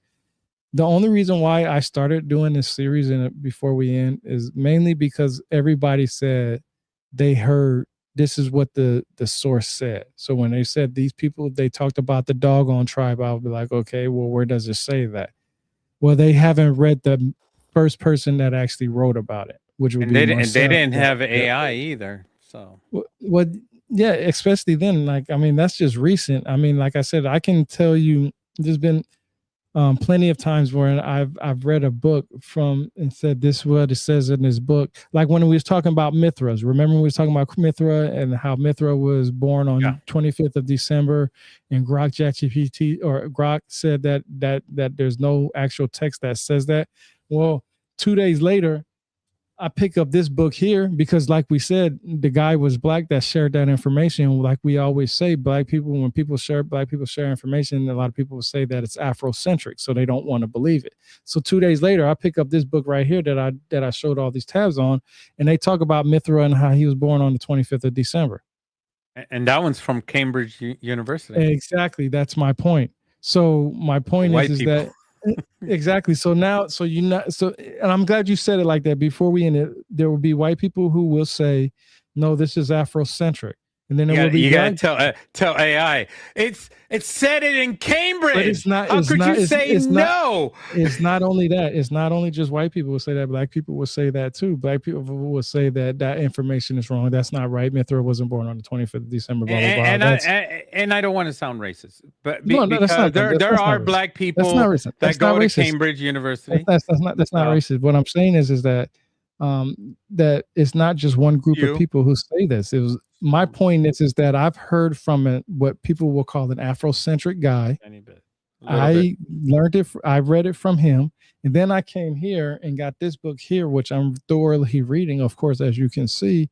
the only reason why I started doing this series before we end is mainly because everybody said they heard this is what the source said. So when they said these people, they talked about the Dogon tribe, I'll be like, okay, well, where does it say that? Well, they haven't read the first person that actually wrote about it, which would be Marcel. And they didn't have AI either. So well, yeah, especially then. Like, I mean, that's just recent. I mean, like I said, I can tell you, there's been plenty of times where I've read a book from and said this is what it says in this book. Like when we was talking about Mithras. Remember we was talking about Mithra and how Mithra was born on 25th of December, and Grok said that there's no actual text that says that. Well, 2 days later, I pick up this book here because, like we said, the guy was black that shared that information. Like we always say, black people share information, a lot of people will say that it's Afrocentric, so they don't want to believe it. So 2 days later, I pick up this book right here that I showed all these tabs on, and they talk about Mithra and how he was born on the 25th of December. And that one's from Cambridge University. Exactly, that's my point. So my point is that. Exactly. So now, and I'm glad you said it like that. Before we end it, there will be white people who will say, no, this is Afrocentric. And then there will be you gotta tell AI it's said it in Cambridge. But it's not. How could you say no? It's not only that. It's not only just white people will say that. Black people will say that too. Black people will say that information is wrong. That's not right. Mithra wasn't born on the 25th of December. Blah, blah, blah. And I don't want to sound racist, but that's not, there are black people that go to Cambridge University. That's not racist. What I'm saying is that that it's not just one group of people who say this. It was my point is that I've heard from what people will call an Afrocentric guy. I learned it. I read it from him, and then I came here and got this book here, which I'm thoroughly reading, of course, as you can see,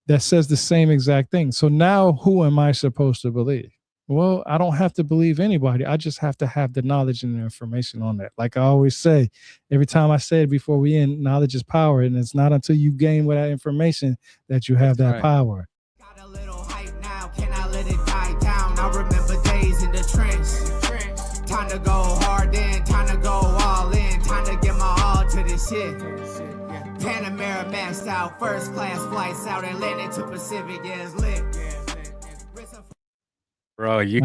that says the same exact thing. So now, who am I supposed to believe? Well, I don't have to believe anybody. I just have to have the knowledge and the information on that. Like I always say, every time I say it before we end, knowledge is power. And it's not until you gain with that information that you have that power. Got a little hype now. Can I let it die down? I remember days in the trench. Time to go hard in, time to go all in, time to get my all to this shit. Panamera maxed out, first class flights out Atlantic to Pacific, yeah, it's lit. Bro, you